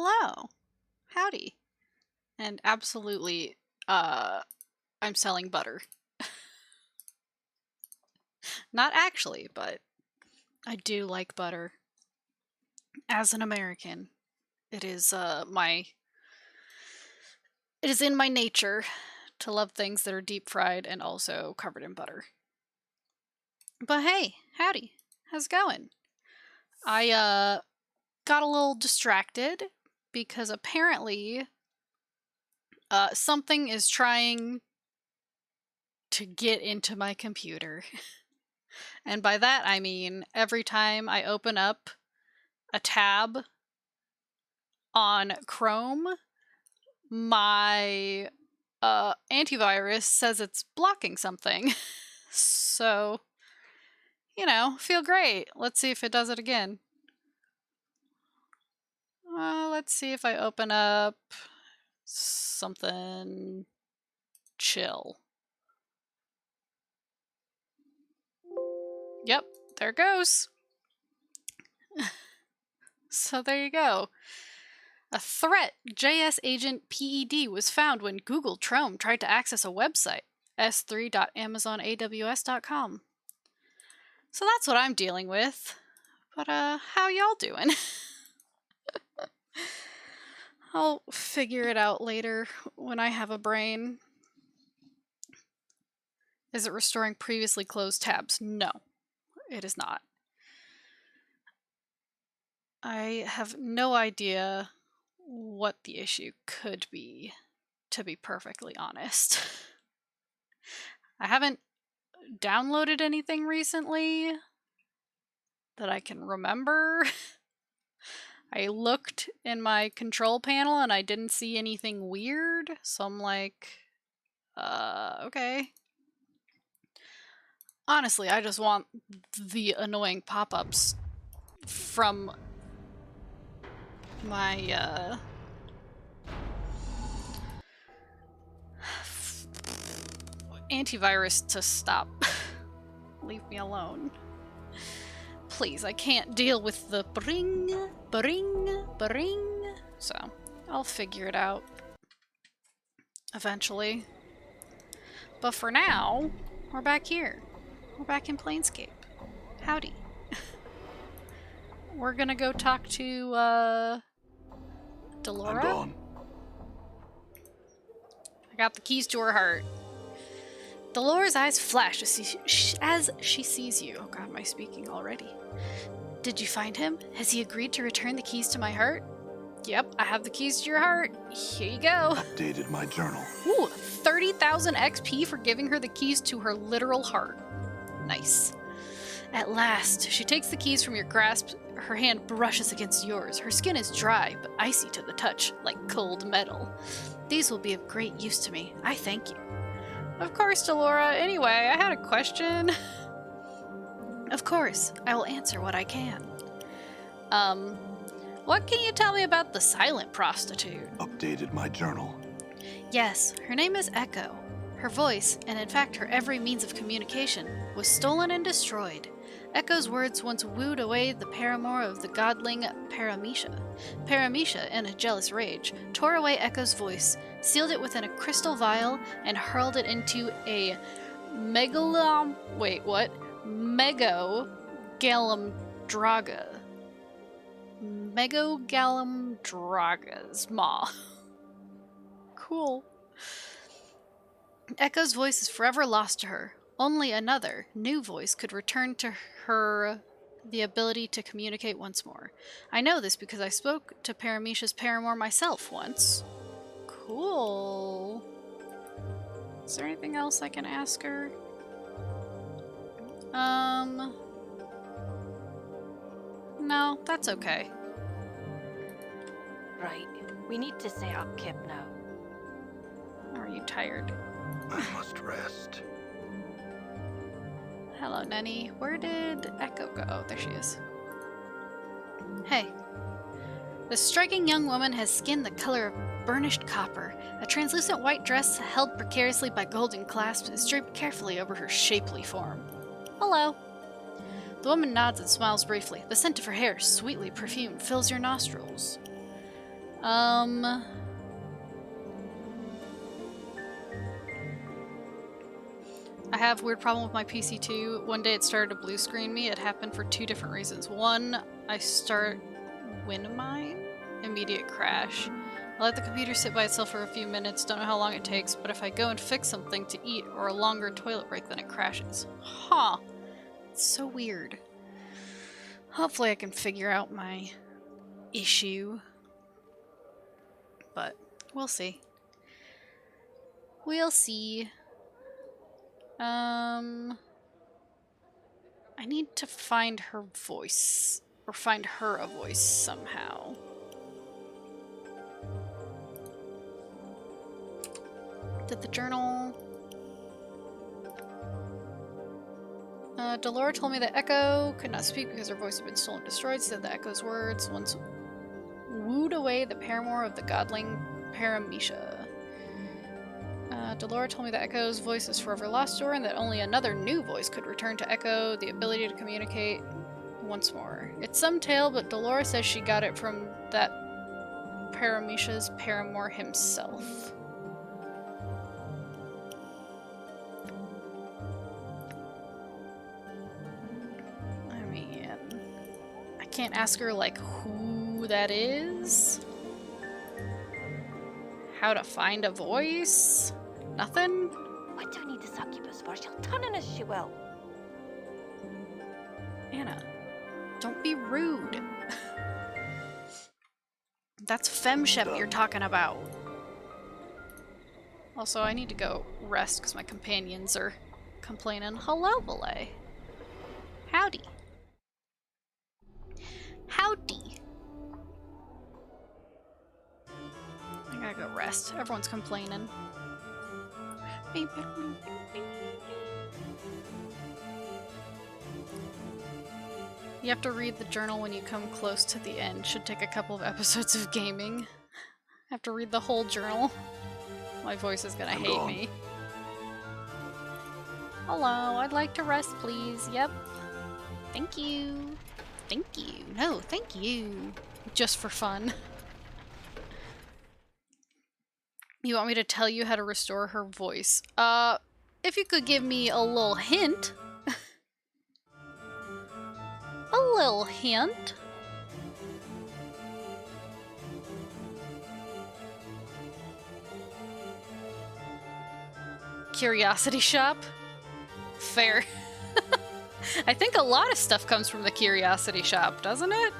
Hello. Howdy. And absolutely, I'm selling butter. Not actually, but I do like butter. As an American, it is it is in my nature to love things that are deep fried and also covered in butter. But hey, howdy. How's it going? I got a little distracted because apparently something is trying to get into my computer. And by that I mean every time I open up a tab on Chrome, my antivirus says it's blocking something. So, feel great. Let's see if it does it again. Let's see if I open up something chill. Yep, there it goes. So there you go. A threat JS agent PED was found when Google Chrome tried to access a website, s3.amazonaws.com. So that's what I'm dealing with. But how y'all doing? I'll figure it out later when I have a brain. Is it restoring previously closed tabs? No, it is not. I have no idea what the issue could be, to be perfectly honest. I haven't downloaded anything recently that I can remember. I looked in my control panel and I didn't see anything weird, so I'm like, okay. Honestly, I just want the annoying pop-ups from my, antivirus to stop. Leave me alone. Please, I can't deal with the bring. So, I'll figure it out. Eventually. But for now, we're back here. We're back in Planescape. Howdy. We're gonna go talk to, Delora? I'm gone. I got the keys to her heart. Delora's eyes flash as she sees you. Oh god, am I speaking already? Did you find him? Has he agreed to return the keys to my heart? Yep, I have the keys to your heart. Here you go. Updated my journal. Ooh, 30,000 XP for giving her the keys to her literal heart. Nice. At last, she takes the keys from your grasp. Her hand brushes against yours. Her skin is dry, but icy to the touch, like cold metal. These will be of great use to me. I thank you. Of course, Delora. Anyway, I had a question. Of course, I will answer what I can. What can you tell me about the silent prostitute? Updated my journal. Yes, her name is Echo. Her voice, and in fact her every means of communication, was stolen and destroyed. Echo's words once wooed away the paramour of the godling Paramisha. Paramisha, in a jealous rage, tore away Echo's voice, sealed it within a crystal vial, and hurled it into a Megogalamdraga. Megogalamdraga's maw. Cool. Echo's voice is forever lost to her. Only another, new voice could return to her the ability to communicate once more. I know this because I spoke to Paramisha's paramour myself once. Cool. Is there anything else I can ask her? No, that's okay. Right. We need to say up Kip now. Are you tired? I must rest. Hello, Nenny. Where did Echo go? Oh, there she is. Hey. The striking young woman has skin the color of burnished copper. A translucent white dress held precariously by golden clasps is draped carefully over her shapely form. Hello. The woman nods and smiles briefly. The scent of her hair, sweetly perfumed, fills your nostrils. I have a weird problem with my PC too. One day it started to blue screen me. It happened for two different reasons. One, I start Winmine, immediate crash. I let the computer sit by itself for a few minutes, don't know how long it takes, but if I go and fix something to eat or a longer toilet break, then it crashes. Huh. It's so weird. Hopefully I can figure out my issue. But we'll see. We'll see. I need to find her voice. Or find her a voice somehow. Did the journal... Delora told me that Echo could not speak because her voice had been stolen and destroyed, said the Echo's words once wooed away the paramour of the godling Paramecia. Delora told me that Echo's voice is forever lost to her and that only another new voice could return to Echo the ability to communicate once more. It's some tale, but Delora says she got it from that Paramecia's paramour himself. I mean, I can't ask her, like, who that is? How to find a voice? Nothing? What do we need the succubus for? She'll turn on us, she will. Anna, don't be rude. That's femship you're talking about. Also, I need to go rest because my companions are complaining. Hello, Belay. Howdy. Howdy. I gotta go rest. Everyone's complaining. You have to read the journal when you come close to the end. Should take a couple of episodes of gaming. I have to read the whole journal. My voice is gonna hate me. Hello, I'd like to rest, please. Yep. Thank you. Thank you. No, thank you. Just for fun. You want me to tell you how to restore her voice? If you could give me a little hint. A little hint. Curiosity shop? Fair. I think a lot of stuff comes from the Curiosity shop, doesn't it?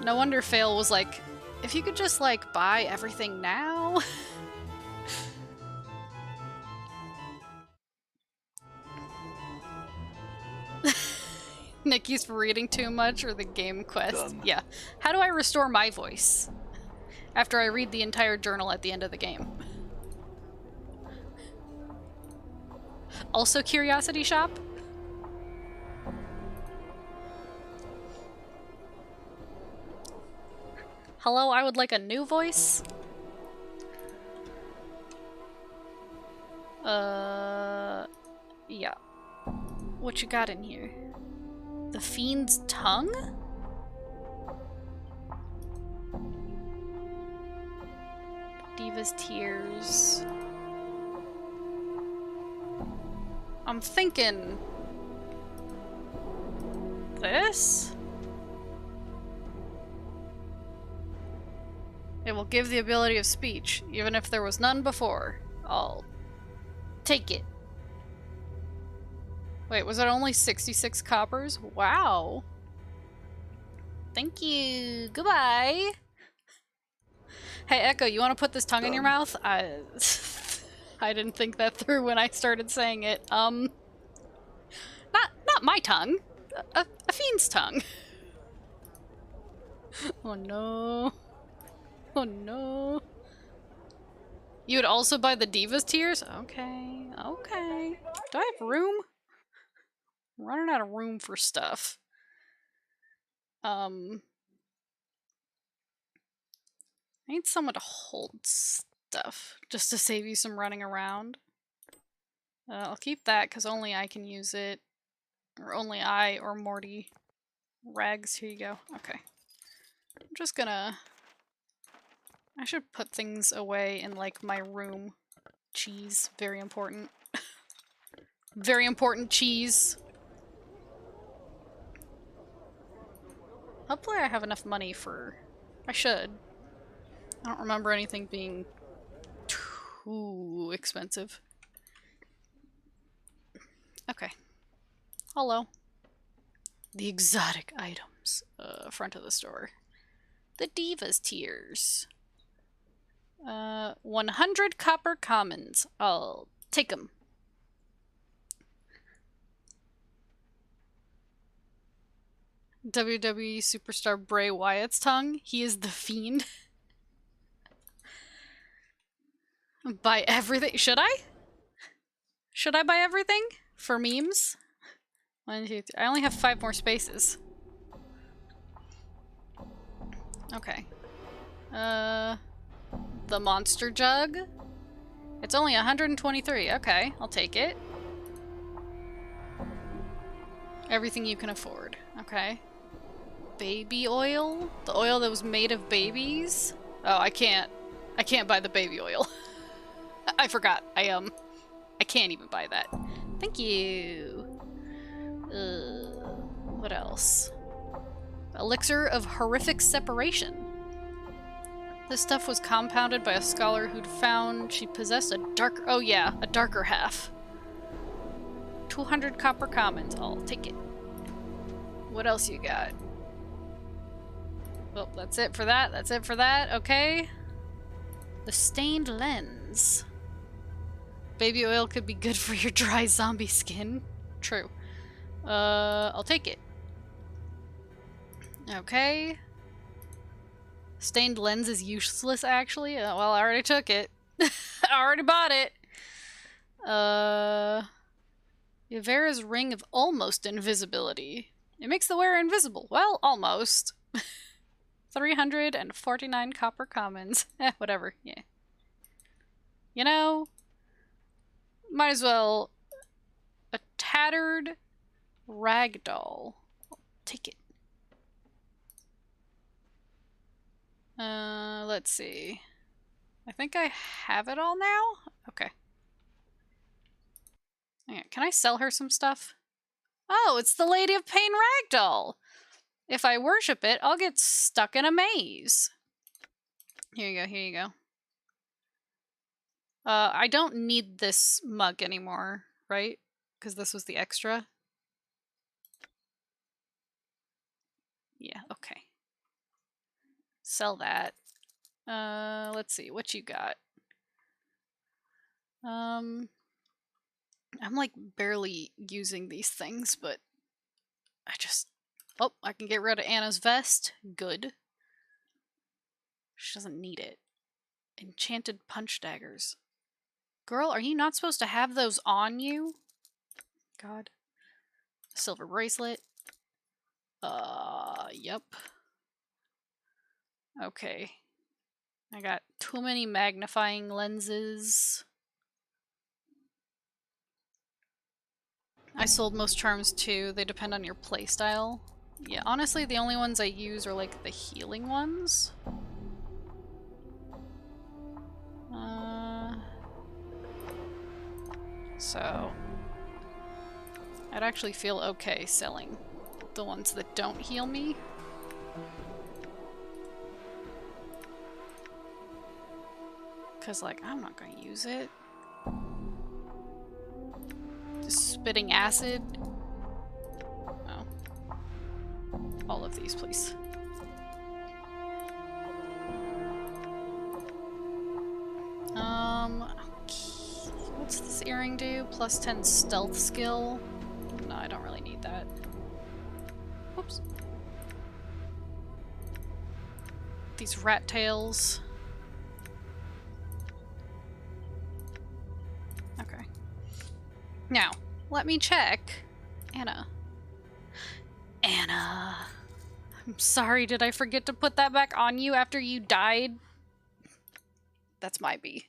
No wonder Fail was like, if you could just, like, buy everything now? Nikki's reading too much or the game quest? Done. Yeah. How do I restore my voice? After I read the entire journal at the end of the game. Also Curiosity shop? Hello, I would like a new voice. Yeah. What you got in here? The Fiend's Tongue? Diva's Tears. I'm thinking... this? It will give the ability of speech, even if there was none before. I'll take it. Wait, was it only 66 coppers? Wow. Thank you. Goodbye. Hey, Echo, you want to put this tongue in your mouth? I didn't think that through when I started saying it. Not my tongue. A fiend's tongue. Oh no. Oh no. You would also buy the Diva's Tears? Okay, okay. Do I have room? I'm running out of room for stuff. I need someone to hold stuff, just to save you some running around. I'll keep that, because only I can use it. Or only I or Morty. Rags, here you go. Okay. I'm just gonna... I should put things away in, like, my room. Cheese. Very important. Very important cheese. Hopefully I have enough money for... I should. I don't remember anything being too expensive. Okay. Hello. The exotic items. Front of the store. The Divas tiers. 100 copper commons. I'll take them. WWE superstar Bray Wyatt's tongue. He is the Fiend. Buy everything. Should I? Should I buy everything? For memes? 1, 2, 3. I only have 5 more spaces. Okay. The monster jug. It's only 123. Okay, I'll take it. Everything you can afford. Okay. Baby oil? The oil that was made of babies? Oh, I can't buy the baby oil. I forgot. I can't even buy that. Thank you. What else? Elixir of horrific separation. This stuff was compounded by a scholar who'd found she possessed a darker half. 200 copper commons. I'll take it. What else you got? Well, that's it for that. That's it for that. Okay. The stained lens. Baby oil could be good for your dry zombie skin. True. I'll take it. Okay. Stained lens is useless, actually. Well, I already took it. I already bought it. Yvera's ring of almost invisibility. It makes the wearer invisible. Well, almost. 349 copper commons. Whatever. Yeah. You know, might as well. A tattered ragdoll. I'll take it. Let's see. I think I have it all now? Okay. Yeah, can I sell her some stuff? Oh, it's the Lady of Pain ragdoll! If I worship it, I'll get stuck in a maze. Here you go, here you go. I don't need this mug anymore, right? Because this was the extra. Yeah, okay. Sell that. Let's see, what you got? I'm like barely using these things, but oh, I can get rid of Anna's vest. Good. She doesn't need it. Enchanted punch daggers. Girl, are you not supposed to have those on you? God. Silver bracelet. Yep. Okay. I got too many magnifying lenses. I sold most charms too. They depend on your playstyle. Yeah, honestly, the only ones I use are like the healing ones. So I'd actually feel okay selling the ones that don't heal me. Because, like, I'm not gonna use it. Just spitting acid. Oh. All of these, please. What's this earring do? Plus 10 stealth skill? No, I don't really need that. Whoops. These rat tails. Okay. Now, let me check. Anna. Anna. I'm sorry, did I forget to put that back on you after you died? That's my bee.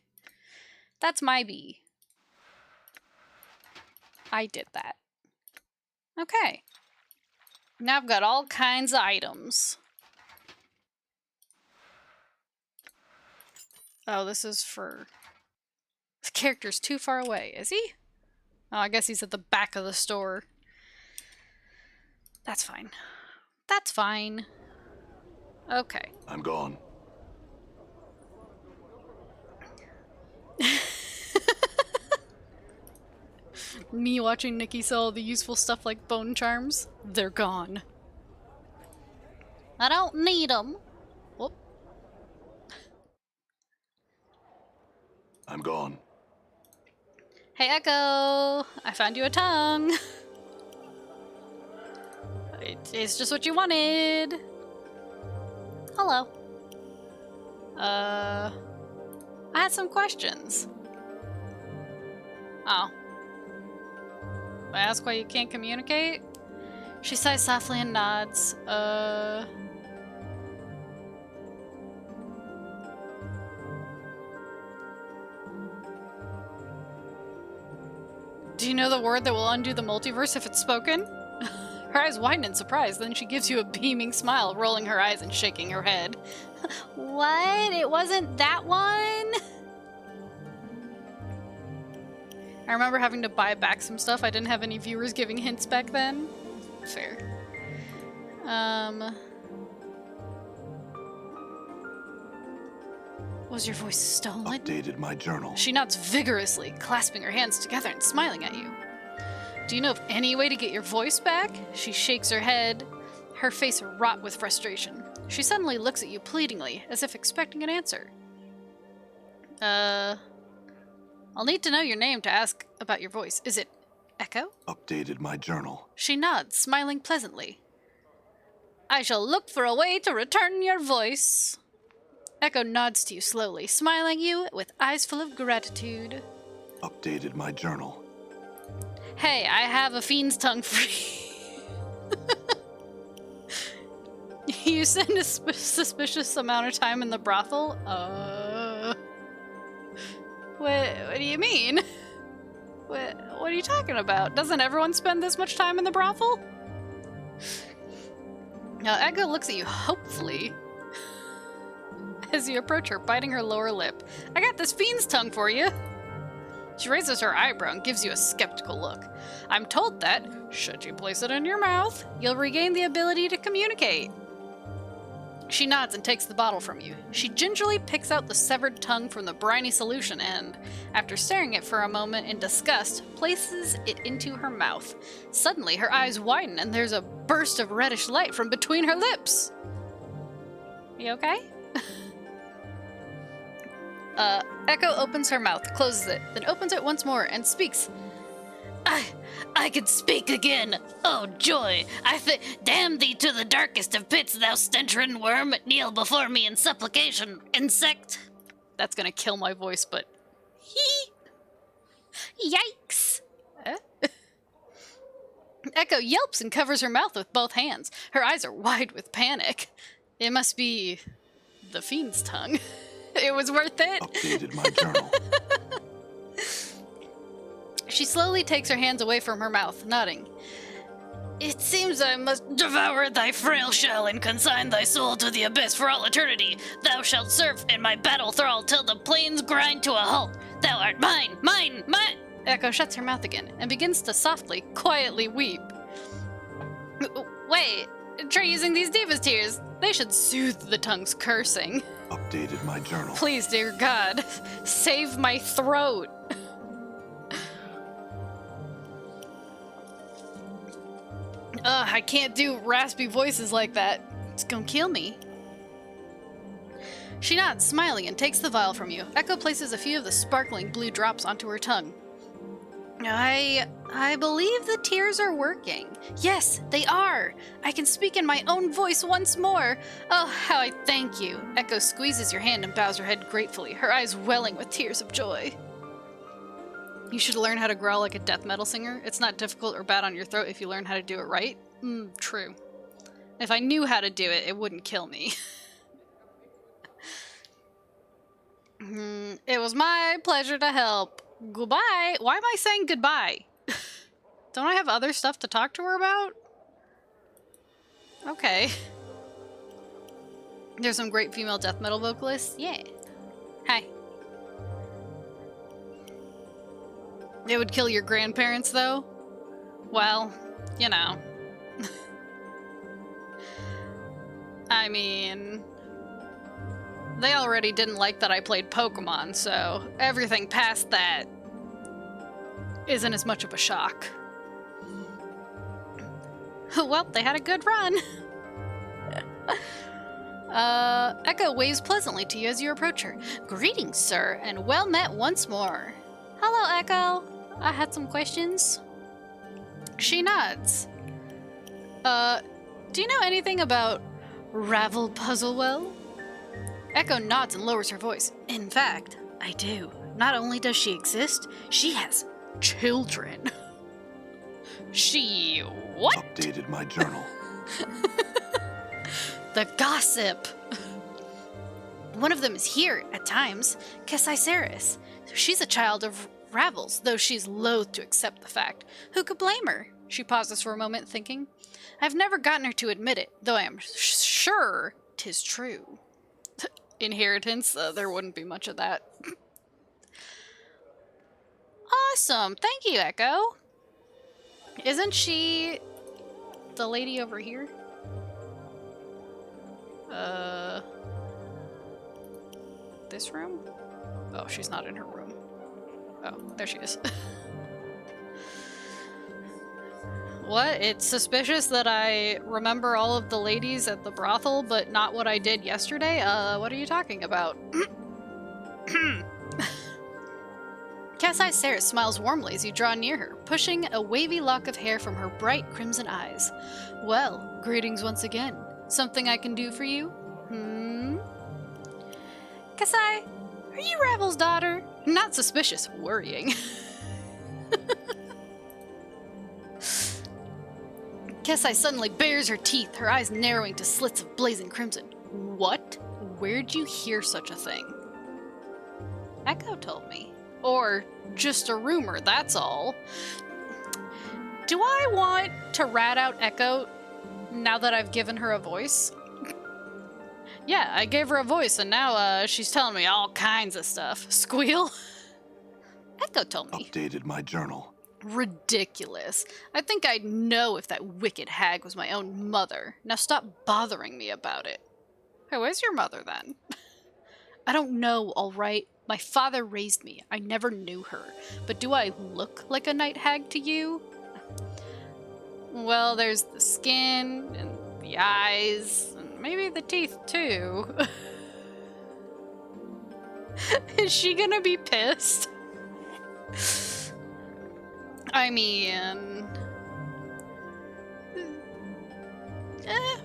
That's my bee. I did that. Okay. Now I've got all kinds of items. Oh, this is for... The character's too far away, is he? Oh, I guess he's at the back of the store. That's fine. That's fine. Okay. I'm gone. Me watching Nikki sell all the useful stuff like bone charms. They're gone. I don't need them. Whoop. I'm gone. Hey, Echo! I found you a tongue. It's just what you wanted. Hello. I had some questions. Oh. I ask why you can't communicate? She sighs softly and nods. Do you know the word that will undo the multiverse if it's spoken? Her eyes widen in surprise, then she gives you a beaming smile, rolling her eyes and shaking her head. What? It wasn't that one? I remember having to buy back some stuff. I didn't have any viewers giving hints back then. Fair. Was your voice stolen? Updated my journal. She nods vigorously, clasping her hands together and smiling at you. Do you know of any way to get your voice back? She shakes her head, her face wrought with frustration. She suddenly looks at you pleadingly, as if expecting an answer. I'll need to know your name to ask about your voice. Is it Echo? Updated my journal. She nods, smiling pleasantly. I shall look for a way to return your voice. Echo nods to you slowly, smiling at you with eyes full of gratitude. Updated my journal. Hey, I have a fiend's tongue for you. You spend a suspicious amount of time in the brothel? What do you mean? What are you talking about? Doesn't everyone spend this much time in the brothel? Now, Echo looks at you hopefully as you approach her, biting her lower lip. I got this fiend's tongue for you. She raises her eyebrow and gives you a skeptical look. I'm told that, should you place it in your mouth, you'll regain the ability to communicate. She nods and takes the bottle from you. She gingerly picks out the severed tongue from the briny solution and, after staring at it for a moment in disgust, places it into her mouth. Suddenly, her eyes widen and there's a burst of reddish light from between her lips. You okay? Echo opens her mouth, closes it, then opens it once more and speaks. I can speak again. Oh, joy. Damn thee to the darkest of pits, thou stench-ridden worm. Kneel before me in supplication, insect. That's gonna kill my voice, but... Yikes. Echo yelps and covers her mouth with both hands. Her eyes are wide with panic. It must be the fiend's tongue. It was worth it. Updated my journal. She slowly takes her hands away from her mouth, nodding. It seems I must devour thy frail shell and consign thy soul to the abyss for all eternity. Thou shalt serve in my battle thrall till the plains grind to a halt. Thou art mine, mine, mine! Echo shuts her mouth again and begins to softly, quietly weep. Wait, try using these diva's tears. They should soothe the tongue's cursing. Updated my journal. Please, dear God, save my throat. I can't do raspy voices like that. It's gonna kill me. She nods, smiling, and takes the vial from you. Echo places a few of the sparkling blue drops onto her tongue. I believe the tears are working. Yes, they are. I can speak in my own voice once more. Oh, how I thank you. Echo squeezes your hand and bows her head gratefully, her eyes welling with tears of joy. You should learn how to growl like a death metal singer. It's not difficult or bad on your throat if you learn how to do it right. True. If I knew how to do it, it wouldn't kill me. It was my pleasure to help. Goodbye. Why am I saying goodbye? Don't I have other stuff to talk to her about? Okay. There's some great female death metal vocalists. Yeah. Hi. It would kill your grandparents, though? Well, you know. I mean, they already didn't like that I played Pokemon, so everything past that isn't as much of a shock. Well, they had a good run. Echo waves pleasantly to you as you approach her. Greetings, sir, and well met once more. Hello, Echo. I had some questions. She nods. Do you know anything about Ravel Puzzlewell? Echo nods and lowers her voice. In fact, I do. Not only does she exist, she has children. She what? Updated my journal. The gossip. One of them is here, at times, Kesiceris. She's a child of Ravel's, though she's loath to accept the fact. Who could blame her? She pauses for a moment, thinking. I've never gotten her to admit it, though I am sure 'tis true. Inheritance, there wouldn't be much of that. Awesome, thank you, Echo. Isn't she the lady over here? This room? Oh, she's not in her room. Oh, there she is. What? It's suspicious that I remember all of the ladies at the brothel, but not what I did yesterday? What are you talking about? Kesiceris smiles warmly as you draw near her, pushing a wavy lock of hair from her bright crimson eyes. Well, greetings once again. Something I can do for you? Kasai, are you Ravel's daughter? Not suspicious, worrying. Kesai suddenly bares her teeth, her eyes narrowing to slits of blazing crimson. What? Where'd you hear such a thing? Echo told me. Or just a rumor, that's all. Do I want to rat out Echo now that I've given her a voice? Yeah, I gave her a voice and now she's telling me all kinds of stuff. Squeal? Echo told me. Updated my journal. Ridiculous. I think I'd know if that wicked hag was my own mother. Now stop bothering me about it. Who is your mother then? I don't know, alright? My father raised me. I never knew her. But do I look like a night hag to you? Well, there's the skin, and the eyes, and maybe the teeth too. Is she gonna be pissed? I mean... Hey.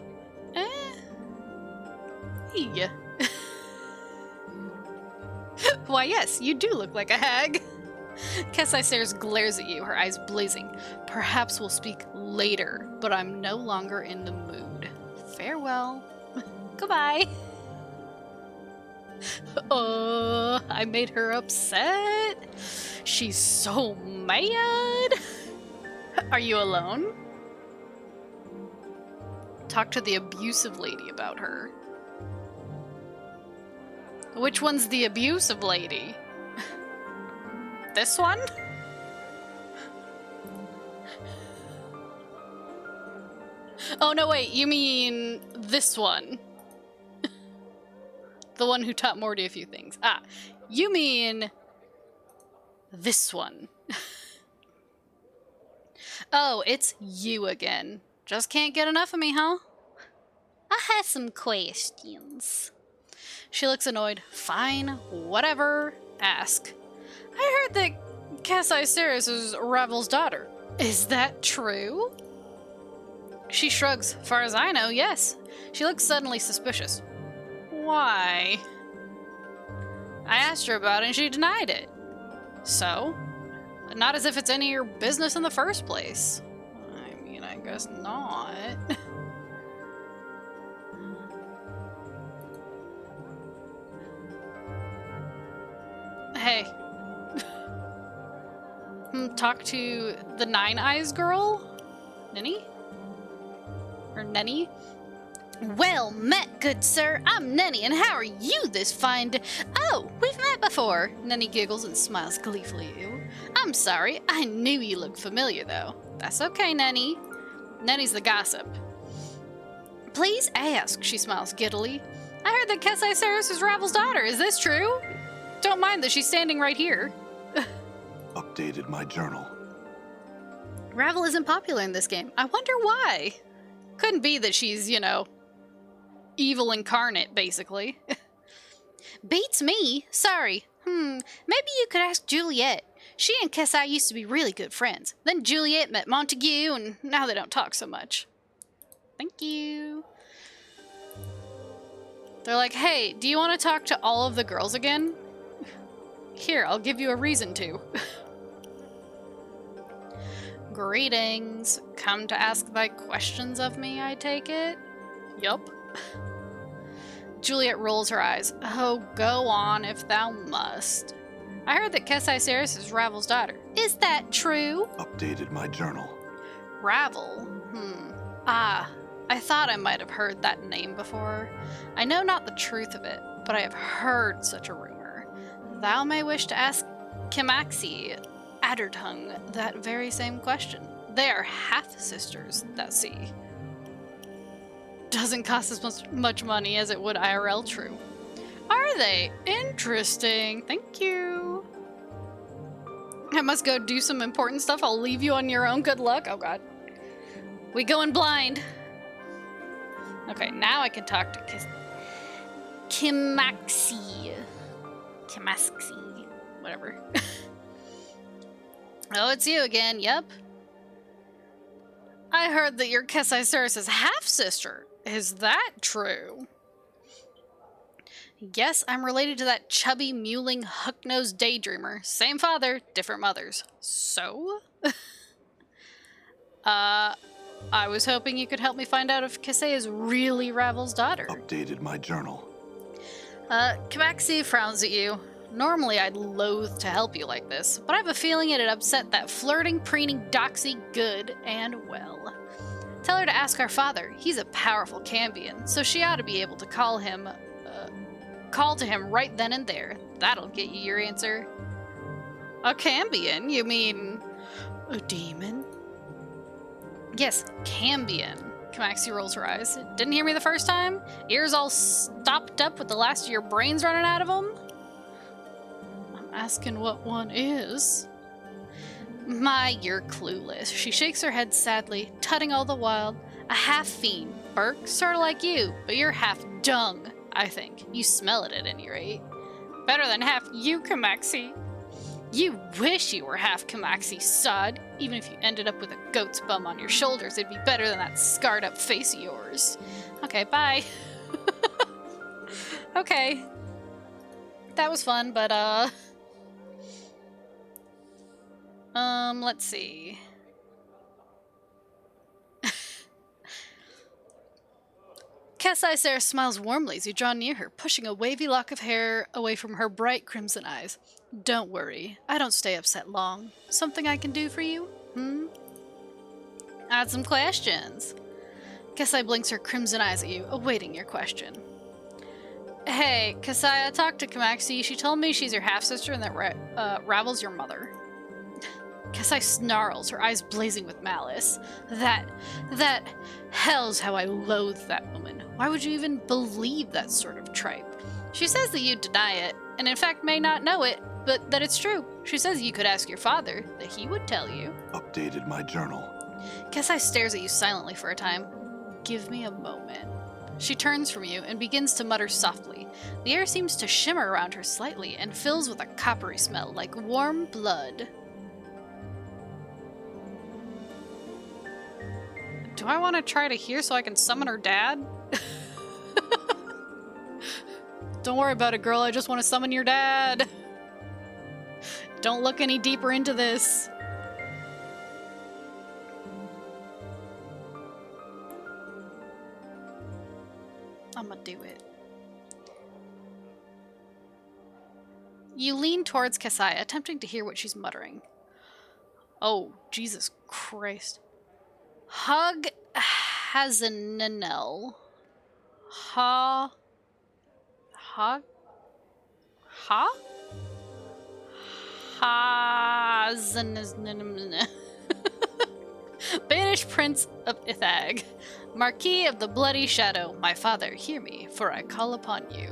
Why, yes, you do look like a hag. Kesiceris glares at you, her eyes blazing. Perhaps we'll speak later, but I'm no longer in the mood. Farewell. Goodbye. Oh, I made her upset. She's so mad. Are you alone? Talk to the abusive lady about her. Which one's the abusive lady? This one? Oh, no, wait, you mean this one. The one who taught Morty a few things. Ah, you mean this one. Oh, it's you again. Just can't get enough of me, huh? I have some questions. She looks annoyed. Fine, whatever. Ask. I heard that Kesiceris is Ravel's daughter. Is that true? She shrugs. Far as I know, yes. She looks suddenly suspicious. Why? I asked her about it and she denied it. So? Not as if it's any of your business in the first place. I mean, I guess not. Hey. Talk to the Nine Eyes girl? Nenny? Or Nenny? Well met, good sir. I'm Nenny, and how are you this fine day? Oh, we've met before. Nenny giggles and smiles gleefully at you. I'm sorry, I knew you looked familiar, though. That's okay, Nenny. Nenny's the gossip. Please ask, she smiles giddily. I heard that Kesai Saris is Ravel's daughter. Is this true? Don't mind that she's standing right here. Updated my journal. Ravel isn't popular in this game. I wonder why. Couldn't be that she's, evil incarnate, basically. Beats me. Sorry. Maybe you could ask Juliet. She and Kesai used to be really good friends. Then Juliet met Montague, and now they don't talk so much. Thank you. They're like, hey, do you want to talk to all of the girls again? Here, I'll give you a reason to. Greetings. Come to ask thy questions of me, I take it? Yup. Juliet rolls her eyes. Oh, go on if thou must. I heard that Kesai Saris is Ravel's daughter. Is that true? Updated my journal. Ravel? Ah, I thought I might have heard that name before. I know not the truth of it, but I have heard such a rumor. Thou may wish to ask Kimaxi, Addertongue, that very same question. They are half-sisters, thou see. Doesn't cost as much money as it would IRL, true. Are they? Interesting. Thank you. I must go do some important stuff. I'll leave you on your own. Good luck. Oh, God. We going blind. Okay, now I can talk to Kimaxi. Kimaxi. Whatever. Oh, it's you again. Yep. I heard that you're Kesai Saris' half-sister. Is that true? Yes, I'm related to that chubby, mewling, hook-nosed daydreamer. Same father, different mothers. So? I was hoping you could help me find out if Kesai is really Ravel's daughter. Updated my journal. Kimaxi frowns at you. Normally I'd loathe to help you like this, but I have a feeling it'd upset that flirting, preening doxy good and well. Tell her to ask our father. He's a powerful Cambion, so she ought to be able to call to him right then and there. That'll get you your answer. A Cambion? You mean a demon? Yes, Cambion. Kimaxi rolls her eyes. Didn't hear me the first time? Ears all stopped up with the last of your brains running out of them? I'm asking what one is. My, you're clueless. She shakes her head sadly, tutting all the while. A half-fiend, Burke, sort of like you, but you're half dung, I think. You smell it at any rate. Better than half you, Kimaxi. You wish you were half Kimaxi, sod. Even if you ended up with a goat's bum on your shoulders, it'd be better than that scarred-up face of yours. Okay, bye. Okay. That was fun, but, let's see. Kesai Sarah smiles warmly as you draw near her, pushing a wavy lock of hair away from her bright crimson eyes. Don't worry, I don't stay upset long. Something I can do for you? I had some questions. Kesai blinks her crimson eyes at you, awaiting your question. Hey, Kesai, I talked to Kimaxi. She told me she's your half-sister and that Ravel's your mother. Kesai snarls, her eyes blazing with malice. That, hell's how I loathe that woman. Why would you even believe that sort of tripe? She says that you deny it, and in fact may not know it, but that it's true. She says you could ask your father, that he would tell you. Updated my journal. Kesai stares at you silently for a time. Give me a moment. She turns from you and begins to mutter softly. The air seems to shimmer around her slightly and fills with a coppery smell, like warm blood. Do I want to try to hear so I can summon her dad? Don't worry about it, girl. I just want to summon your dad. Don't look any deeper into this. I'm gonna do it. You lean towards Kesai, attempting to hear what she's muttering. Oh, Jesus Christ. Hug Hazenel. Ha. Ha? Ha? Banished Prince of Ithag, Marquis of the Bloody Shadow, my father, hear me, for I call upon you.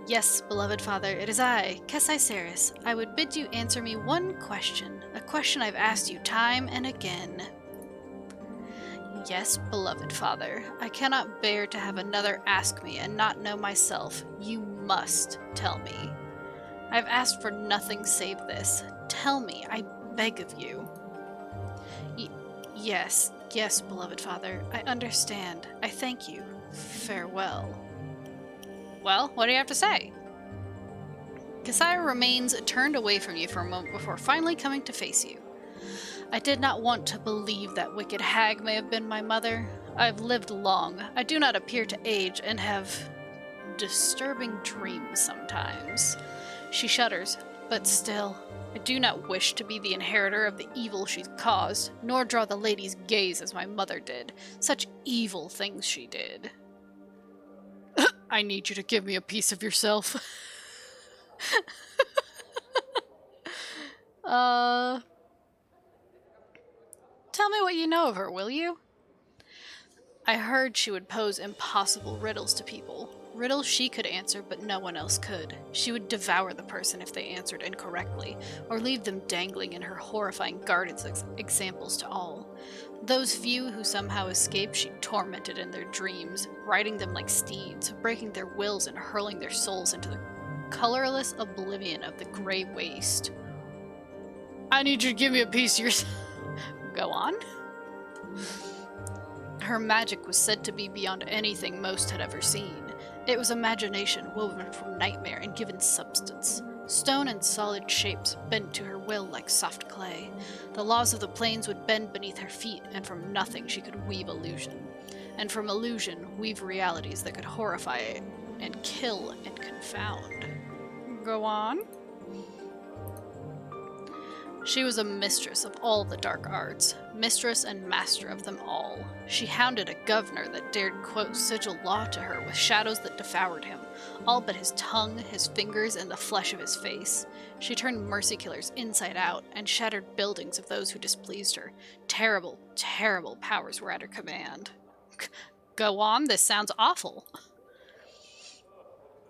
Yes, beloved father, it is I, Kessiceris. I would bid you answer me one question, a question I've asked you time and again. Yes, beloved father, I cannot bear to have another ask me and not know myself. You must tell me. I've asked for nothing save this. Tell me, I beg of you. Yes, beloved father, I understand. I thank you. Farewell. Well, what do you have to say? Cassira remains turned away from you for a moment before finally coming to face you. I did not want to believe that wicked hag may have been my mother. I have lived long. I do not appear to age and have disturbing dreams sometimes. She shudders, but still, I do not wish to be the inheritor of the evil she's caused, nor draw the lady's gaze as my mother did. Such evil things she did. I need you to give me a piece of yourself. Tell me what you know of her, will you? I heard she would pose impossible riddles to people. Riddles she could answer, but no one else could. She would devour the person if they answered incorrectly, or leave them dangling in her horrifying gardens as examples to all. Those few who somehow escaped she tormented in their dreams, riding them like steeds, breaking their wills and hurling their souls into the colorless oblivion of the gray waste. I need you to give me a piece of yourself. Go on. Her magic was said to be beyond anything most had ever seen. It was imagination woven from nightmare and given substance. Stone and solid shapes bent to her will like soft clay. The laws of the plains would bend beneath her feet, and from nothing she could weave illusion. And from illusion, weave realities that could horrify and kill and confound. Go on. She was a mistress of all the dark arts, mistress and master of them all. She hounded a governor that dared quote sigil law to her with shadows that devoured him, all but his tongue, his fingers, and the flesh of his face. She turned mercy killers inside out and shattered buildings of those who displeased her. Terrible, terrible powers were at her command. Go on, this sounds awful.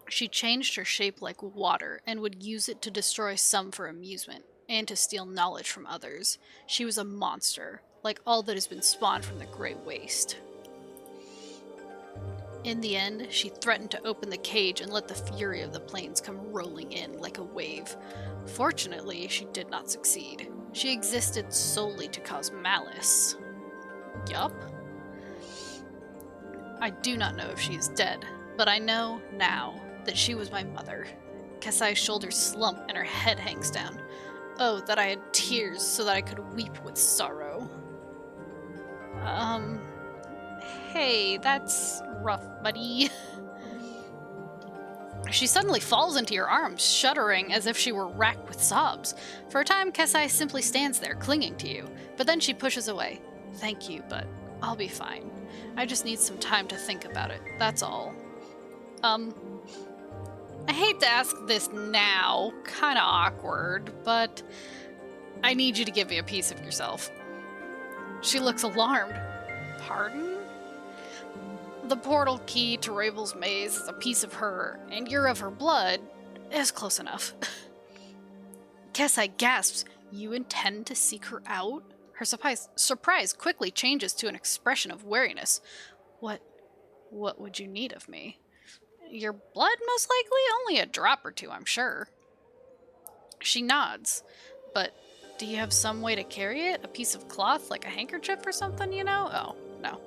She changed her shape like water and would use it to destroy some for amusement, and to steal knowledge from others. She was a monster, like all that has been spawned from the Grey Waste. In the end, she threatened to open the cage and let the fury of the plains come rolling in like a wave. Fortunately, she did not succeed. She existed solely to cause malice. Yup. I do not know if she is dead, but I know now that she was my mother. Kessai's shoulders slump and her head hangs down. Oh, that I had tears so that I could weep with sorrow. Hey, that's rough, buddy. She suddenly falls into your arms, shuddering as if she were racked with sobs. For a time, Kessai simply stands there, clinging to you, but then she pushes away. Thank you, but I'll be fine. I just need some time to think about it, that's all. I hate to ask this now, kinda awkward, but I need you to give me a piece of yourself. She looks alarmed. Pardon? The portal key to Ravel's maze is a piece of her, and you're of her blood is close enough. Kessai gasps. You intend to seek her out? Her surprise quickly changes to an expression of wariness. What would you need of me? Your blood, most likely? Only a drop or two, I'm sure. She nods. But do you have some way to carry it? A piece of cloth, like a handkerchief or something, you know? Oh, no.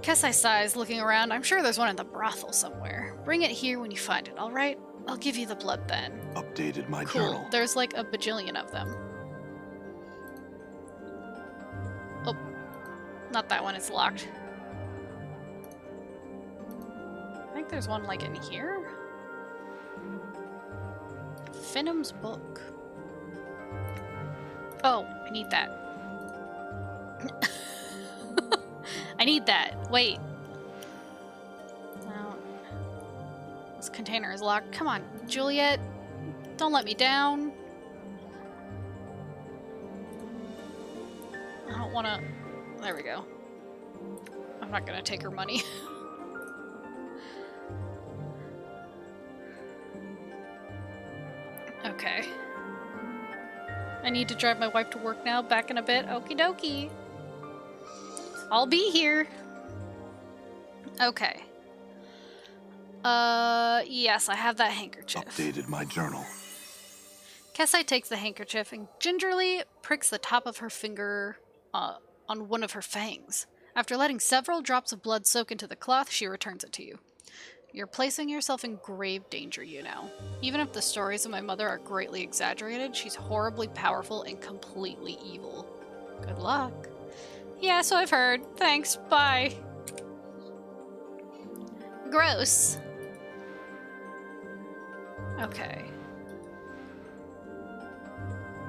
Kessai sighs, looking around. I'm sure there's one in the brothel somewhere. Bring it here when you find it, alright? I'll give you the blood then. Updated my Cool. journal. There's like a bajillion of them. Oh, not that one, it's locked. I think there's one like in here. Finham's book. Oh, I need that. I need that. Wait. No. This container is locked. Come on, Juliet. Don't let me down. I don't want to... There we go. I'm not going to take her money. Okay. I need to drive my wife to work now. Back in a bit. Okie dokie. I'll be here. Okay. Yes, I have that handkerchief. Updated my journal. Kesai takes the handkerchief and gingerly pricks the top of her finger on one of her fangs. After letting several drops of blood soak into the cloth, she returns it to you. You're placing yourself in grave danger, you know. Even if the stories of my mother are greatly exaggerated, she's horribly powerful and completely evil. Good luck. Yeah, so I've heard. Thanks, bye. Gross. Okay.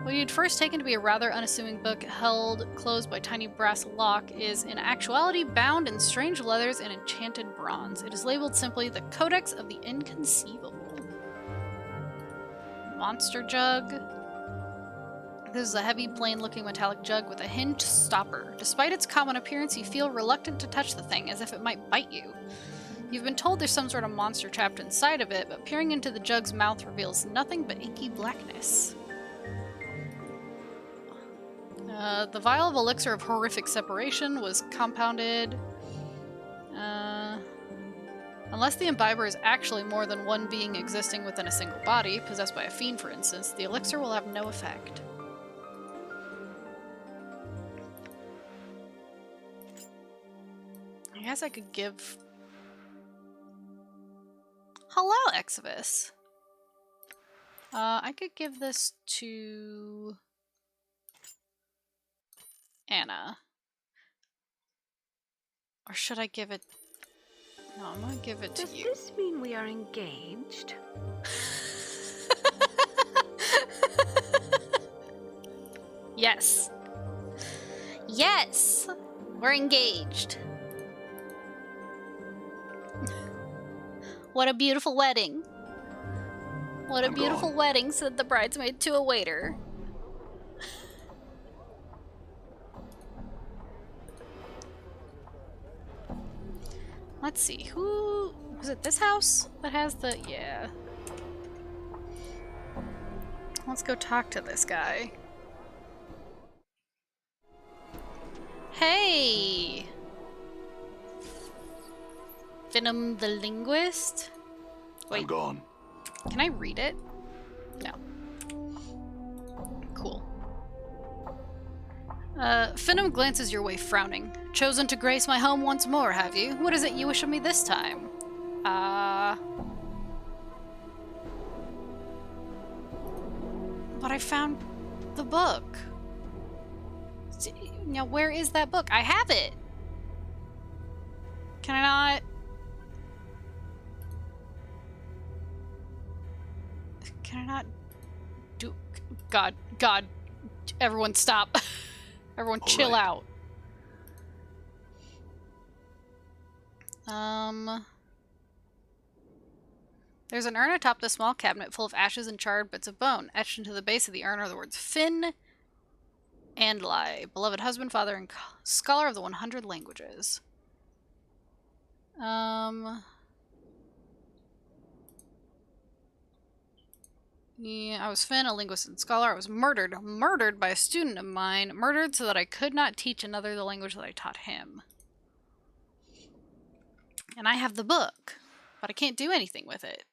What you'd first taken to be a rather unassuming book held closed by tiny brass lock is in actuality bound in strange leathers and enchanted bronze. It is labeled simply the Codex of the Inconceivable. Monster jug. This is a heavy, plain-looking metallic jug with a hinged stopper. Despite its common appearance, you feel reluctant to touch the thing, as if it might bite you. You've been told there's some sort of monster trapped inside of it, but peering into the jug's mouth reveals nothing but inky blackness. The vial of elixir of horrific separation was compounded. Unless the imbiber is actually more than one being existing within a single body, possessed by a fiend for instance, the elixir will have no effect. I guess I could give... Hello, Exodus! I could give this to... Anna. Or should I give it... No, I'm gonna give it to you. Does this mean we are engaged? Yes. Yes! We're engaged. What a beautiful wedding. What a beautiful wedding, said the bridesmaid to a waiter. Let's see, who... Was it this house that has the... Yeah. Let's go talk to this guy. Hey! Venom the Linguist? Wait. I'm gone. Can I read it? No. Cool. Venom glances your way, frowning. Chosen to grace my home once more, have you? What is it you wish of me this time? But I found the book. Now, where is that book? I have it! Can I not... Can I not do... God, everyone stop. Everyone chill out. There's an urn atop the small cabinet full of ashes and charred bits of bone. Etched into the base of the urn are the words Finn and Lie, beloved husband, father, and scholar of the 100 languages. Yeah, I was Finn, a linguist and scholar. I was murdered by a student of mine, murdered so that I could not teach another the language that I taught him. And I have the book, but I can't do anything with it.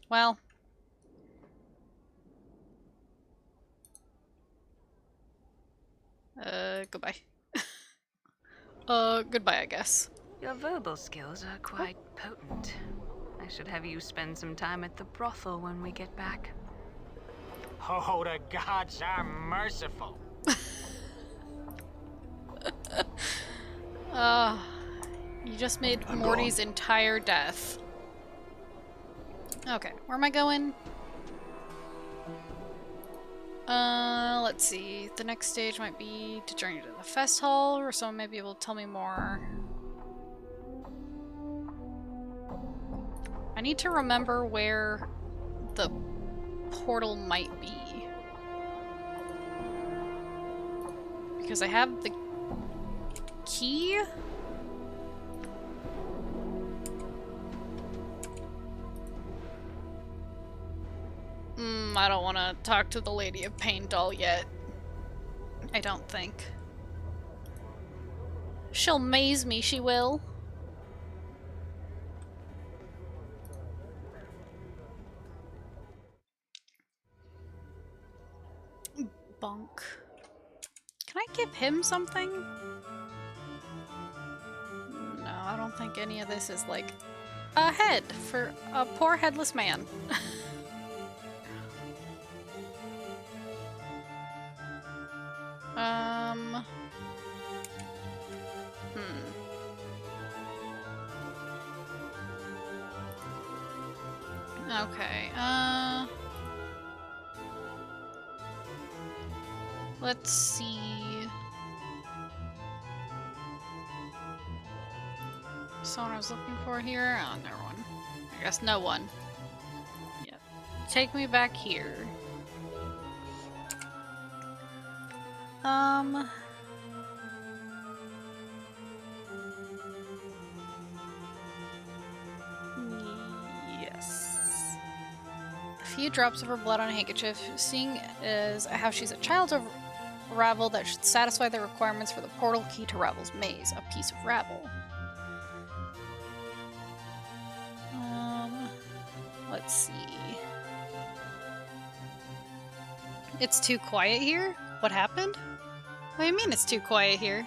Well. Goodbye. Goodbye, I guess. Your verbal skills are quite potent. I should have you spend some time at the brothel when we get back. Oh, the gods are merciful. You just made Morty's entire death. Okay, where am I going? Let's see. The next stage might be to journey to the fest hall, or someone may be able to tell me more. I need to remember where the portal might be. Because I have the key? I don't want to talk to the Lady of Pain doll yet. I don't think. She'll maze me, she will. Bunk. Can I give him something? No, I don't think any of this is like a head for a poor headless man. Okay, let's see. Someone I was looking for here? Oh, no one. I guess no one. Yep. Take me back here. Yes. A few drops of her blood on a handkerchief, seeing as how she's a child of Ravel that should satisfy the requirements for the portal key to Ravel's maze. A piece of Ravel. Let's see. It's too quiet here? What happened? What do you mean it's too quiet here?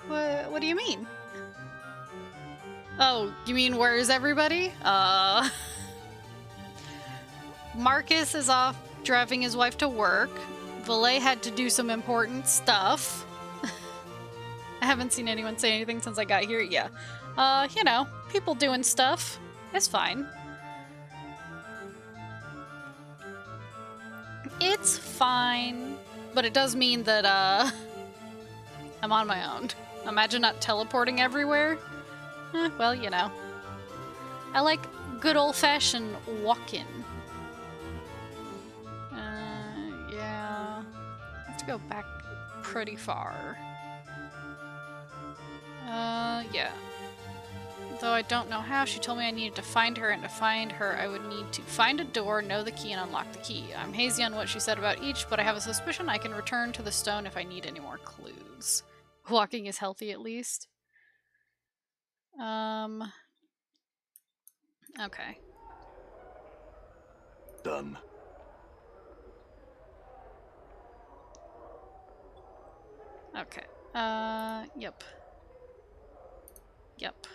What do you mean? Oh, you mean where is everybody? Marcus is off driving his wife to work. Valet had to do some important stuff. I haven't seen anyone say anything since I got here. Yeah. You know, people doing stuff. It's fine. It's fine. But it does mean that, I'm on my own. Imagine not teleporting everywhere. Well, you know. I like good old-fashioned walking. Yeah. I have to go back pretty far. Yeah. Though I don't know how, she told me I needed to find her, and to find her I would need to find a door, know the key, and unlock the key. I'm hazy on what she said about each, but I have a suspicion I can return to the stone if I need any more clues. Walking is healthy, at least. Okay. Done. Okay. Yep. Yep.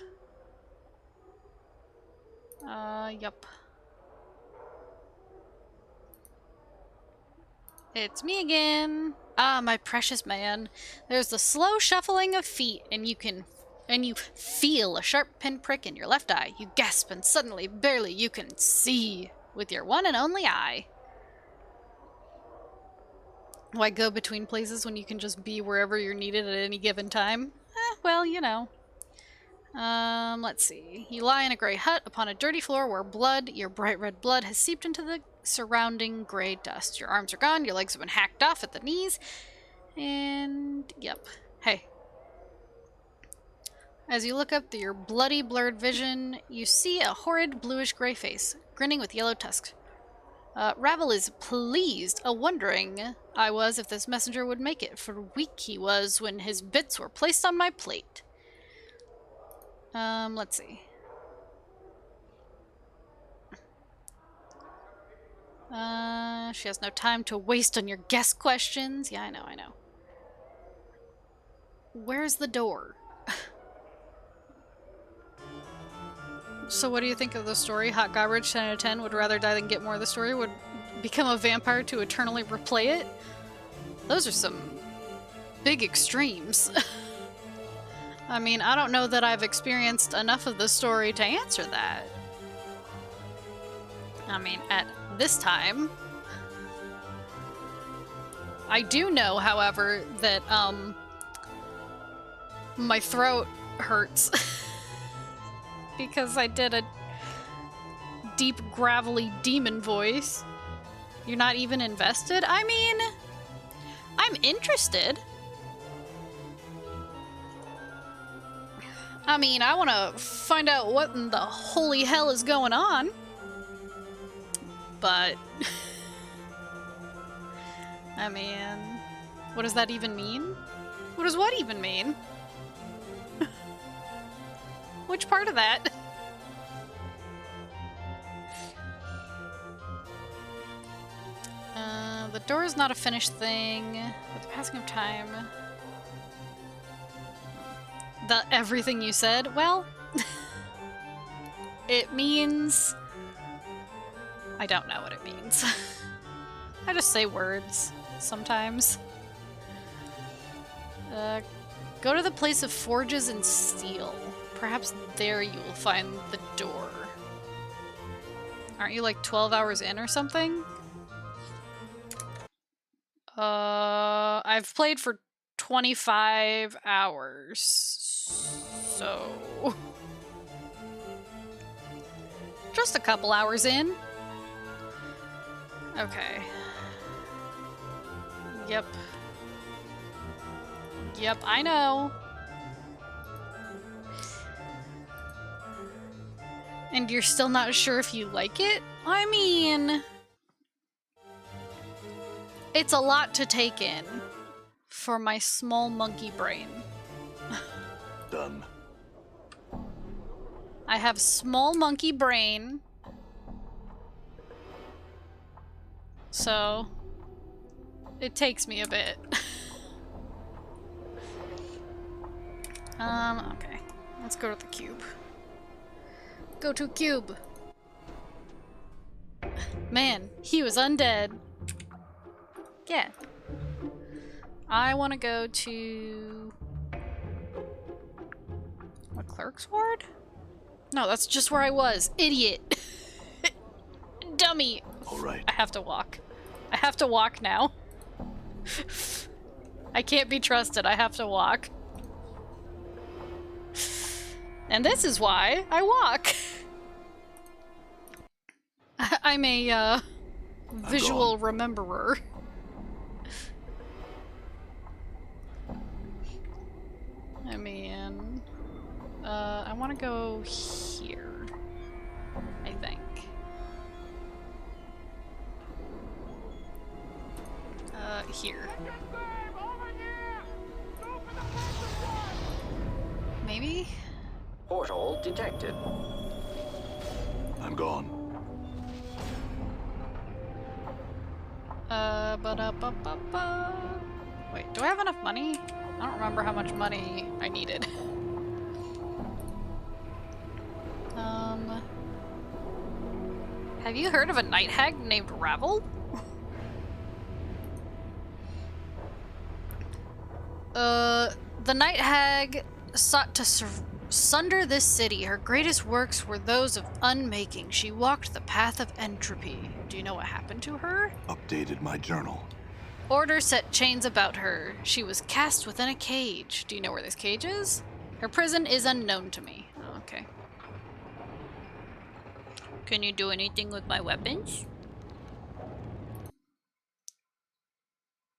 Yep. It's me again. Ah, my precious man. There's the slow shuffling of feet, and you feel a sharp pinprick in your left eye. You gasp, and suddenly, barely, you can see with your one and only eye. Why go between places when you can just be wherever you're needed at any given time? Well, you know. Let's see. You lie in a gray hut upon a dirty floor where blood, your bright red blood, has seeped into the surrounding gray dust. Your arms are gone, your legs have been hacked off at the knees, and yep. Hey. As you look up through your bloody, blurred vision, you see a horrid bluish-gray face, grinning with yellow tusks. Ravel is pleased, wondering I was if this messenger would make it, for weak he was when his bits were placed on my plate. Let's see. She has no time to waste on your guess questions. Yeah, I know. Where's the door? So what do you think of the story? Hot garbage 10 out of 10, would rather die than get more of the story, would become a vampire to eternally replay it? Those are some big extremes. I mean, I don't know that I've experienced enough of the story to answer that. I mean, at this time. I do know, however, that, my throat hurts. Because I did deep, gravelly demon voice. You're not even invested? I mean, I'm interested. I mean, I want to find out what in the holy hell is going on. But... I mean... What does that even mean? What does what even mean? Which part of that? The door is not a finished thing. With the passing of time... everything you said? Well... it means... I don't know what it means. I just say words, sometimes. Go to the place of forges and steel. Perhaps there you will find the door. Aren't you like 12 hours in or something? I've played for 25 hours. So... just a couple hours in. Okay. Yep. Yep, I know. And you're still not sure if you like it? I mean... it's a lot to take in for my small monkey brain. Done. I have small monkey brain. So... it takes me a bit. Okay. Let's go to the cube. Go to cube! Man, he was undead. Yeah. I want to go to... a clerk's ward? No, that's just where I was. Idiot! Dummy! Alright. I have to walk. I have to walk now. I can't be trusted. I have to walk. And this is why I walk. I'm a, visual rememberer. I mean... I want to go here. I think. Here. Maybe? Portal detected. I'm gone. Ba-da-ba-ba-ba. Wait, do I have enough money? I don't remember how much money I needed. Have you heard of a night hag named Ravel? The night hag sought to sunder this city. Her greatest works were those of unmaking. She walked the path of entropy. Do you know what happened to her? Updated my journal. Order set chains about her. She was cast within a cage. Do you know where this cage is? Her prison is unknown to me. Oh, okay. Can you do anything with my weapons?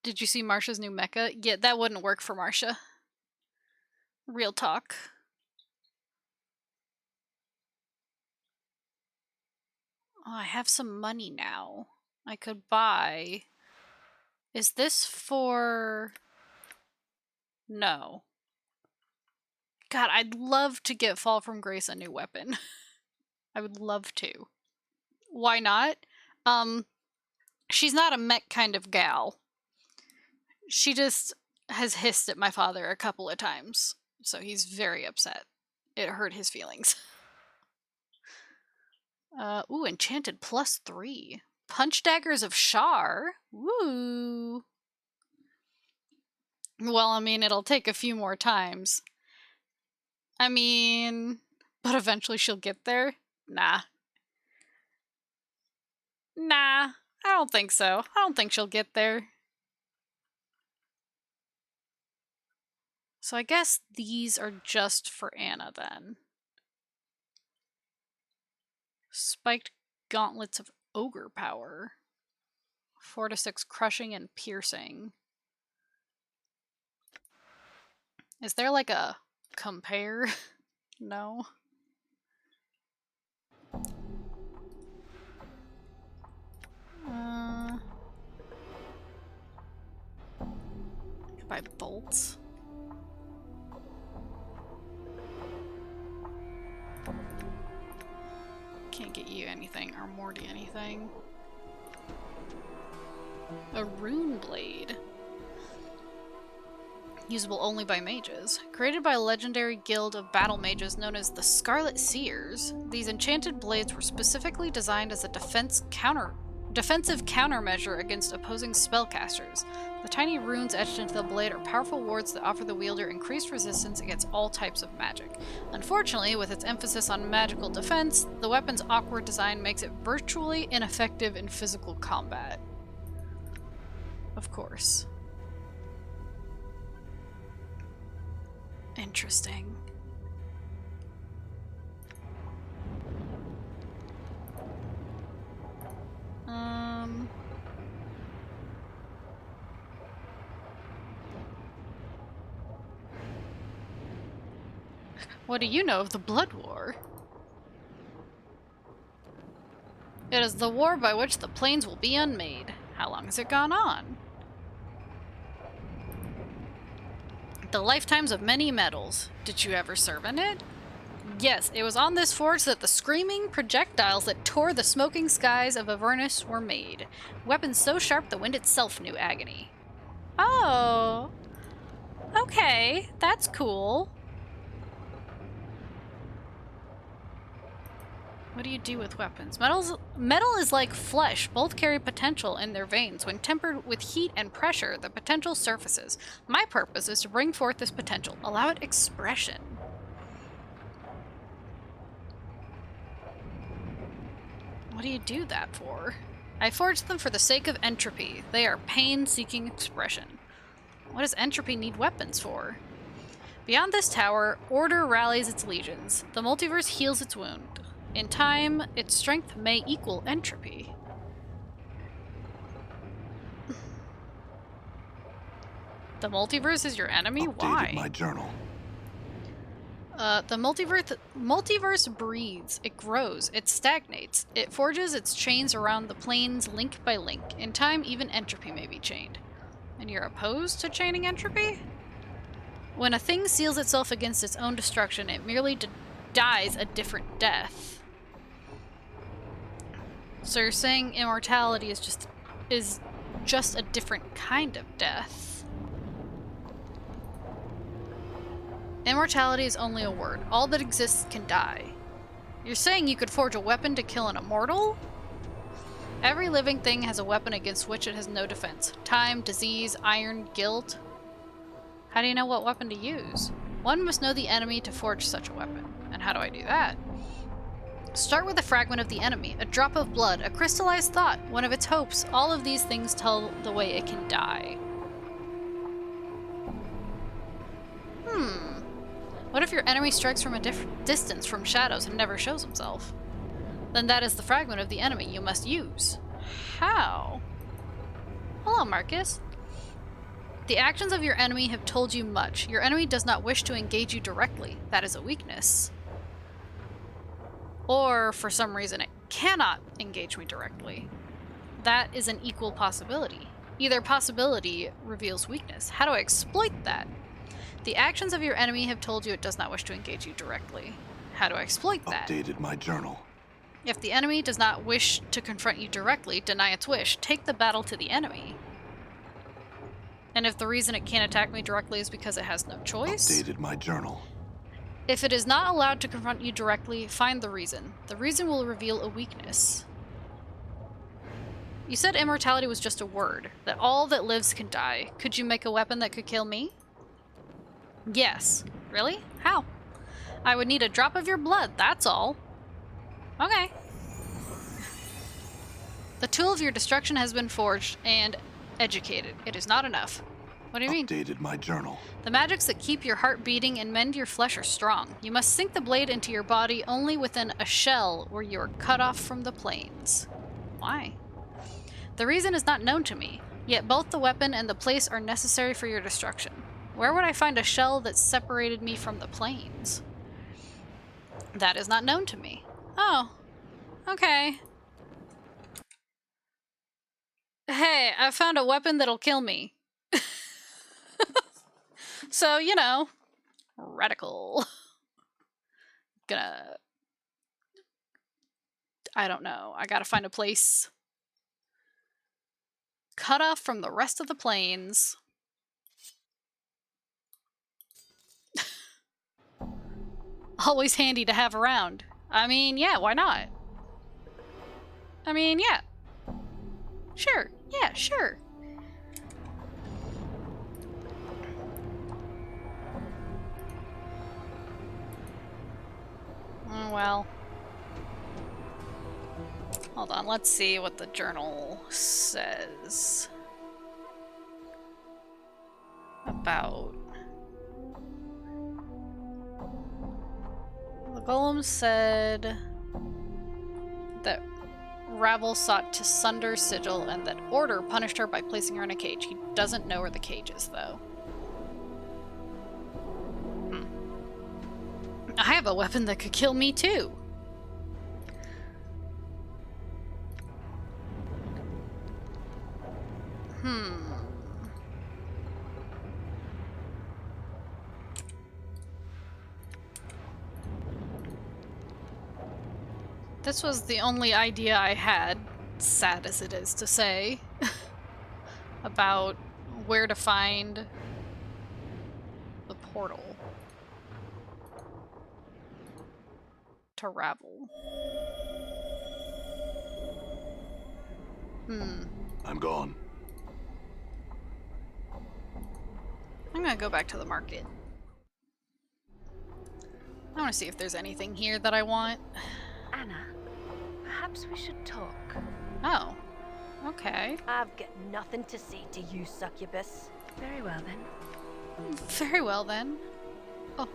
Did you see Marsha's new mecha? Yeah, that wouldn't work for Marsha. Real talk. Oh, I have some money now. I could buy... Is this for... No. God, I'd love to get Fall from Grace a new weapon. I would love to. Why not? She's not a mech kind of gal. She just has hissed at my father a couple of times, so he's very upset. It hurt his feelings. Ooh, enchanted +3. Punch daggers of Shar. Woo. Well, I mean, it'll take a few more times. I mean, but eventually she'll get there? Nah. Nah, I don't think so. I don't think she'll get there. So I guess these are just for Anna then. Spiked gauntlets of ogre power. 4 to 6 crushing and piercing. Is there like a compare? No. By bolts. Can't get you anything or Morty anything. A rune blade. Usable only by mages. Created by a legendary guild of battle mages known as the Scarlet Seers, these enchanted blades were specifically designed as a defensive countermeasure against opposing spellcasters. The tiny runes etched into the blade are powerful wards that offer the wielder increased resistance against all types of magic. Unfortunately, with its emphasis on magical defense, the weapon's awkward design makes it virtually ineffective in physical combat. Of course. Interesting. What do you know of the Blood War? It is the war by which the planes will be unmade. How long has it gone on? The lifetimes of many metals. Did you ever serve in it? Yes, it was on this forge that the screaming projectiles that tore the smoking skies of Avernus were made. Weapons so sharp the wind itself knew agony. Oh. Okay, that's cool. What do you do with weapons? Metal is like flesh. Both carry potential in their veins. When tempered with heat and pressure, the potential surfaces. My purpose is to bring forth this potential. Allow it expression. What do you do that for? I forged them for the sake of entropy. They are pain-seeking expression. What does entropy need weapons for? Beyond this tower, order rallies its legions. The multiverse heals its wound. In time, its strength may equal entropy. The multiverse is your enemy? Why? Updated my journal. The multiverse breathes, it grows, it stagnates, it forges its chains around the planes link by link. In time, even entropy may be chained. And you're opposed to chaining entropy? When a thing seals itself against its own destruction, it merely dies a different death. So you're saying immortality is just a different kind of death. Immortality is only a word. All that exists can die. You're saying you could forge a weapon to kill an immortal? Every living thing has a weapon against which it has no defense. Time, disease, iron, guilt. How do you know what weapon to use? One must know the enemy to forge such a weapon. And how do I do that? Start with a fragment of the enemy, a drop of blood, a crystallized thought, one of its hopes. All of these things tell the way it can die. What if your enemy strikes from a distance from shadows and never shows himself? Then that is the fragment of the enemy you must use. How? Hello, Marcus. The actions of your enemy have told you much. Your enemy does not wish to engage you directly. That is a weakness. Or, for some reason, it cannot engage me directly. That is an equal possibility. Either possibility reveals weakness. How do I exploit that? The actions of your enemy have told you it does not wish to engage you directly. How do I exploit that? Updated my journal. If the enemy does not wish to confront you directly, deny its wish. Take the battle to the enemy. And if the reason it can't attack me directly is because it has no choice? Updated my journal. If it is not allowed to confront you directly, find the reason. The reason will reveal a weakness. You said immortality was just a word, that all that lives can die. Could you make a weapon that could kill me? Yes. Really? How? I would need a drop of your blood, that's all. Okay. The tool of your destruction has been forged and educated. It is not enough. What do you mean? Updated my journal. The magics that keep your heart beating and mend your flesh are strong. You must sink the blade into your body only within a shell where you are cut off from the planes. Why? The reason is not known to me, yet both the weapon and the place are necessary for your destruction. Where would I find a shell that separated me from the planes? That is not known to me. Oh, okay. Hey, I found a weapon that'll kill me. So, you know, radical. I don't know. I gotta find a place cut off from the rest of the planes. Always handy to have around. I mean, yeah, why not? I mean, yeah. Sure. Yeah, sure. Well. Hold on, let's see what the journal says about... The golem said that Ravel sought to sunder Sigil and that Order punished her by placing her in a cage. He doesn't know where the cage is, though. I have a weapon that could kill me, too. This was the only idea I had, sad as it is to say, about where to find the portal to Ravel. I'm gone. I'm gonna go back to the market. I want to see if there's anything here that I want. Anna, perhaps we should talk. Oh, okay. I've got nothing to say to you, succubus. Very well then. Very well then. Oh.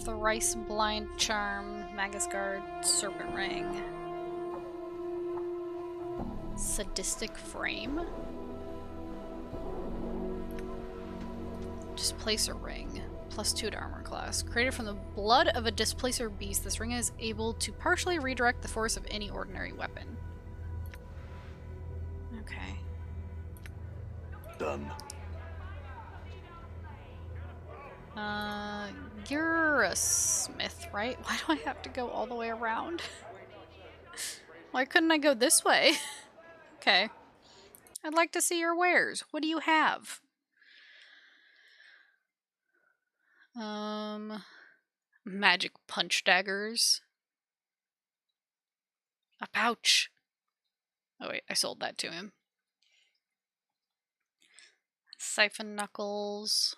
Thrice Blind Charm, Magus Guard, Serpent Ring. Sadistic Frame? Displacer Ring. +2 to armor class. Created from the blood of a displacer beast, this ring is able to partially redirect the force of any ordinary weapon. Okay. Done. You're a smith, right? Why do I have to go all the way around? Why couldn't I go this way? Okay. I'd like to see your wares. What do you have? Magic punch daggers. A pouch. Oh wait, I sold that to him. Siphon knuckles.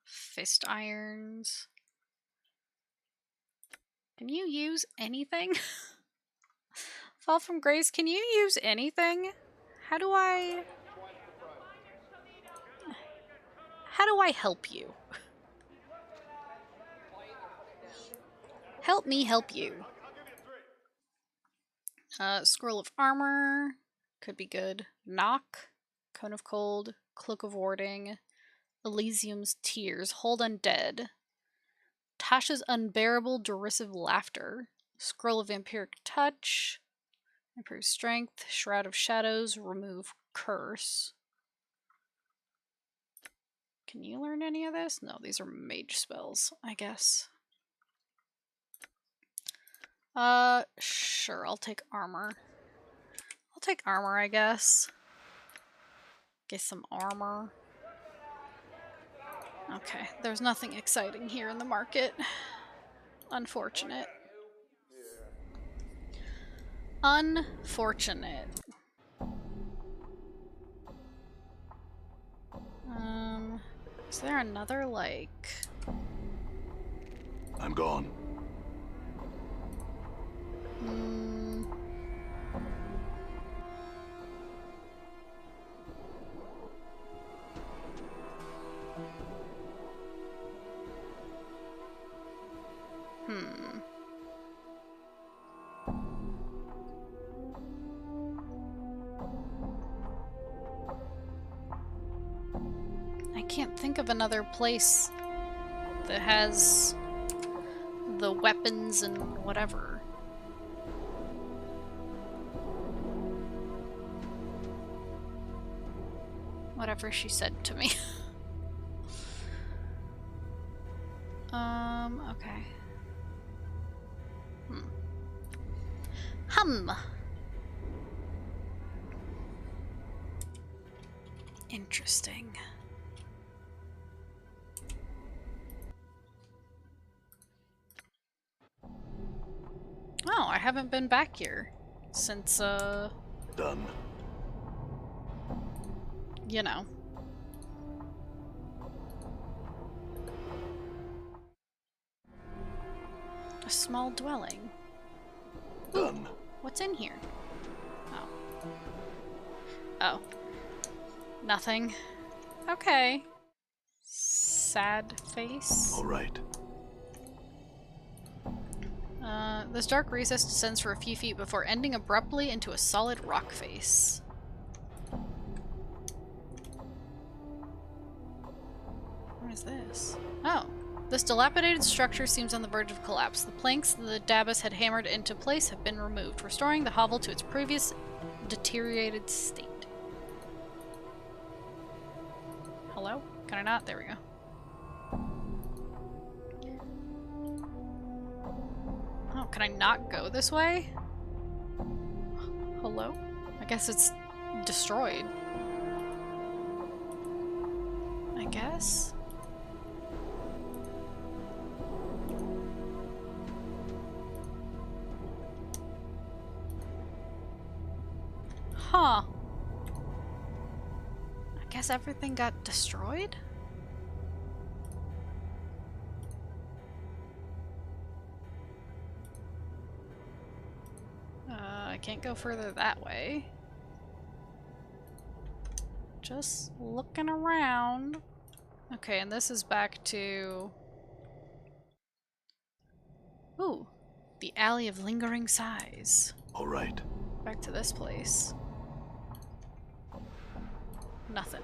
Fist irons. Can you use anything? Fall from Grace, can you use anything? How do I help you? Help me help you. Scroll of Armor. Could be good. Knock. Cone of Cold. Cloak of Warding. Elysium's Tears. Hold Undead. Tasha's Unbearable Derisive Laughter. Scroll of Vampiric Touch. Improve Strength. Shroud of Shadows. Remove Curse. Can you learn any of this? No, these are mage spells, I guess. Sure, I'll take armor. I'll take armor, I guess. Get some armor. Okay, there's nothing exciting here in the market. Unfortunate. Unfortunate. Is there another, like... I'm gone. I can't think of another place that has the weapons and whatever. Whatever she said to me. Okay. Interesting. Oh, I haven't been back here since, Done. you know. A small dwelling. Done. What's in here? Oh. Oh. Nothing. Okay. Sad face. All right. This dark recess descends for a few feet before ending abruptly into a solid rock face. What is this? Oh. This dilapidated structure seems on the verge of collapse. The planks the Dabus had hammered into place have been removed, restoring the hovel to its previous deteriorated state. Hello? Can I not? There we go. Oh, can I not go this way? Hello? I guess it's destroyed. I guess? Huh. I guess everything got destroyed? I can't go further that way. Just looking around. Okay, and this is back to... Ooh, the Alley of Lingering Sighs. All right. Back to this place. Nothing.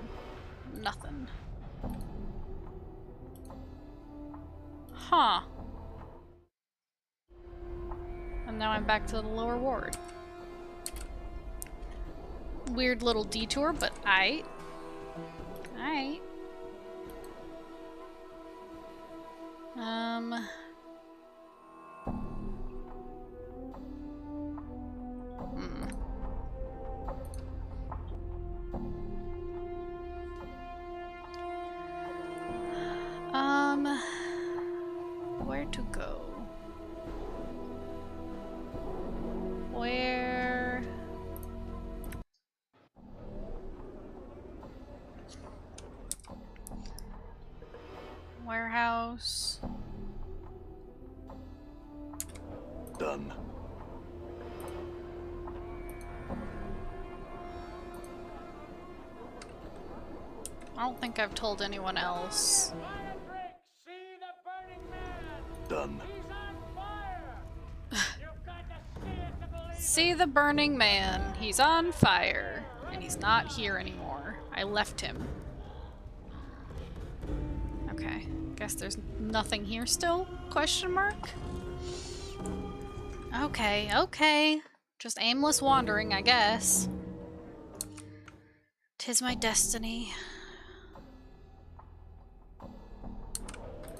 Nothing. Huh. And now I'm back to the lower ward. Weird little detour, but aight. Aight. Where to go? Where? Warehouse. Done. I don't think I've told anyone else. Done. See the burning man. He's on fire. And he's not here anymore. I left him. Okay. Guess there's nothing here still? Question mark? Okay, okay. Just aimless wandering, I guess. 'Tis my destiny.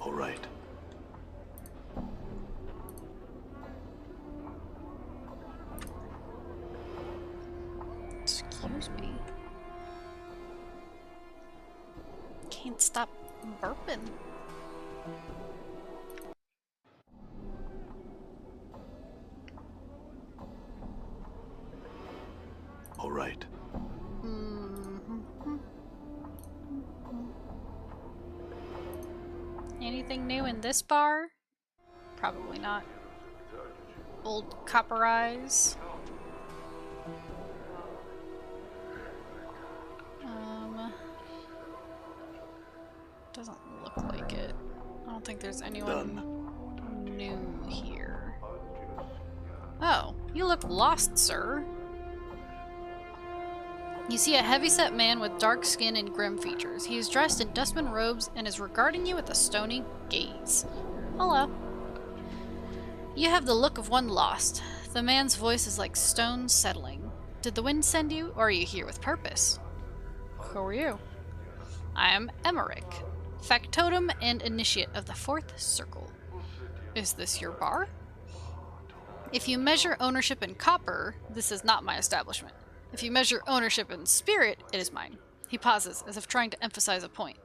All right. Excuse me. Can't stop burping. All right. Anything new in this bar? Probably not. Old copper eyes. Doesn't look like it. I don't think there's anyone new here. Oh, you look lost, sir. You see a heavyset man with dark skin and grim features. He is dressed in dustman robes and is regarding you with a stony gaze. Hello. You have the look of one lost. The man's voice is like stone settling. Did the wind send you, or are you here with purpose? Who are you? I am Emmerich, factotum and initiate of the 4th Circle. Is this your bar? If you measure ownership in copper, this is not my establishment. If you measure ownership in spirit, it is mine. He pauses, as if trying to emphasize a point.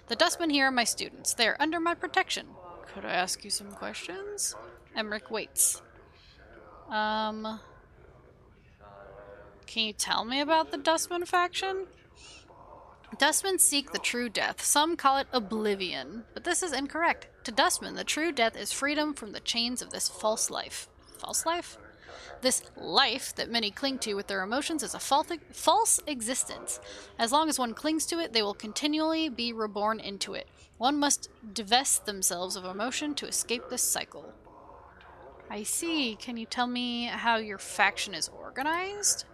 The dustmen here are my students. They are under my protection. Could I ask you some questions? Emmerich waits. Can you tell me about the Dustman faction? Dustmen seek the true death. Some call it oblivion, but this is incorrect. To Dustmen, the true death is freedom from the chains of this false life. False life? This life that many cling to with their emotions is a false existence. As long as one clings to it, they will continually be reborn into it. One must divest themselves of emotion to escape this cycle. I see. Can you tell me how your faction is organized?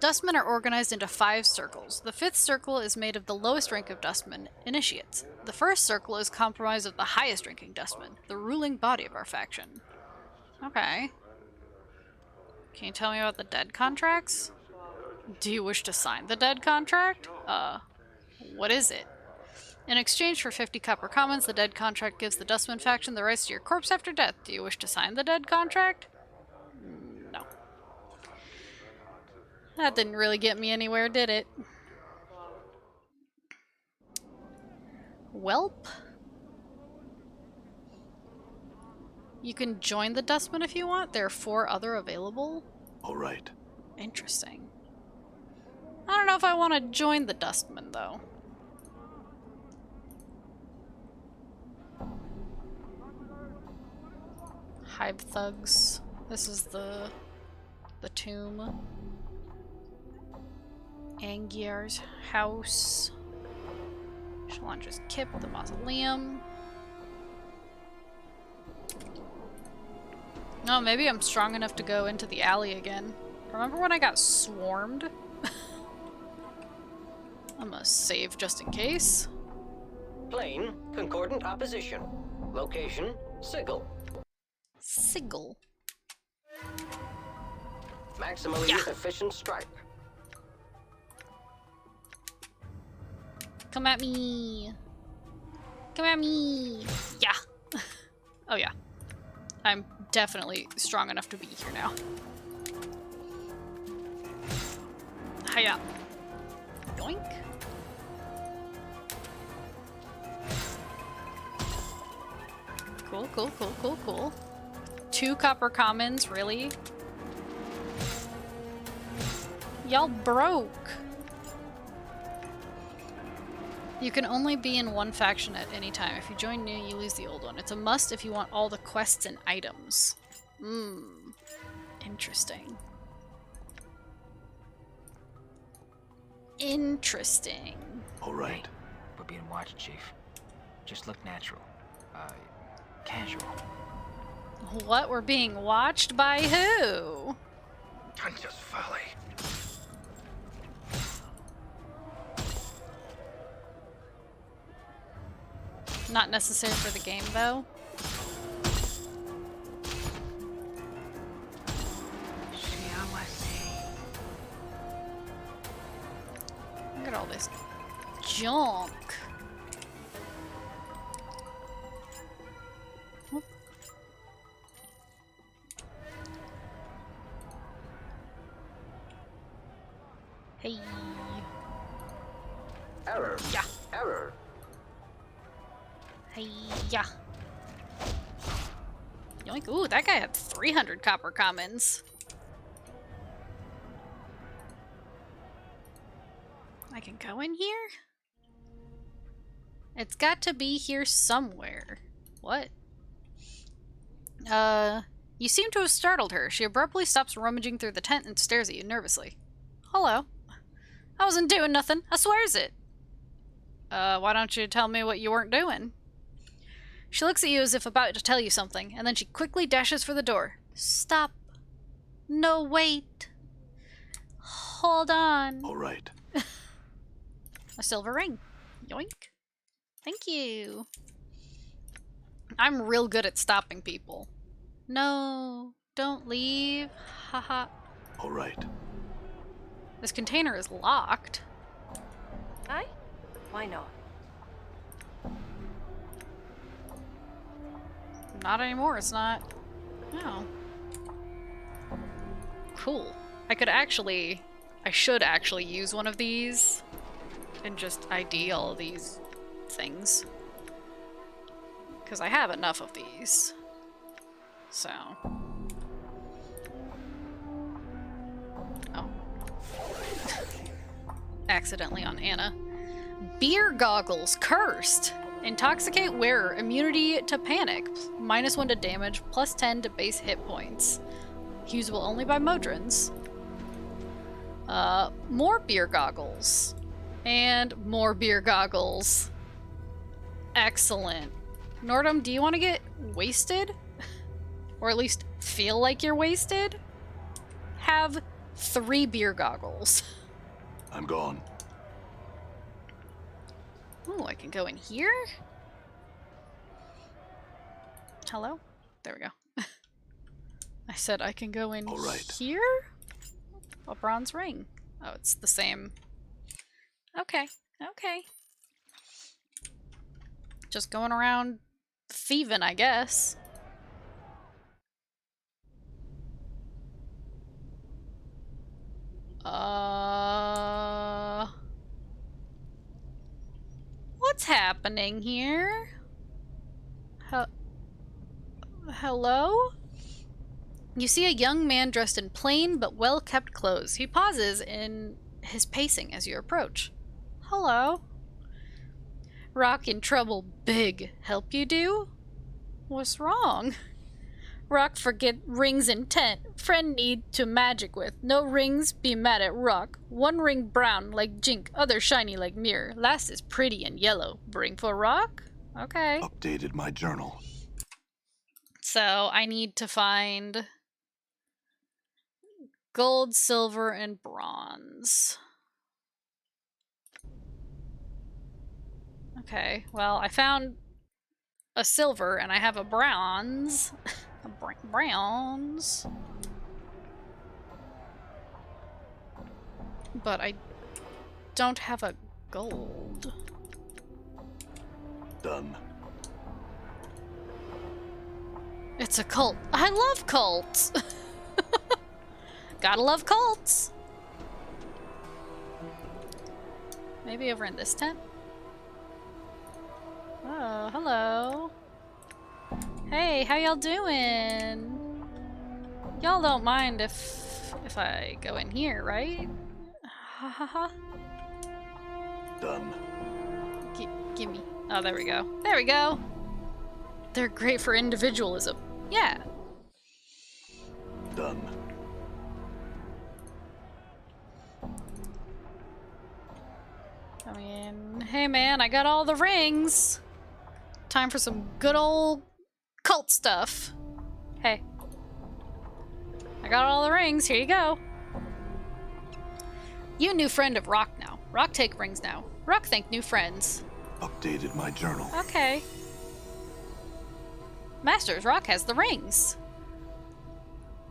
Dustmen are organized into 5 circles. The 5th circle is made of the lowest rank of Dustmen, initiates. The 1st circle is comprised of the highest ranking Dustmen, the ruling body of our faction. Okay. Can you tell me about the dead contracts? Do you wish to sign the dead contract? What is it? In exchange for 50 copper commons, the dead contract gives the Dustman faction the rights to your corpse after death. Do you wish to sign the dead contract? No. That didn't really get me anywhere, did it? Welp. You can join the Dustman if you want. There are 4 other available. All right. Interesting. I don't know if I want to join the Dustman, though. Hive thugs. This is the tomb. Angiar's house. Shalandra's Kip, the mausoleum. Oh, maybe I'm strong enough to go into the alley again. Remember when I got swarmed? I'm gonna save just in case. Plane, concordant opposition. Location, Sigil. Sigil. Maximally efficient strike. Come at me. Come at me. Yeah. Oh yeah. I'm definitely strong enough to be here now. Hiya. Yoink. Cool, cool, cool, cool, cool. 2 copper commons, really? Y'all broke. You can only be in one faction at any time. If you join new, you lose the old one. It's a must if you want all the quests and items. Interesting. Interesting. All right. Hey, we're being watched, Chief. Just look natural. Casual. What? We're being watched by who? Just folly. Not necessary for the game, though. Look at all this junk. Whoop. Hey. Error. Yeah. Error. Hey-ya. Yoink. Ooh, that guy had 300 copper commons. I can go in here? It's got to be here somewhere. What? You seem to have startled her. She abruptly stops rummaging through the tent and stares at you nervously. Hello. I wasn't doing nothing. I swears it. Why don't you tell me what you weren't doing? She looks at you as if about to tell you something, and then she quickly dashes for the door. Stop. No, wait. Hold on. All right. A silver ring. Yoink. Thank you. I'm real good at stopping people. No, don't leave. Haha. All right. This container is locked. Aye? Why not? Not anymore, it's not. No. Cool. I should actually use one of these and just ID all of these things. Because I have enough of these. So. Oh. Accidentally on Anna. Beer goggles, cursed! Intoxicate wearer, immunity to panic, -1 to damage, +10 to base hit points. Usable only by Modrons. More beer goggles. And more beer goggles. Excellent. Nordum, do you want to get wasted? Or at least feel like you're wasted? Have 3 beer goggles. I'm gone. Ooh, I can go in here? Hello? There we go. I said I can go in All right. here? A bronze ring. Oh, it's the same. Okay, okay. Just going around thieving, I guess. What's happening here? Hello? You see a young man dressed in plain but well-kept clothes. He pauses in his pacing as you approach. Hello? Rock in trouble big. Help you do? What's wrong? Rock forget rings in tent. Friend need to magic with. No rings, be mad at Rock. One ring brown like Jink, other shiny like mirror. Last is pretty and yellow. Bring for Rock? Okay. Updated my journal. So I need to find gold, silver, and bronze. Okay, well, I found a silver and I have a bronze. Bronze. But I don't have a gold. Done. It's a cult. I love cults! Gotta love cults! Maybe over in this tent? Oh, hello. Hey, how y'all doing? Y'all don't mind if I go in here, right? Ha ha ha. Done. Gimme. Oh, there we go. There we go! They're great for individualism. Yeah. Done. I mean, hey man, I got all the rings. Time for some good old cult stuff. Hey. I got all the rings, here you go. You new friend of Rock now. Rock take rings now. Rock thank new friends. Updated my journal. Okay. Masters, Rock has the rings.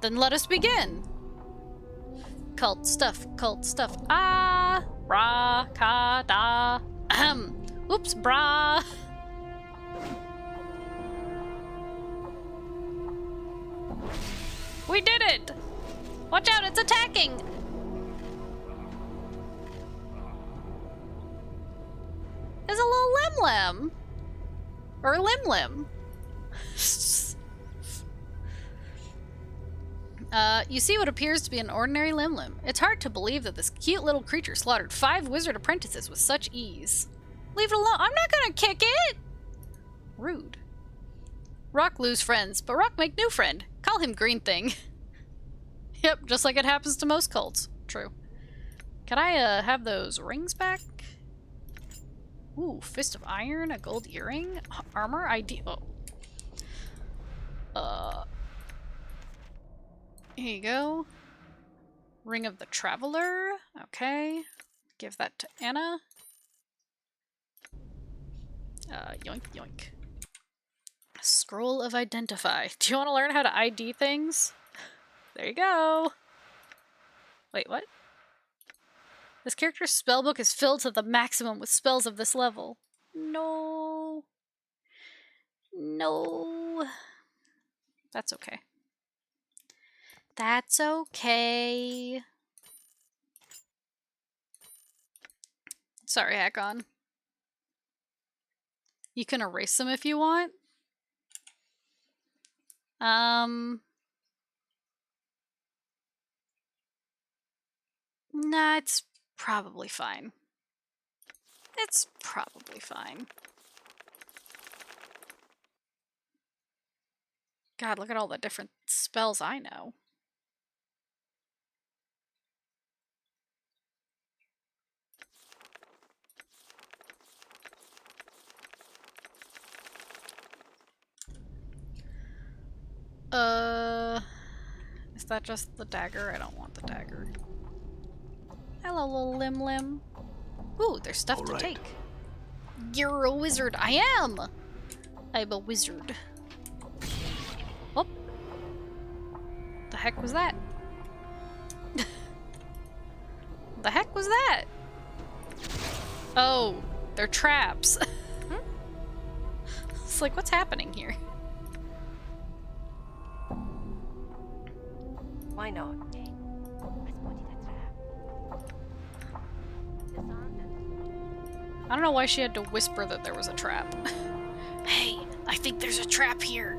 Then let us begin. Cult stuff, cult stuff. Ah, brah, ka, da. Ahem. Oops, brah. We did it! Watch out, it's attacking! There's a little lim-lim. Or lim-lim. You see what appears to be an ordinary lim-lim. It's hard to believe that this cute little creature slaughtered 5 wizard apprentices with such ease. Leave it alone. I'm not gonna kick it! Rude. Rock lose friends, but Rock make new friend. Call him Green Thing. Yep, just like it happens to most cults. True. Can I have those rings back? Ooh, Fist of Iron, a gold earring, armor, ID. Oh. Here you go. Ring of the Traveler. Okay. Give that to Anna. Yoink, yoink. Scroll of Identify. Do you want to learn how to ID things? There you go. Wait, what? This character's spellbook is filled to the maximum with spells of this level. No. No. That's okay. That's okay. Sorry, Hakon. You can erase them if you want. Nah, it's probably fine. It's probably fine. God, look at all the different spells I know. Is that just the dagger? I don't want the dagger. Hello, little Lim Lim. Ooh, there's stuff to take. You're a wizard. I am! I'm a wizard. Oh. The heck was that? The heck was that? Oh, they're traps. It's like, what's happening here? Why not? I don't know why she had to whisper that there was a trap. Hey, I think there's a trap here.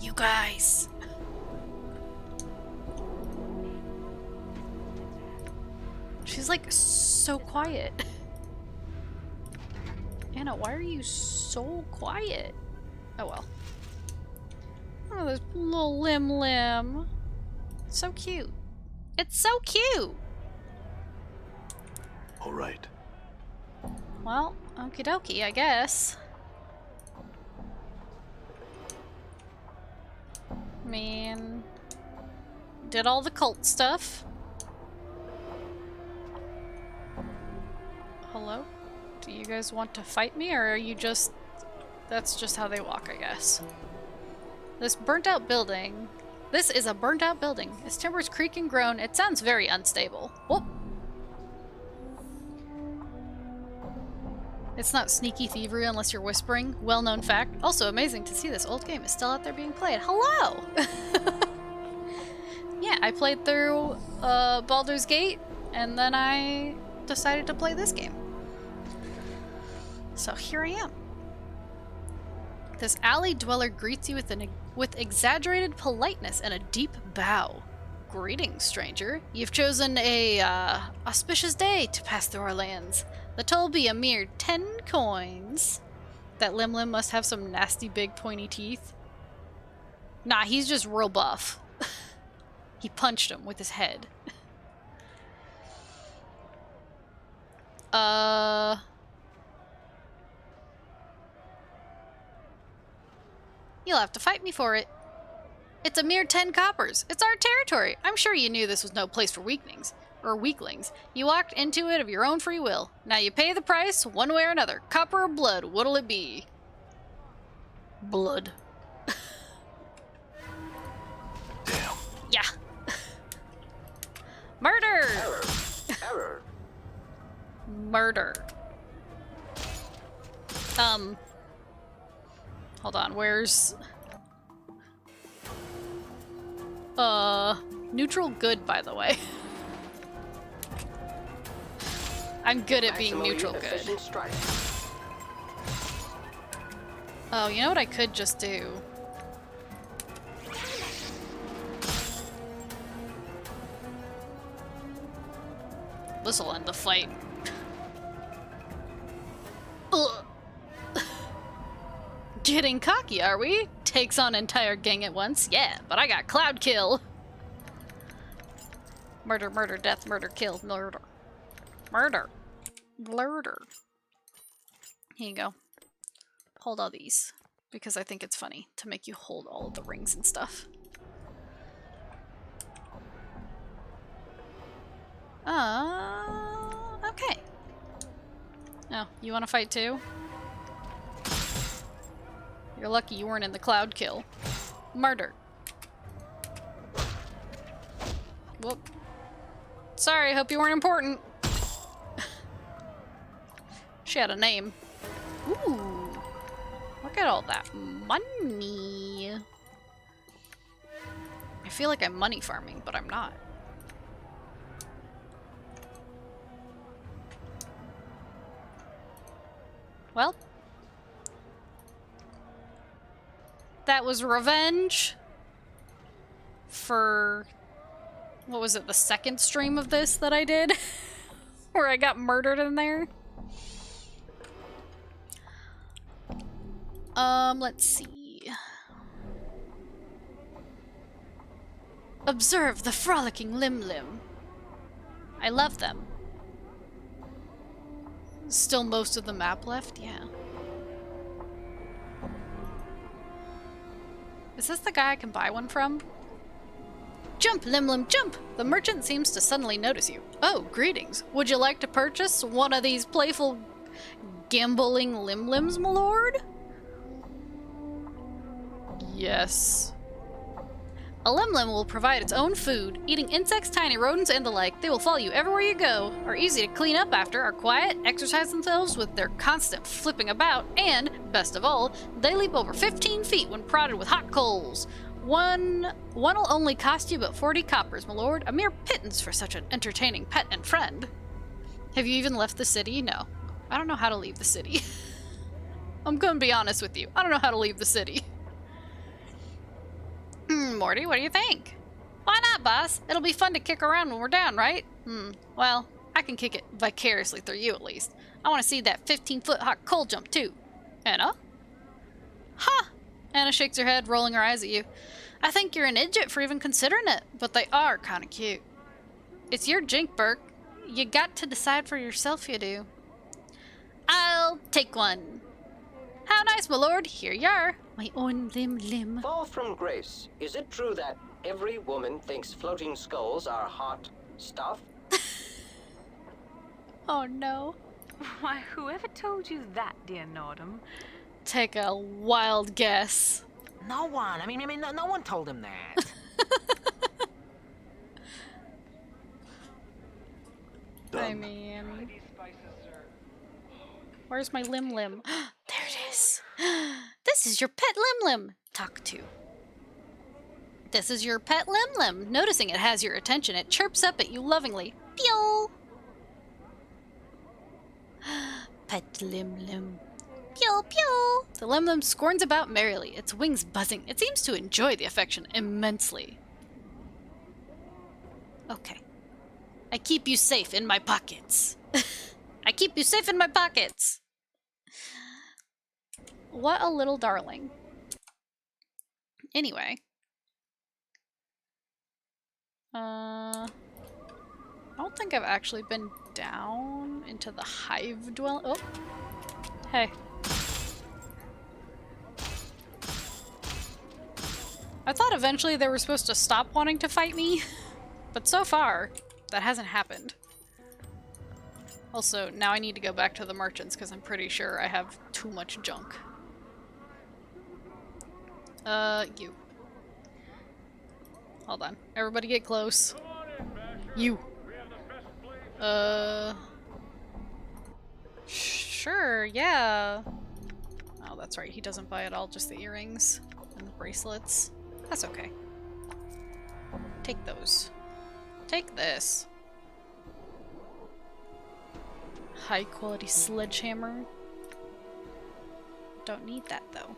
You guys. She's like so quiet. Anna, why are you so quiet? Oh well. Oh, there's little Lim Lim. So cute. It's so cute. All right. Well, okie dokie, I guess. I mean, did all the cult stuff. Hello? Do you guys want to fight me, or are you just... That's just how they walk, I guess. This burnt out building... This is a burnt out building. Its timbers creak and groan. It sounds very unstable. Whoop! It's not sneaky thievery unless you're whispering. Well-known fact. Also amazing to see this old game is still out there being played. Hello! Yeah, I played through Baldur's Gate, and then I decided to play this game. So here I am. This alley dweller greets you with exaggerated politeness and a deep bow. Greetings, stranger. You've chosen a auspicious day to pass through our lands. The toll be a mere 10 coins. That Lim Lim must have some nasty big pointy teeth. Nah, he's just real buff. He punched him with his head. You'll have to fight me for it. It's a mere 10 coppers. It's our territory. I'm sure you knew this was no place for weaklings. You walked into it of your own free will. Now you pay the price, one way or another. Copper or blood, what'll it be? Blood. Damn. Yeah. Murder! Error. Error. Murder. Hold on, where's... Neutral good, by the way. I'm good at being neutral good. Strike. Oh, you know what I could just do? This'll end the fight. Ugh. Getting cocky, are we? Takes on entire gang at once. Yeah, but I got cloud kill. Murder, murder, death, murder, kill, murder. Murder. Murder. Here you go. Hold all these, because I think it's funny to make you hold all of the rings and stuff. Okay. Oh, you want to fight too? You're lucky you weren't in the cloud kill. Murder. Whoop. Sorry, hope you weren't important. She had a name. Ooh. Look at all that money. I feel like I'm money farming, but I'm not. Well. That was revenge for, what was it, the second stream of this that I did? Where I got murdered in there? Let's see. Observe the frolicking Lim-Lim. I love them. Still most of the map left? Yeah. Is this the guy I can buy one from? Jump, Lim-Lim, jump! The merchant seems to suddenly notice you. Oh, greetings. Would you like to purchase one of these playful, gambling Lim-Lims, my lord? Yes. A Lim-Lim will provide its own food, eating insects, tiny rodents, and the like. They will follow you everywhere you go, are easy to clean up after, are quiet, exercise themselves with their constant flipping about, and, best of all, they leap over 15 feet when prodded with hot coals. One'll only cost you but 40 coppers, my lord. A mere pittance for such an entertaining pet and friend. Have you even left the city? No. I don't know how to leave the city. I'm gonna be honest with you. I don't know how to leave the city. Morty, what do you think? Why not, boss? It'll be fun to kick around when we're down, right? Well, I can kick it vicariously through you at least. I want to see that 15-foot hot coal jump too. Anna? Ha! Anna shakes her head, rolling her eyes at you. I think you're an idiot for even considering it, but they are kind of cute. It's your jink, Burke. You got to decide for yourself, you do. I'll take one. How nice, my lord. Here you are. My own Lim-Lim. Fall from grace. Is it true that every woman thinks floating skulls are hot stuff? Oh no. Why, whoever told you that, dear Nordham? Take a wild guess. No one. I mean, no one told him that. I mean, where's my Lim-Lim? There it is. This is your pet Lim-Lim. Talk to. This is your pet Lim-Lim. Noticing it has your attention, it chirps up at you lovingly. Pew! Pet Lim-Lim. Pew pew! The Lim-Lim scorns about merrily, its wings buzzing. It seems to enjoy the affection immensely. Okay. I keep you safe in my pockets. I keep you safe in my pockets. What a little darling. Anyway. I don't think I've actually been down into the hive dwelling. Oh. Hey. I thought eventually they were supposed to stop wanting to fight me, but so far, that hasn't happened. Also, now I need to go back to the merchants because I'm pretty sure I have too much junk. You. Hold on. Everybody get close. You. Sure, yeah. Oh, that's right. He doesn't buy it all, just the earrings and the bracelets. That's okay. Take those. Take this. High quality sledgehammer. Don't need that though.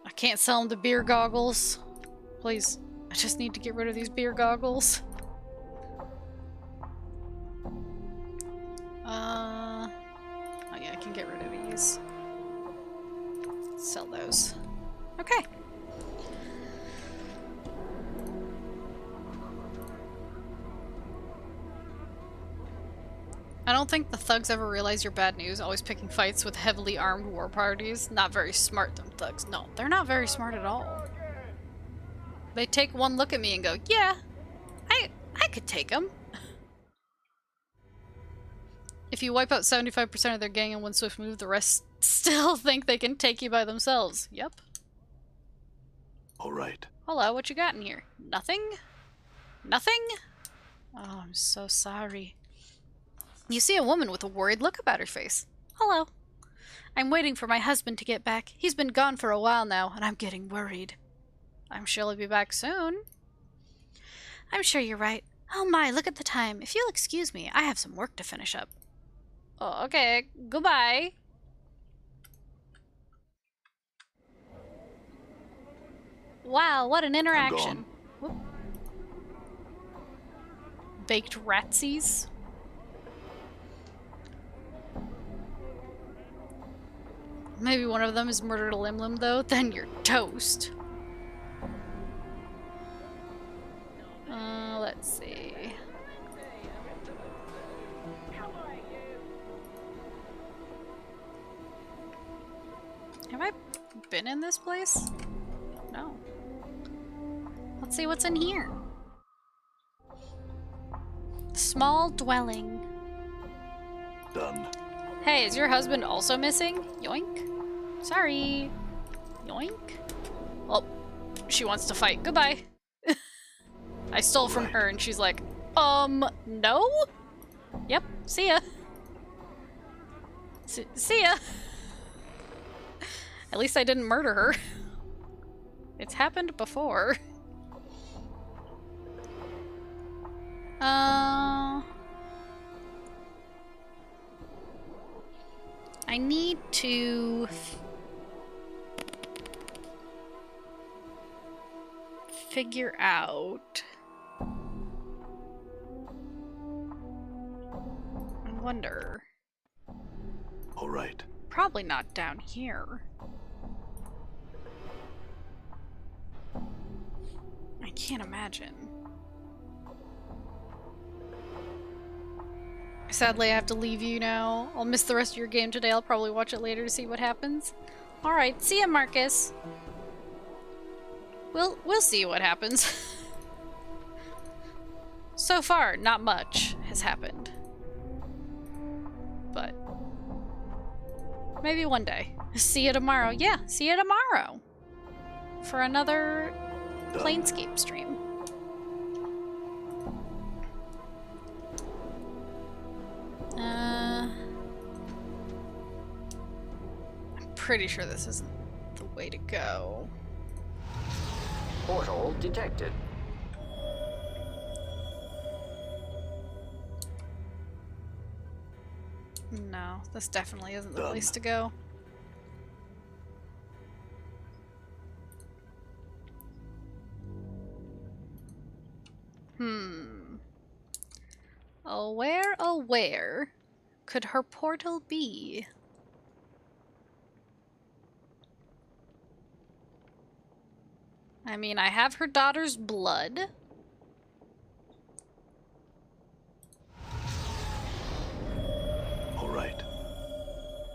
I can't sell them the beer goggles. Please. I just need to get rid of these beer goggles. Oh yeah, I can get rid of these. Sell those. Okay. I don't think the thugs ever realize you're bad news, always picking fights with heavily armed war parties. Not very smart, them thugs. No, they're not very smart at all. They take one look at me and go, yeah, I could take them. If you wipe out 75% of their gang in one swift move, the rest still think they can take you by themselves. Yep. All right. Hello, what you got in here? Nothing? Nothing? Oh, I'm so sorry. You see a woman with a worried look about her face. Hello. I'm waiting for my husband to get back. He's been gone for a while now, and I'm getting worried. I'm sure he'll be back soon. I'm sure you're right. Oh my, look at the time. If you'll excuse me, I have some work to finish up. Oh, okay. Goodbye. Wow, what an interaction. Whoop. Baked ratsies. Maybe one of them is murdered a lim-lim though, then you're toast. Let's see. Have I been in this place? No. Let's see what's in here. Small dwelling. Done. Hey, is your husband also missing? Yoink. Sorry. Yoink. Well, she wants to fight. Goodbye. I stole from her and she's like, no? Yep, see ya. See ya. At least I didn't murder her. It's happened before. I need to figure out. I wonder. All right. Probably not down here. I can't imagine. Sadly, I have to leave you now. I'll miss the rest of your game today. I'll probably watch it later to see what happens. Alright, see ya, Marcus. We'll see what happens. So far, not much has happened. But maybe one day. See you tomorrow. Yeah, see you tomorrow. For another Planescape stream. I'm pretty sure this isn't the way to go. Portal detected. No, this definitely isn't the place to go. Oh, where could her portal be? I mean, I have her daughter's blood. All right.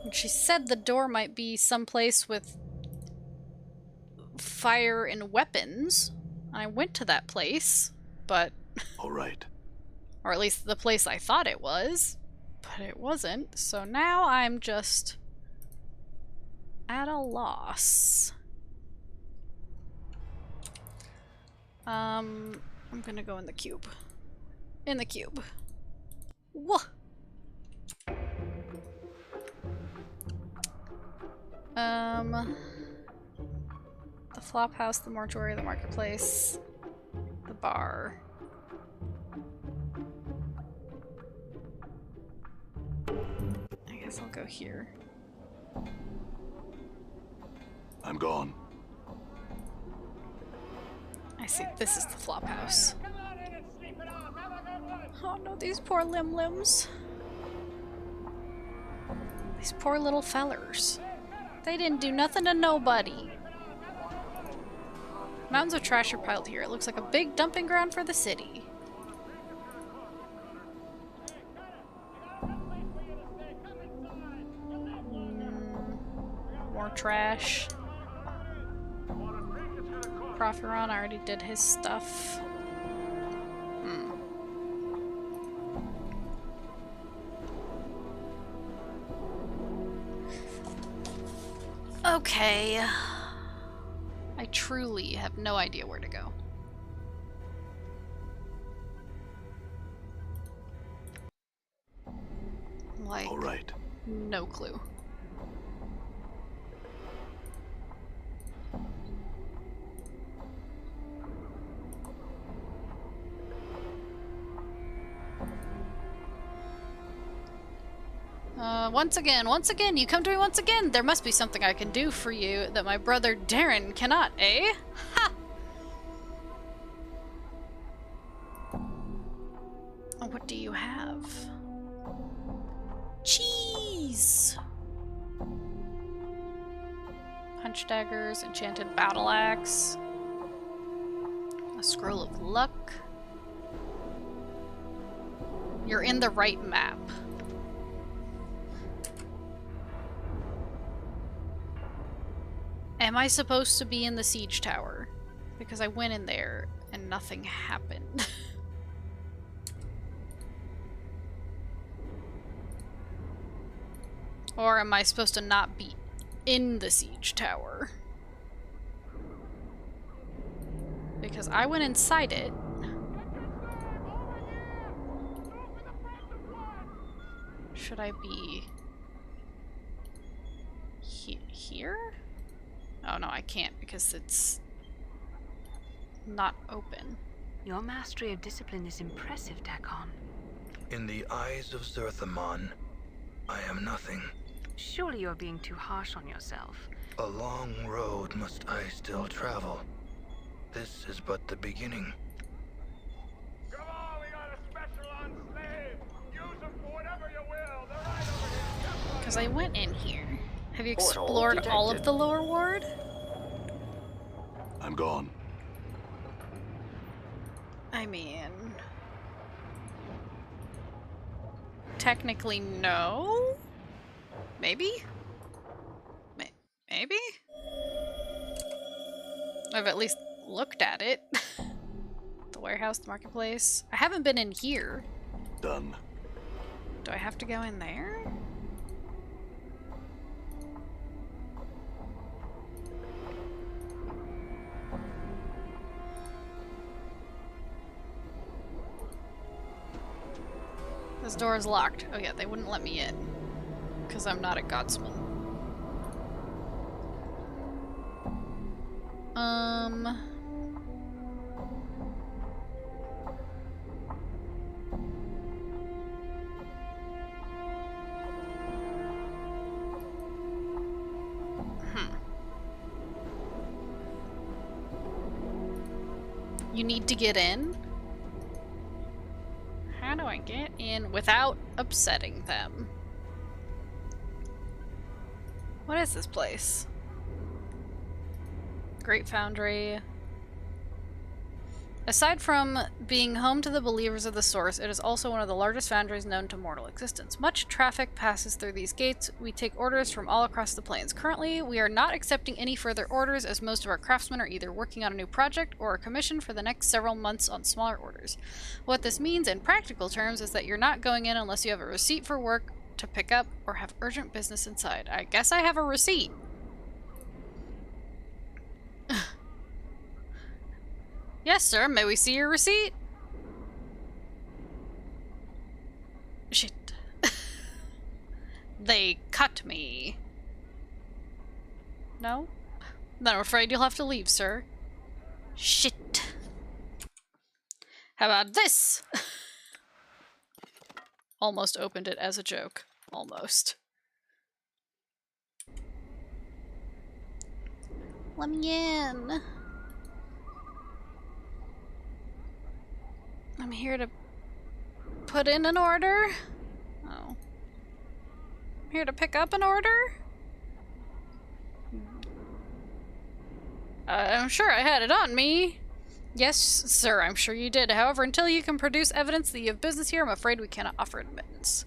And she said the door might be someplace with fire and weapons. I went to that place, but... All right. Or at least the place I thought it was. But it wasn't. So now I'm just... at a loss. I'm gonna go in the cube. In the cube. Whoa! The flop house, the mortuary, the marketplace, the bar. I guess I'll go here. I'm gone. I see. This is the flop house. Oh no, these poor lim-lims. These poor little fellers. They didn't do nothing to nobody. Mountains of trash are piled here. It looks like a big dumping ground for the city. More trash. Profiron already did his stuff. Okay. I truly have no idea where to go. Like, All right. no clue. Once again, you come to me once again. There must be something I can do for you that my brother Darren cannot, eh? Ha! What do you have? Cheese! Punch daggers, enchanted battle axe, a scroll of luck. You're in the right map. Am I supposed to be in the siege tower? Because I went in there and nothing happened. Or am I supposed to not be in the siege tower? Because I went inside it. Should I be here? Oh no, I can't because it's not open. Your mastery of discipline is impressive, Dakon. In the eyes of Zerthamon, I am nothing. Surely you're being too harsh on yourself. A long road must I still travel. This is but the beginning. Come on, we got a special on slaves. Use them for whatever you will. They're right over here. Because I went in here. Have you Portal explored all of detected. the lower ward? I'm gone. I mean... technically, no? Maybe? Maybe? I've at least looked at it. The warehouse, the marketplace. I haven't been in here. Done. Do I have to go in there? This door is locked. Oh yeah, they wouldn't let me in. Because I'm not a godsman. You need to get in? How do I get in without upsetting them? What is this place? Great Foundry. Aside from being home to the believers of the Source, it is also one of the largest foundries known to mortal existence. Much traffic passes through these gates. We take orders from all across the plains. Currently, we are not accepting any further orders as most of our craftsmen are either working on a new project or are commissioned for the next several months on smaller orders. What this means in practical terms is that you're not going in unless you have a receipt for work to pick up or have urgent business inside. I guess I have a receipt. Yes, sir. May we see your receipt? Shit. They cut me. No? Then I'm afraid you'll have to leave, sir. Shit. How about this? Almost opened it as a joke. Almost. Let me in. I'm here to put in an order. Oh. I'm here to pick up an order? I'm sure I had it on me. Yes, sir, I'm sure you did. However, until you can produce evidence that you have business here, I'm afraid we cannot offer admittance.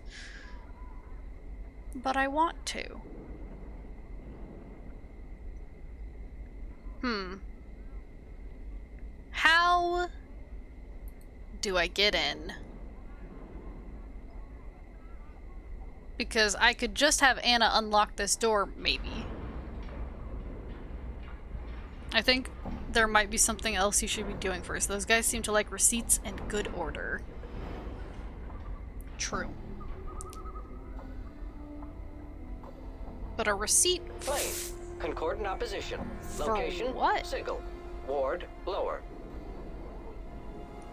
But I want to. How do I get in? Because I could just have Anna unlock this door, maybe. I think there might be something else you should be doing first. Those guys seem to like receipts and good order. True. But a receipt Plane. Concordant opposition. for Location. what? Sigil. Ward. Lower.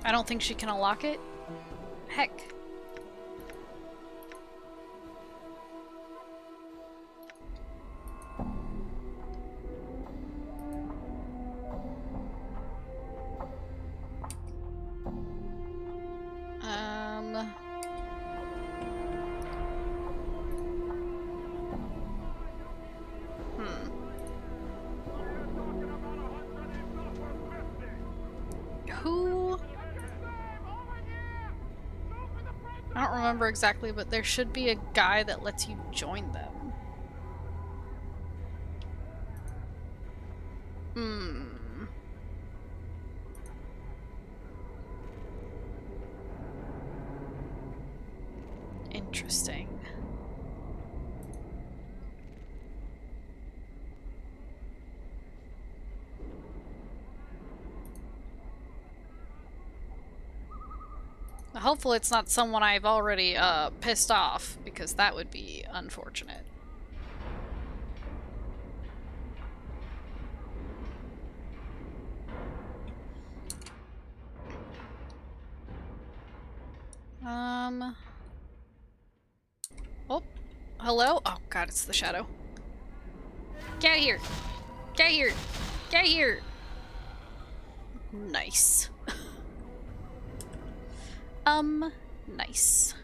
I don't think she can unlock it. Heck. Who? I don't remember exactly, but there should be a guy that lets you join them. Interesting. Hopefully it's not someone I've already pissed off, because that would be unfortunate. Oh, hello? Oh god, it's the shadow. Get out of here! Get out of here! Get out of here! Nice. Nice.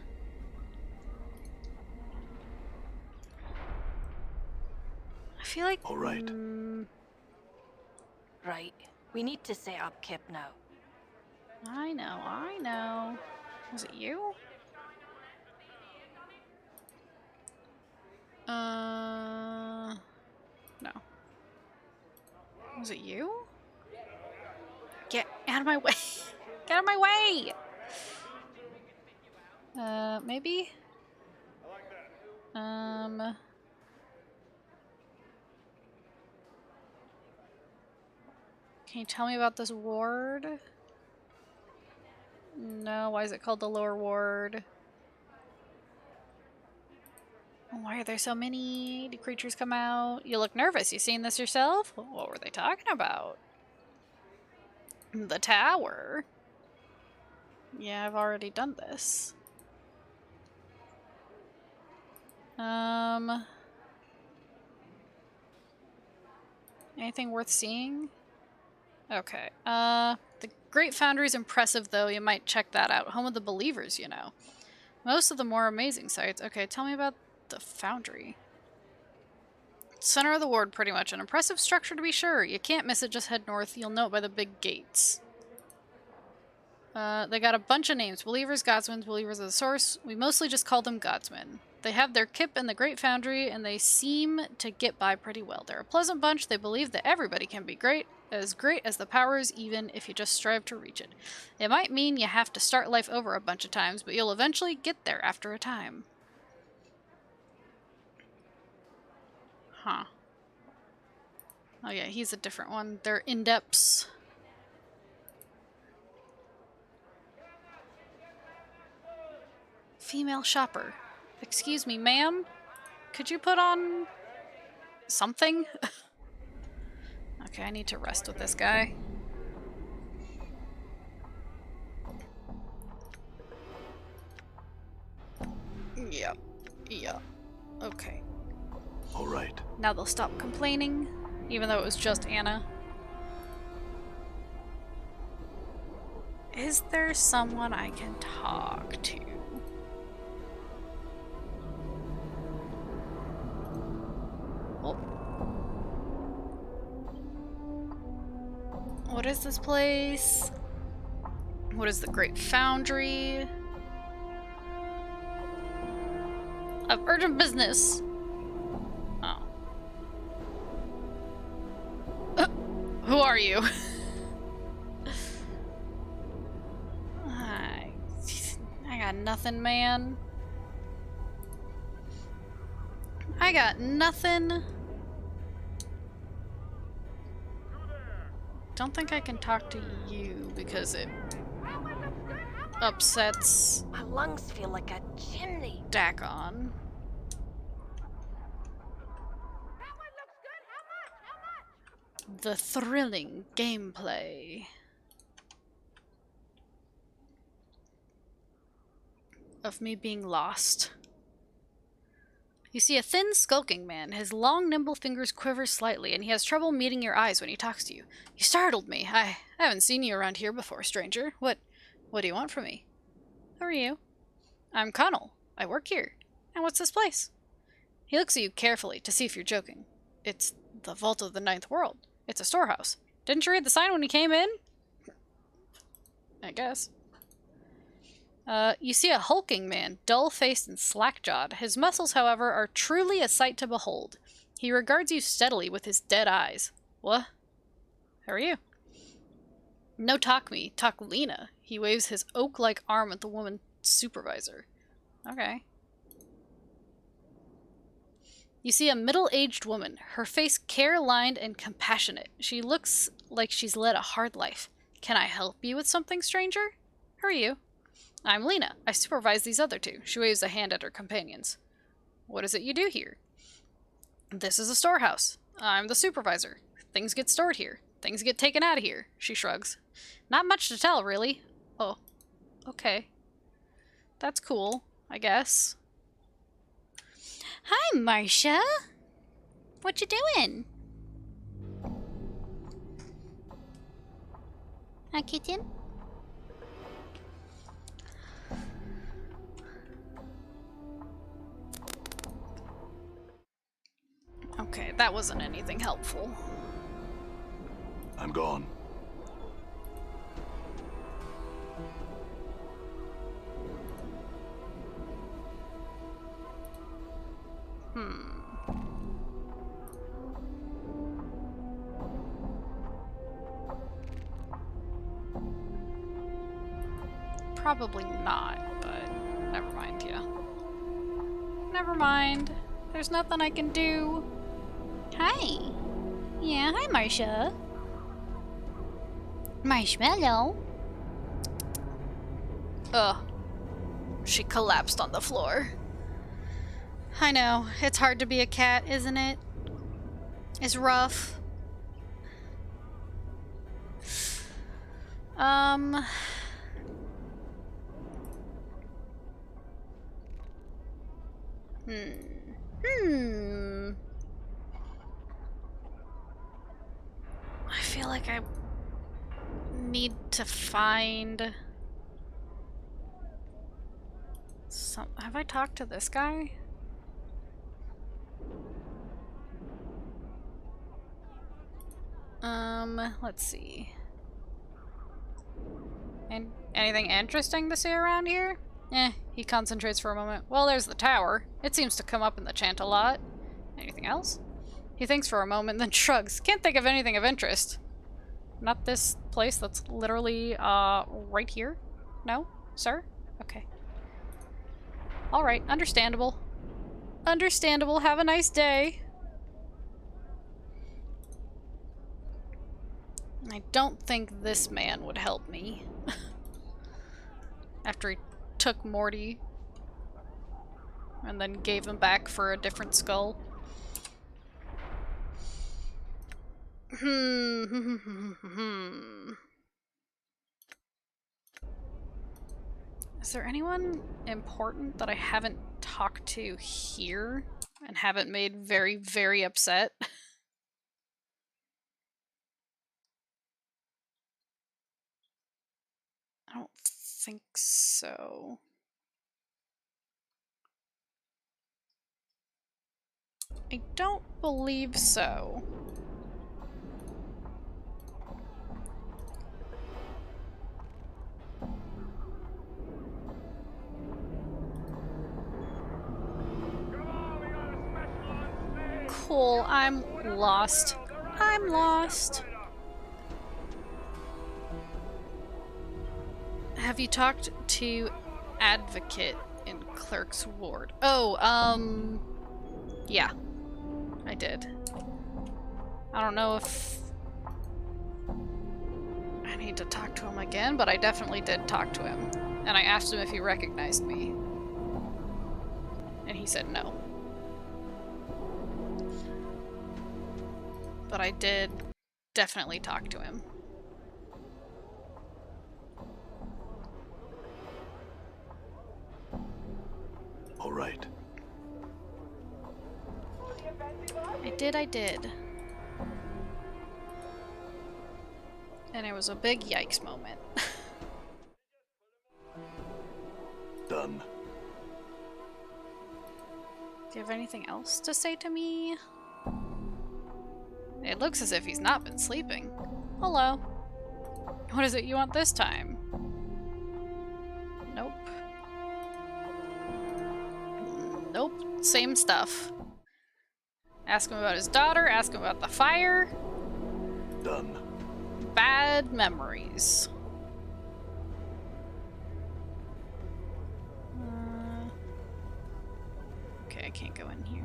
I feel like... All right. Right. We need to set up Kip now. I know. Was it you? No. Was it you? Get out of my way! Get out of my way! Maybe? Can you tell me about this ward? No, why is it called the lower ward? Why are there so many? Do creatures come out? You look nervous. You seen this yourself? What were they talking about? The tower. Yeah, I've already done this. Anything worth seeing? Okay. The Great Foundry's impressive, though. You might check that out. Home of the Believers, you know. Most of the more amazing sites. Okay, tell me about the Foundry. Center of the ward, pretty much. An impressive structure, to be sure. You can't miss it. Just head north. You'll know it by the big gates. They got a bunch of names. Believers, Godsmen, Believers of the Source. We mostly just call them Godsmen. They have their kip in the Great Foundry, and they seem to get by pretty well. They're a pleasant bunch. They believe that everybody can be great as the powers, even if you just strive to reach it. It might mean you have to start life over a bunch of times, but you'll eventually get there after a time. Huh. Oh yeah, he's a different one. They're in-depths. Female shopper. Excuse me, ma'am? Could you put on something? Okay, I need to rest with this guy. Yeah. Okay. All right. Now they'll stop complaining, even though it was just Anna. Is there someone I can talk to? Oh. is this place? What is the Great Foundry? Of urgent business. Oh. Who are you? I got nothing, man. I got nothing. Don't think I can talk to you because it upsets My lungs feel like a chimney. Dakon. The thrilling gameplay of me being lost. You see a thin, skulking man. His long, nimble fingers quiver slightly, and he has trouble meeting your eyes when he talks to you. You startled me. I haven't seen you around here before, stranger. What do you want from me? Who are you? I'm Connell. I work here. And what's this place? He looks at you carefully to see if you're joking. It's the Vault of the Ninth World. It's a storehouse. Didn't you read the sign when you came in? I guess. You see a hulking man, dull-faced and slack-jawed. His muscles, however, are truly a sight to behold. He regards you steadily with his dead eyes. What? How are you? No talk me, talk Lena. He waves his oak-like arm at the woman supervisor. Okay. You see a middle-aged woman, her face care-lined and compassionate. She looks like she's led a hard life. Can I help you with something, stranger? Who are you? I'm Lena. I supervise these other two. She waves a hand at her companions. What is it you do here? This is a storehouse. I'm the supervisor. Things get stored here. Things get taken out of here. She shrugs. Not much to tell, really. Oh. Okay. That's cool, I guess. Hi, Marcia. What you doing? Hi, kitten. Okay, that wasn't anything helpful. I'm gone. Probably not, but never mind, yeah. Never mind. There's nothing I can do. Hi. Yeah, hi, Marcia. Marshmallow. Ugh. She collapsed on the floor. I know. It's hard to be a cat, isn't it? It's rough. I feel like I need to find some. Have I talked to this guy? Let's see. And anything interesting to see around here? He concentrates for a moment. Well, there's the tower. It seems to come up in the chant a lot. Anything else? He thinks for a moment, then shrugs. Can't think of anything of interest. Not this place that's literally, right here? No? Sir? Okay. Alright, understandable. Understandable. Have a nice day. I don't think this man would help me. After he took Morty and then gave him back for a different skull. Is there anyone important that I haven't talked to here and haven't made very, very upset? I don't think so. I don't believe so. Cool, I'm lost. I'm lost. Have you talked to Advocate in Clerk's Ward? Oh, yeah, I did. I don't know if I need to talk to him again, but I definitely did talk to him. And I asked him if he recognized me. And he said no. But I did definitely talk to him. All right. I did. And it was a big yikes moment. Done. Do you have anything else to say to me? It looks as if he's not been sleeping. Hello. What is it you want this time? Nope. Nope. Same stuff. Ask him about his daughter, ask him about the fire. Done. Bad memories. Okay, I can't go in here.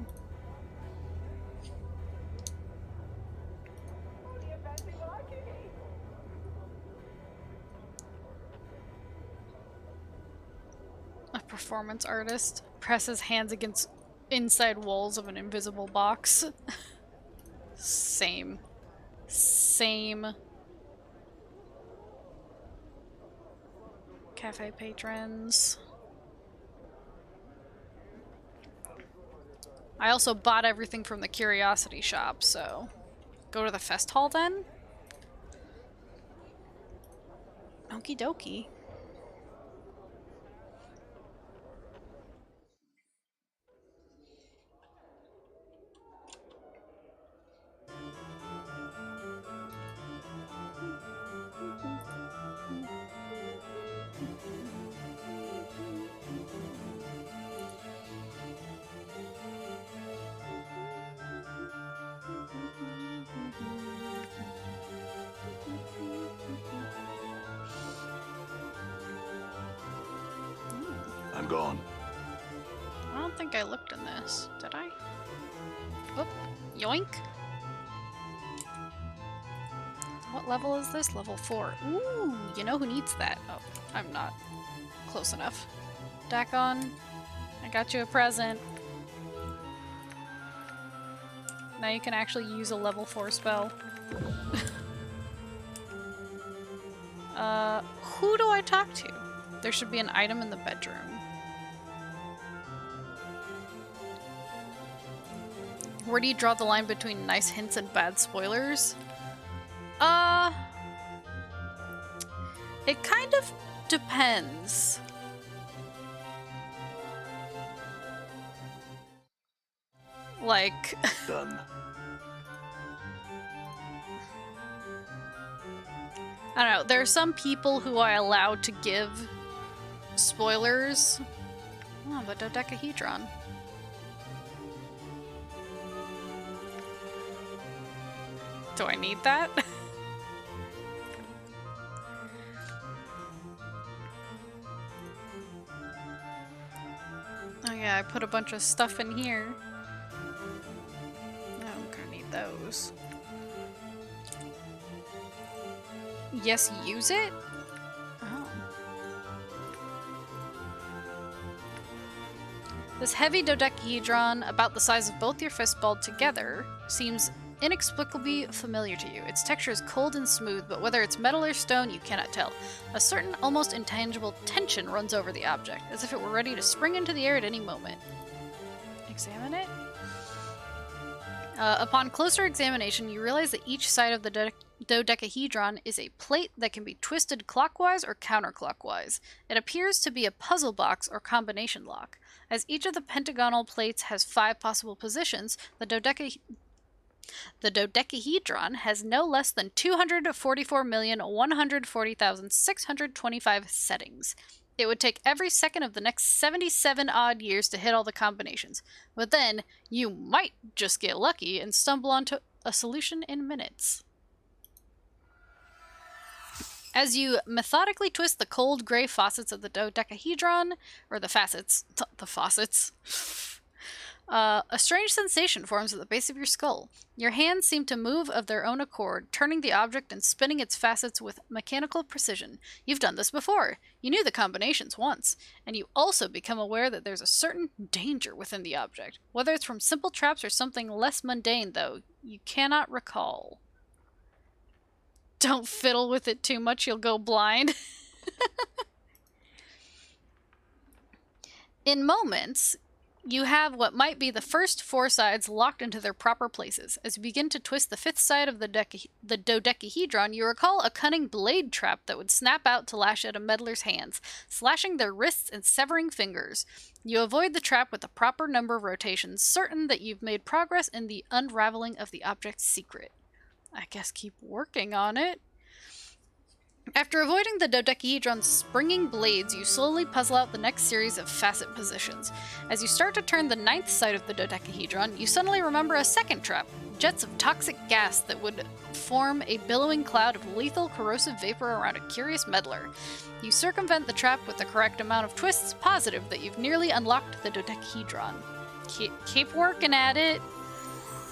A performance artist presses hands against inside walls of an invisible box. Same. Same. Cafe patrons. I also bought everything from the curiosity shop, so go to the fest hall then? Okie dokie. I'm gone. I don't think I looked in this, did I? Whoop. Yoink. What level is this? Level 4. Ooh, you know who needs that? Oh, I'm not close enough. Dakon, I got you a present. Now you can actually use a level 4 spell. Who do I talk to? There should be an item in the bedroom. Where do you draw the line between nice hints and bad spoilers? It kind of depends. Like... Done. I don't know, there are some people who I allow to give spoilers. Oh, the dodecahedron. Do I need that? Oh yeah, I put a bunch of stuff in here. No, I'm gonna need those. Yes, use it? Oh. This heavy dodecahedron, about the size of both your fists balled together, seems inexplicably familiar to you. Its texture is cold and smooth, but whether it's metal or stone, you cannot tell. A certain, almost intangible tension runs over the object, as if it were ready to spring into the air at any moment. Examine it? Upon closer examination, you realize that each side of the dodecahedron is a plate that can be twisted clockwise or counterclockwise. It appears to be a puzzle box or combination lock. As each of the pentagonal plates has 5 possible positions, the dodecahedron has no less than 244,140,625 settings. It would take every second of the next 77 odd years to hit all the combinations. But then, you might just get lucky and stumble onto a solution in minutes. As you methodically twist the cold gray faucets of the dodecahedron, or the faucets, a strange sensation forms at the base of your skull. Your hands seem to move of their own accord, turning the object and spinning its facets with mechanical precision. You've done this before. You knew the combinations once, and you also become aware that there's a certain danger within the object. Whether it's from simple traps or something less mundane, though, you cannot recall. Don't fiddle with it too much, you'll go blind. In moments, you have what might be the first four sides locked into their proper places. As you begin to twist the fifth side of the dodecahedron, you recall a cunning blade trap that would snap out to lash at a meddler's hands, slashing their wrists and severing fingers. You avoid the trap with the proper number of rotations, certain that you've made progress in the unraveling of the object's secret. I guess keep working on it. After avoiding the dodecahedron's springing blades, you slowly puzzle out the next series of facet positions. As you start to turn the ninth side of the dodecahedron, you suddenly remember a second trap. Jets of toxic gas that would form a billowing cloud of lethal corrosive vapor around a curious meddler. You circumvent the trap with the correct amount of twists, positive that you've nearly unlocked the dodecahedron. Keep working at it.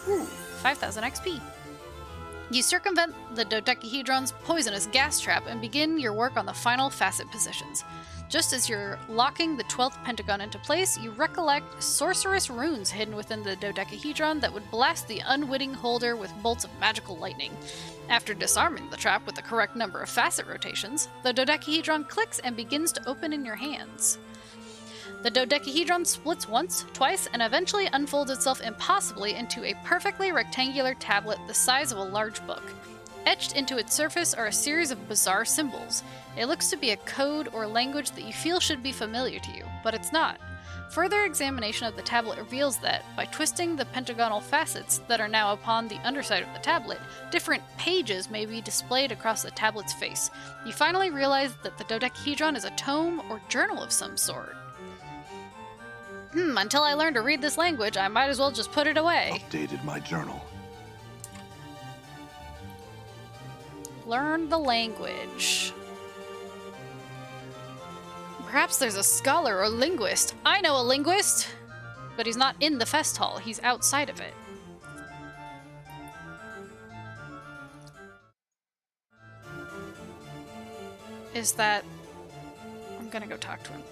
Ooh, 5,000 XP. You circumvent the dodecahedron's poisonous gas trap and begin your work on the final facet positions. Just as you're locking the 12th pentagon into place, you recollect sorcerous runes hidden within the dodecahedron that would blast the unwitting holder with bolts of magical lightning. After disarming the trap with the correct number of facet rotations, the dodecahedron clicks and begins to open in your hands. The dodecahedron splits once, twice, and eventually unfolds itself impossibly into a perfectly rectangular tablet the size of a large book. Etched into its surface are a series of bizarre symbols. It looks to be a code or language that you feel should be familiar to you, but it's not. Further examination of the tablet reveals that, by twisting the pentagonal facets that are now upon the underside of the tablet, different pages may be displayed across the tablet's face. You finally realize that the dodecahedron is a tome or journal of some sort. Until I learn to read this language, I might as well just put it away. Updated my journal. Learn the language. Perhaps there's a scholar or linguist. I know a linguist! But he's not in the fest hall, he's outside of it. Is that... I'm gonna go talk to him.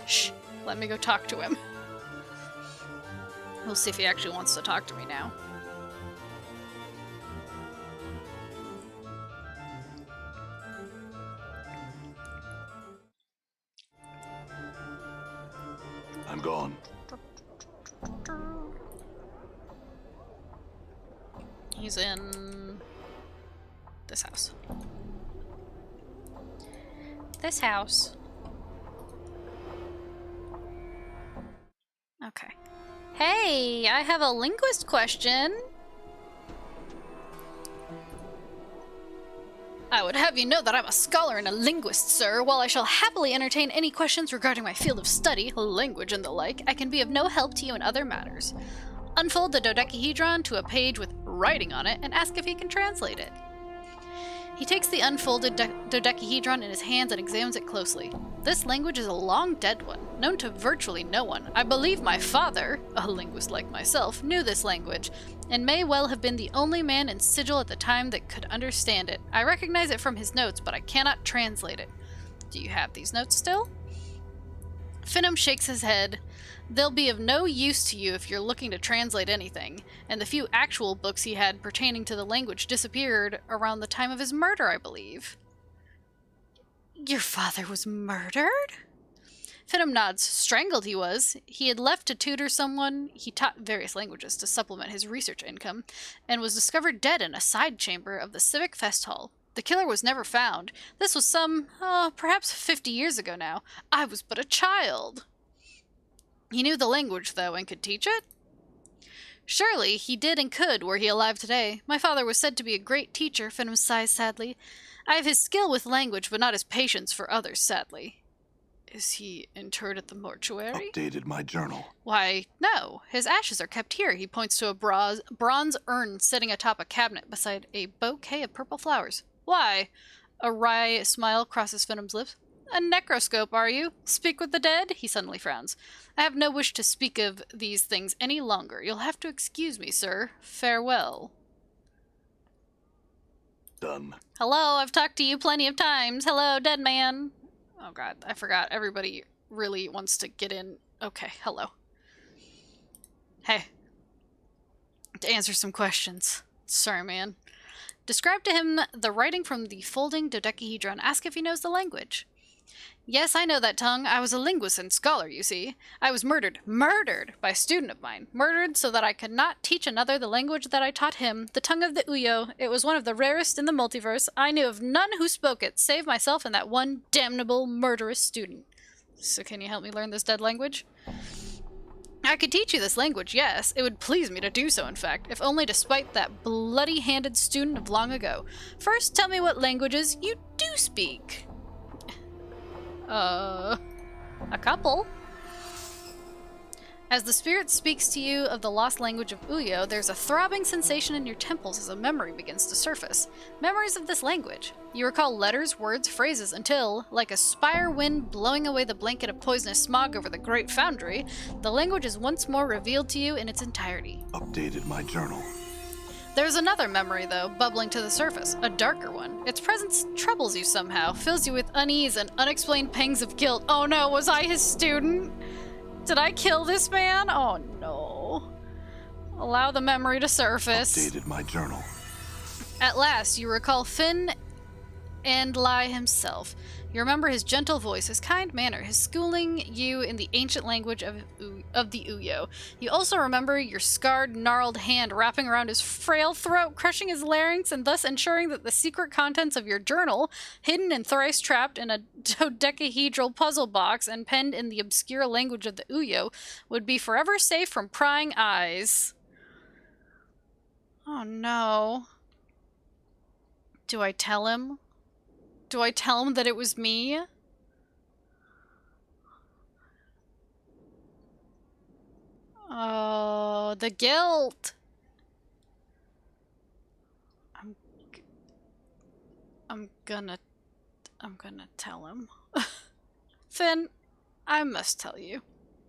Shh. Let me go talk to him. We'll see if he actually wants to talk to me now. I'm gone. He's in this house. This house. Okay. Hey, I have a linguist question. I would have you know that I'm a scholar and a linguist, sir. While I shall happily entertain any questions regarding my field of study, language and the like, I can be of no help to you in other matters. Unfold the dodecahedron to a page with writing on it and ask if he can translate it. He takes the unfolded dodecahedron in his hands and examines it closely. This language is a long dead one, known to virtually no one. I believe my father, a linguist like myself, knew this language, and may well have been the only man in Sigil at the time that could understand it. I recognize it from his notes, but I cannot translate it. Do you have these notes still? Finham shakes his head. They'll be of no use to you if you're looking to translate anything, and the few actual books he had pertaining to the language disappeared around the time of his murder, I believe. Your father was murdered? Finham nods. Strangled he was. He had left to tutor someone. He taught various languages to supplement his research income, and was discovered dead in a side chamber of the Civic Fest Hall. The killer was never found. This was perhaps 50 years ago now. I was but a child. He knew the language, though, and could teach it? Surely, he did and could, were he alive today. My father was said to be a great teacher, Finham sighs sadly. I have his skill with language, but not his patience for others, sadly. Is he interred at the mortuary? Updated my journal. Why, no. His ashes are kept here. He points to a bronze urn sitting atop a cabinet beside a bouquet of purple flowers. Why? A wry smile crosses Venom's lips. A necroscope, are you? Speak with the dead? He suddenly frowns. I have no wish to speak of these things any longer. You'll have to excuse me, sir. Farewell. Done. Hello, I've talked to you plenty of times. Hello, dead man. Oh god, I forgot. Everybody really wants to get in. Okay, hello. Hey. To answer some questions. Sorry, man. Describe to him the writing from the folding dodecahedron. Ask if he knows the language. Yes, I know that tongue. I was a linguist and scholar, you see. I was murdered by a student of mine. Murdered so that I could not teach another the language that I taught him, the tongue of the Uyo. It was one of the rarest in the multiverse. I knew of none who spoke it, save myself and that one damnable, murderous student. So can you help me learn this dead language? I could teach you this language, yes. It would please me to do so, in fact, if only to spite that bloody-handed student of long ago. First, tell me what languages you do speak. A couple. As the spirit speaks to you of the lost language of Uyo, there's a throbbing sensation in your temples as a memory begins to surface. Memories of this language. You recall letters, words, phrases until, like a spire wind blowing away the blanket of poisonous smog over the great foundry, the language is once more revealed to you in its entirety. Updated my journal. There's another memory, though, bubbling to the surface, a darker one. Its presence troubles you somehow, fills you with unease and unexplained pangs of guilt. Oh no, was I his student? Did I kill this man? Oh no. Allow the memory to surface. Updated my journal. At last, you recall Finn and Lai himself. You remember his gentle voice, his kind manner, his schooling you in the ancient language of the Uyo. You also remember your scarred, gnarled hand wrapping around his frail throat, crushing his larynx, and thus ensuring that the secret contents of your journal, hidden and thrice trapped in a dodecahedral puzzle box and penned in the obscure language of the Uyo, would be forever safe from prying eyes. Oh no. Do I tell him? Do I tell him that it was me? Oh, the guilt. I'm gonna tell him. Finn, I must tell you.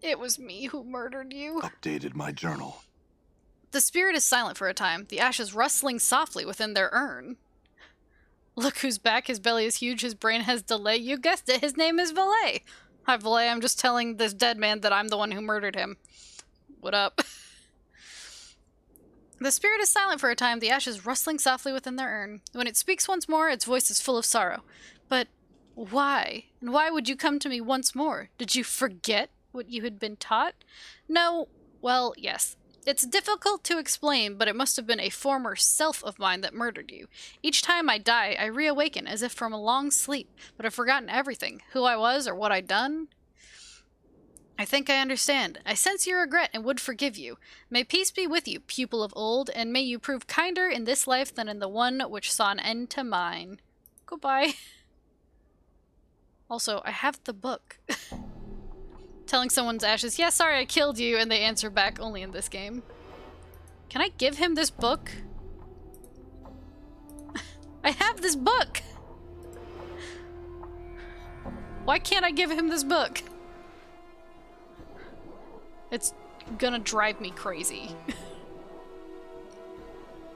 It was me who murdered you. Updated my journal. The spirit is silent for a time, the ashes rustling softly within their urn. Look who's back, his belly is huge, his brain has delay. You guessed it, his name is Valet. Hi, Valet, I'm just telling this dead man that I'm the one who murdered him. What up? The spirit is silent for a time, the ashes rustling softly within their urn. When it speaks once more, its voice is full of sorrow. But why? And why would you come to me once more? Did you forget what you had been taught? No, well, yes. It's difficult to explain, but it must have been a former self of mine that murdered you. Each time I die, I reawaken as if from a long sleep, but I've forgotten everything, who I was or what I'd done. I think I understand. I sense your regret and would forgive you. May peace be with you, pupil of old, and may you prove kinder in this life than in the one which saw an end to mine. Goodbye. Also, I have the book. Telling someone's ashes, yeah, sorry I killed you, and they answer back only in this game. Can I give him this book? I have this book! Why can't I give him this book? It's gonna drive me crazy.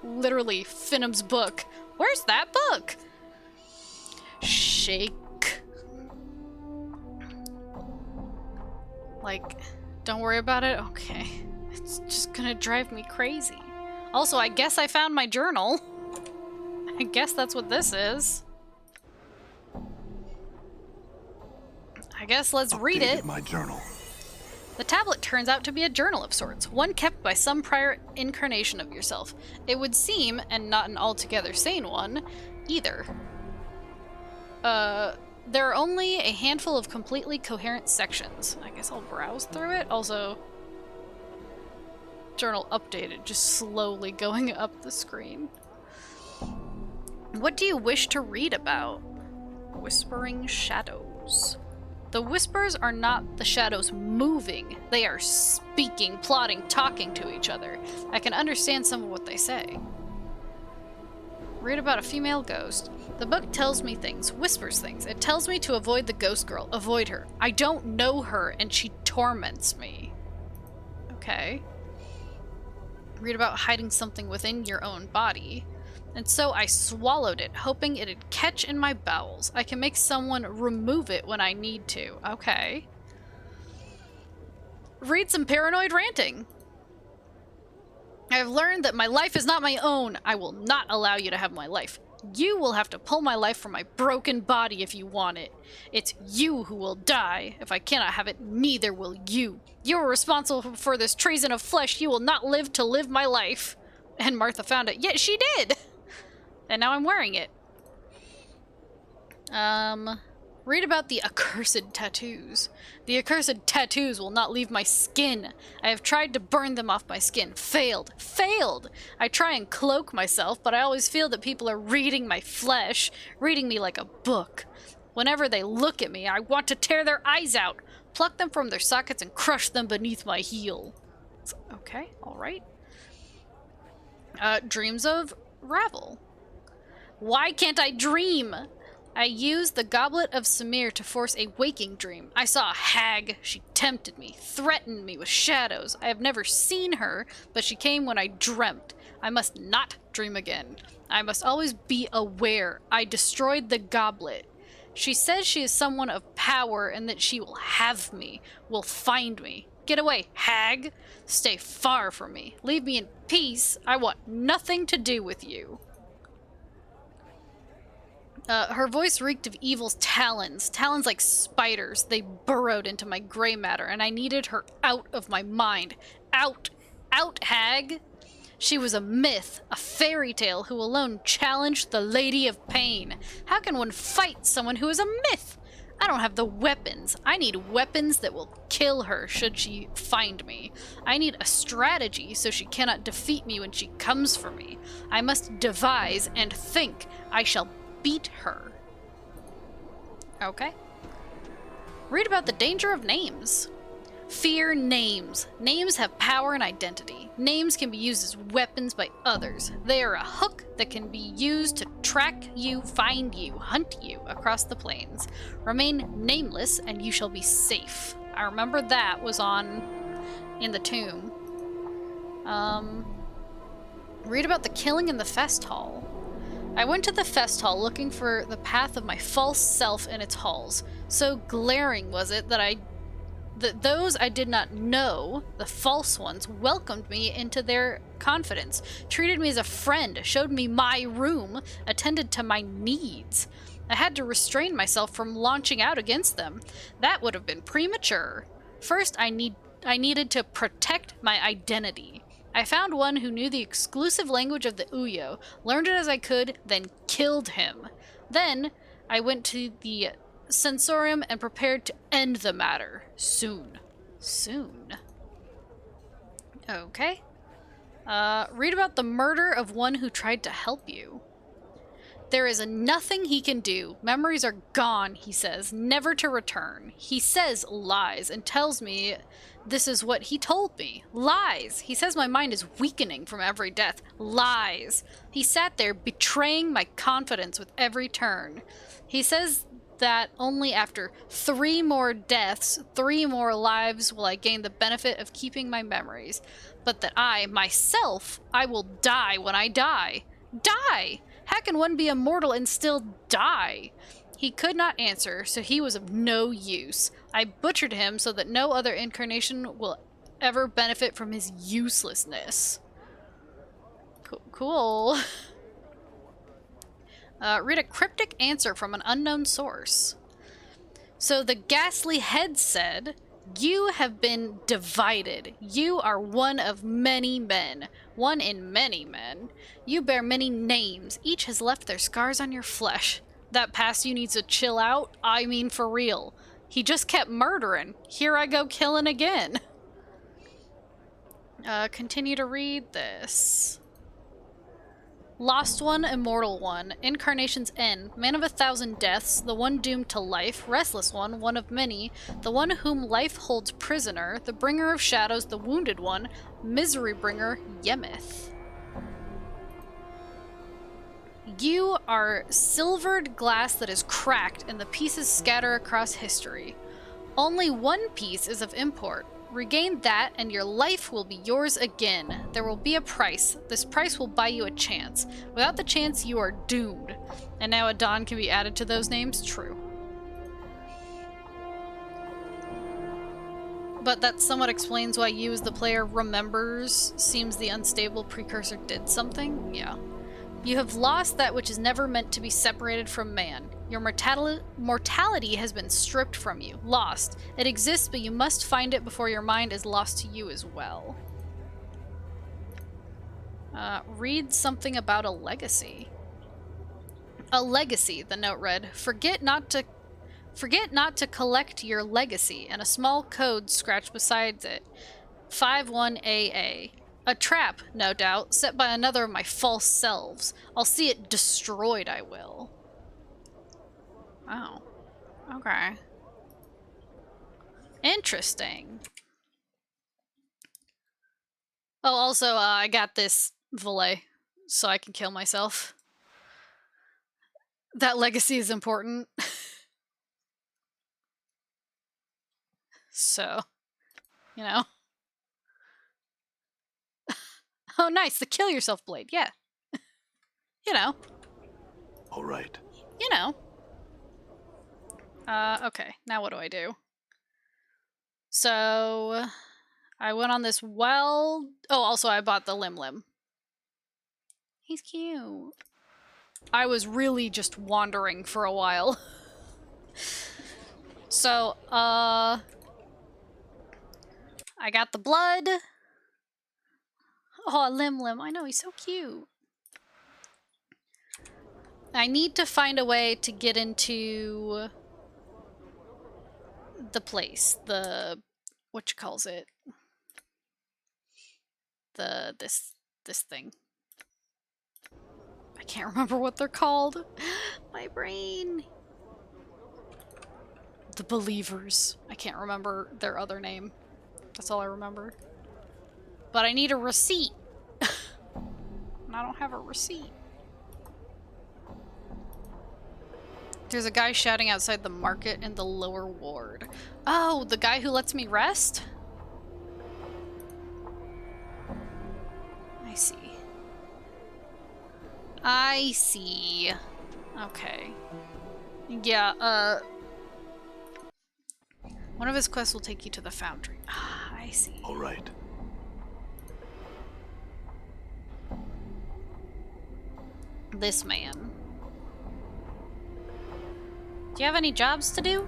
Literally, Finham's book. Where's that book? Shake. Like, don't worry about it? Okay. It's just gonna drive me crazy. Also, I guess I found my journal. I guess that's what this is. I guess let's read it. My journal. The tablet turns out to be a journal of sorts, one kept by some prior incarnation of yourself. It would seem, and not an altogether sane one, either. There are only a handful of completely coherent sections. I guess I'll browse through it. Also, journal updated, just slowly going up the screen. What do you wish to read about? Whispering Shadows. The whispers are not the shadows moving. They are speaking, plotting, talking to each other. I can understand some of what they say. Read about a female ghost. The book tells me things, whispers things. It tells me to avoid the ghost girl, avoid her. I don't know her, and she torments me. Okay. Read about hiding something within your own body. And so I swallowed it, hoping it'd catch in my bowels. I can make someone remove it when I need to. Okay. Read some paranoid ranting. I have learned that my life is not my own. I will not allow you to have my life. You will have to pull my life from my broken body if you want it. It's you who will die. If I cannot have it, neither will you. You are responsible for this treason of flesh. You will not live to live my life. And Martha found it. Yeah, she did! And now I'm wearing it. Read about the accursed tattoos. The accursed tattoos will not leave my skin. I have tried to burn them off my skin. Failed. Failed! I try and cloak myself, but I always feel that people are reading my flesh, reading me like a book. Whenever they look at me, I want to tear their eyes out, pluck them from their sockets, and crush them beneath my heel. Okay, alright. Dreams of Ravel. Why can't I dream? I used the Goblet of Samir to force a waking dream. I saw a hag. She tempted me, threatened me with shadows. I have never seen her, but she came when I dreamt. I must not dream again. I must always be aware. I destroyed the goblet. She says she is someone of power and that she will have me, will find me. Get away, hag! Stay far from me. Leave me in peace. I want nothing to do with you. Her voice reeked of evil's talons. Talons like spiders. They burrowed into my gray matter, and I needed her out of my mind. Out! Out, hag! She was a myth, a fairy tale who alone challenged the Lady of Pain. How can one fight someone who is a myth? I don't have the weapons. I need weapons that will kill her should she find me. I need a strategy so she cannot defeat me when she comes for me. I must devise and think. I shall beat her. Okay. Read about the danger of names. Fear names. Names have power and identity. Names can be used as weapons by others. They are a hook that can be used to track you, find you, hunt you across the plains. Remain nameless and you shall be safe. I remember that was in the tomb. Read about the killing in the fest hall. I went to the fest hall looking for the path of my false self in its halls. So glaring was it that those I did not know, the false ones, welcomed me into their confidence, treated me as a friend, showed me my room, attended to my needs. I had to restrain myself from launching out against them. That would have been premature. First, I needed to protect my identity. I found one who knew the exclusive language of the Uyo, learned it as I could, then killed him. Then, I went to the Sensorium and prepared to end the matter. Soon. Soon. Okay. Read about the murder of one who tried to help you. There is nothing he can do. Memories are gone, he says, never to return. He says lies and tells me this is what he told me. Lies. He says my mind is weakening from every death. Lies. He sat there betraying my confidence with every turn. He says that only after 3 more deaths, 3 more lives will I gain the benefit of keeping my memories. But that I, myself, I will die when I die. Die! How can one be immortal and still die? He could not answer, so he was of no use. I butchered him so that no other incarnation will ever benefit from his uselessness. Cool. Read a cryptic answer from an unknown source. So the ghastly head said, "You have been divided. You are one of many men. One in many men. You bear many names. Each has left their scars on your flesh. That past you needs to chill out. I mean for real. He just kept murdering. Here I go killing again." Continue to read this. Lost One, Immortal One, Incarnation's End, Man of 1,000 Deaths, the one doomed to life, Restless One, one of many, the one whom life holds prisoner, the Bringer of Shadows, the Wounded One, Misery Bringer, Yemeth. You are silvered glass that is cracked and the pieces scatter across history. Only one piece is of import. Regain that and your life will be yours again. There will be a price. This price will buy you a chance. Without the chance, you are doomed. And now a Dawn can be added to those names? True. But that somewhat explains why you as the player remembers seems the unstable precursor did something? Yeah. You have lost that which is never meant to be separated from man. Your mortality has been stripped from you. Lost. It exists, but you must find it before your mind is lost to you as well. Read something about a legacy. A legacy, the note read. Forget not to collect your legacy, and a small code scratched beside it. 51AA. A trap, no doubt, set by another of my false selves. I'll see it destroyed, I will. Oh. Okay. Interesting. Oh, also, I got this Valet, so I can kill myself. That legacy is important. So, you know. Oh, nice, the kill yourself blade, yeah. You know. All right. You know. Okay, now what do I do? So, I went on this Oh, also I bought the Lim. He's cute. I was really just wandering for a while. So, I got the blood. Oh, Lim. I know, he's so cute. I need to find a way to get into the place. What you calls it? This thing. I can't remember what they're called. My brain. The Believers. I can't remember their other name. That's all I remember. But I need a receipt. And I don't have a receipt. There's a guy shouting outside the market in the lower ward. Oh, the guy who lets me rest? I see. Okay. Yeah, one of his quests will take you to the foundry. Ah, I see. All right. This man. Do you have any jobs to do?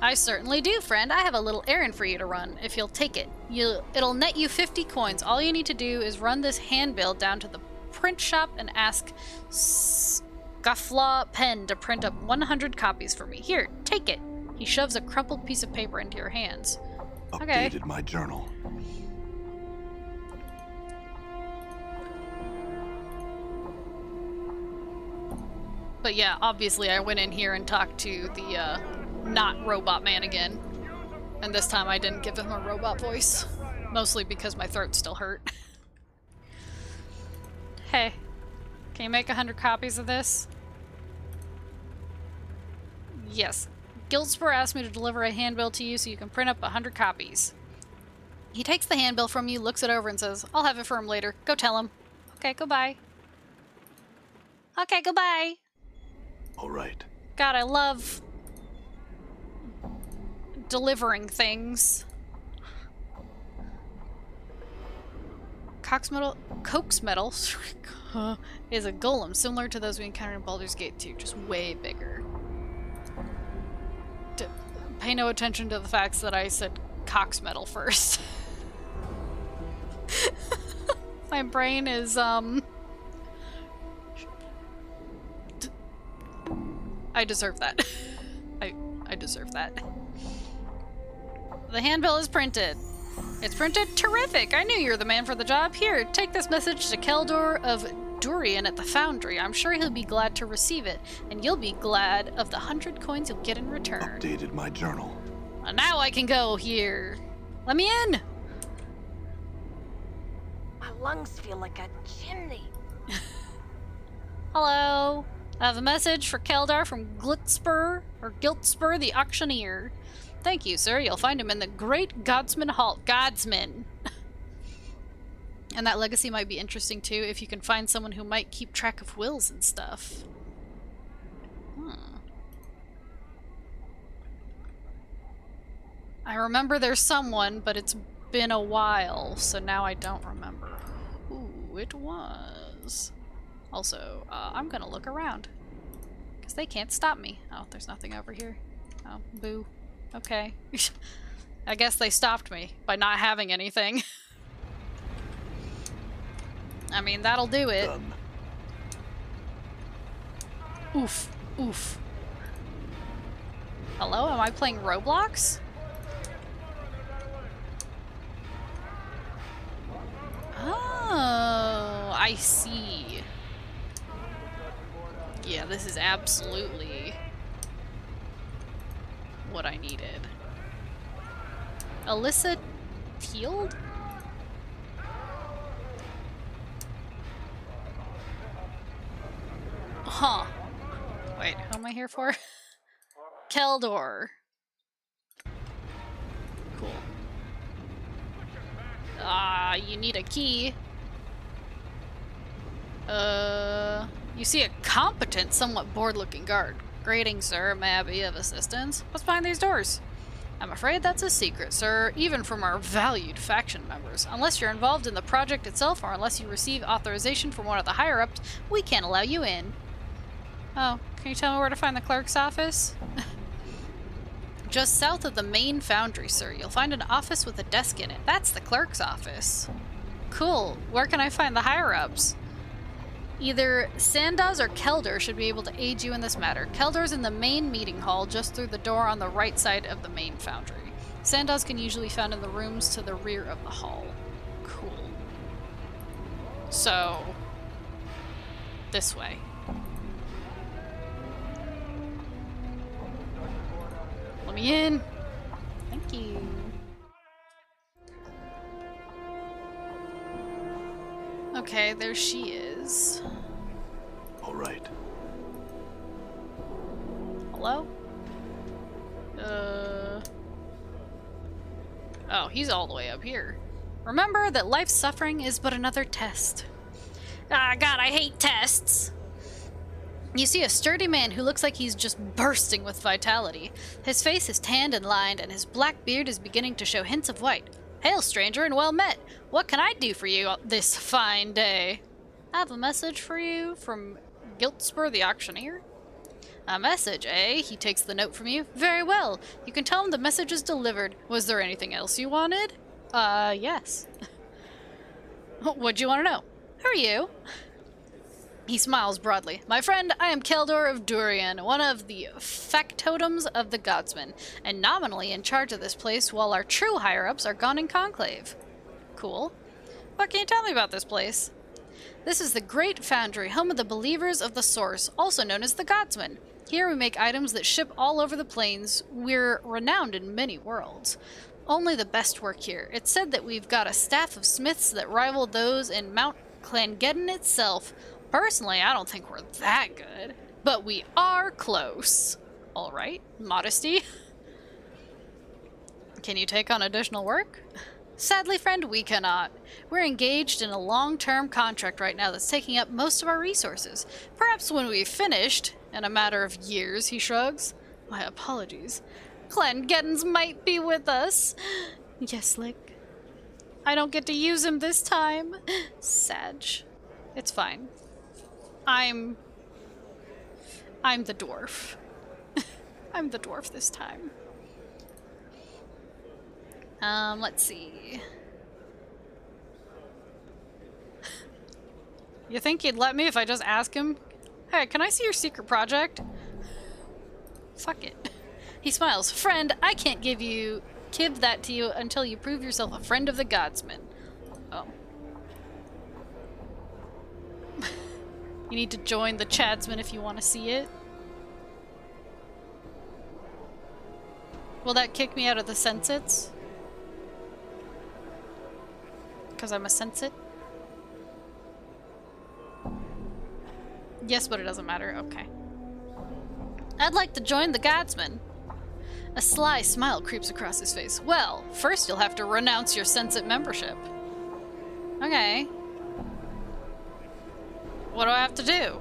I certainly do, friend. I have a little errand for you to run, if you'll take it. It'll net you 50 coins. All you need to do is run this handbill down to the print shop and ask Scufflaw Pen to print up 100 copies for me. Here, take it. He shoves a crumpled piece of paper into your hands. Okay. Updated my journal. But yeah, obviously I went in here and talked to the, not robot man again. And this time I didn't give him a robot voice. Mostly because my throat still hurt. Hey, can you make 100 copies of this? Yes. Guildspur asked me to deliver a handbill to you so you can print up 100 copies. He takes the handbill from you, looks it over, and says, I'll have it for him later. Go tell him. Okay, goodbye. Okay, goodbye. All right. God, I love delivering things. Coax metal is a golem similar to those we encountered in Baldur's Gate 2, just way bigger. Pay no attention to the facts that I said cox metal first. My brain is I deserve that. I deserve that. The handbill is printed. It's printed? Terrific! I knew you were the man for the job. Here, take this message to Keldor of Durian at the foundry. I'm sure he'll be glad to receive it, and you'll be glad of the 100 coins you'll get in return. Updated my journal. And now I can go here. Let me in! My lungs feel like a chimney. Hello. I have a message for Keldar from Giltspur the Auctioneer. Thank you, sir. You'll find him in the Great Godsman Hall. Godsman! And that legacy might be interesting too if you can find someone who might keep track of wills and stuff. I remember there's someone, but it's been a while, so now I don't remember who it was. Also, I'm gonna look around, because they can't stop me. Oh, there's nothing over here. Oh, boo. Okay. I guess they stopped me by not having anything. I mean, that'll do it. Done. Oof. Oof. Hello? Am I playing Roblox? Oh, I see. Yeah, this is absolutely what I needed. Alyssa Teal'd? Huh. Wait, who am I here for? Keldor. Cool. You need a key. You see a competent, somewhat bored-looking guard. Greetings, sir. May I be of assistance? What's behind these doors? I'm afraid that's a secret, sir, even from our valued faction members. Unless you're involved in the project itself, or unless you receive authorization from one of the higher-ups, we can't allow you in. Oh, can you tell me where to find the clerk's office? Just south of the main foundry, sir. You'll find an office with a desk in it. That's the clerk's office. Cool. Where can I find the higher-ups? Either Sandoz or Keldar should be able to aid you in this matter. Keldar's in the main meeting hall just through the door on the right side of the main foundry. Sandoz can usually be found in the rooms to the rear of the hall. Cool. So, this way. Let me in. Thank you. Okay, there she is. All right. Hello? Oh, he's all the way up here. Remember that life's suffering is but another test. Ah, God, I hate tests! You see a sturdy man who looks like he's just bursting with vitality. His face is tanned and lined, and his black beard is beginning to show hints of white. Hail, stranger, and well met. What can I do for you this fine day? I have a message for you from Giltspur the Auctioneer. A message, eh? He takes the note from you. Very well. You can tell him the message is delivered. Was there anything else you wanted? Yes. What'd you want to know? Who are you? He smiles broadly. My friend, I am Keldor of Durian, one of the factotums of the Godsmen, and nominally in charge of this place while our true higher-ups are gone in conclave. Cool. What can you tell me about this place? This is the Great Foundry, home of the Believers of the Source, also known as the Godsmen. Here we make items that ship all over the plains. We're renowned in many worlds. Only the best work here. It's said that we've got a staff of smiths that rival those in Mount Clangeddon itself. Personally, I don't think we're that good, but we are close. All right, modesty. Can you take on additional work? Sadly, friend, we cannot. We're engaged in a long-term contract right now that's taking up most of our resources. Perhaps when we've finished, in a matter of years, he shrugs. My apologies. Clangeddons might be with us. Yes, Lick. I don't get to use him this time. Sag. It's fine. I'm the dwarf. I'm the dwarf this time. Let's see. You think he'd let me if I just ask him? Hey, can I see your secret project? Fuck it. He smiles. Friend, I can't give that to you until you prove yourself a friend of the Godsmen. Oh. You need to join the Chadsman if you want to see it. Will that kick me out of the Sensits? Because I'm a Sensit? Yes, but it doesn't matter. Okay. I'd like to join the Godsman. A sly smile creeps across his face. Well, first you'll have to renounce your Sensit membership. Okay. What do I have to do?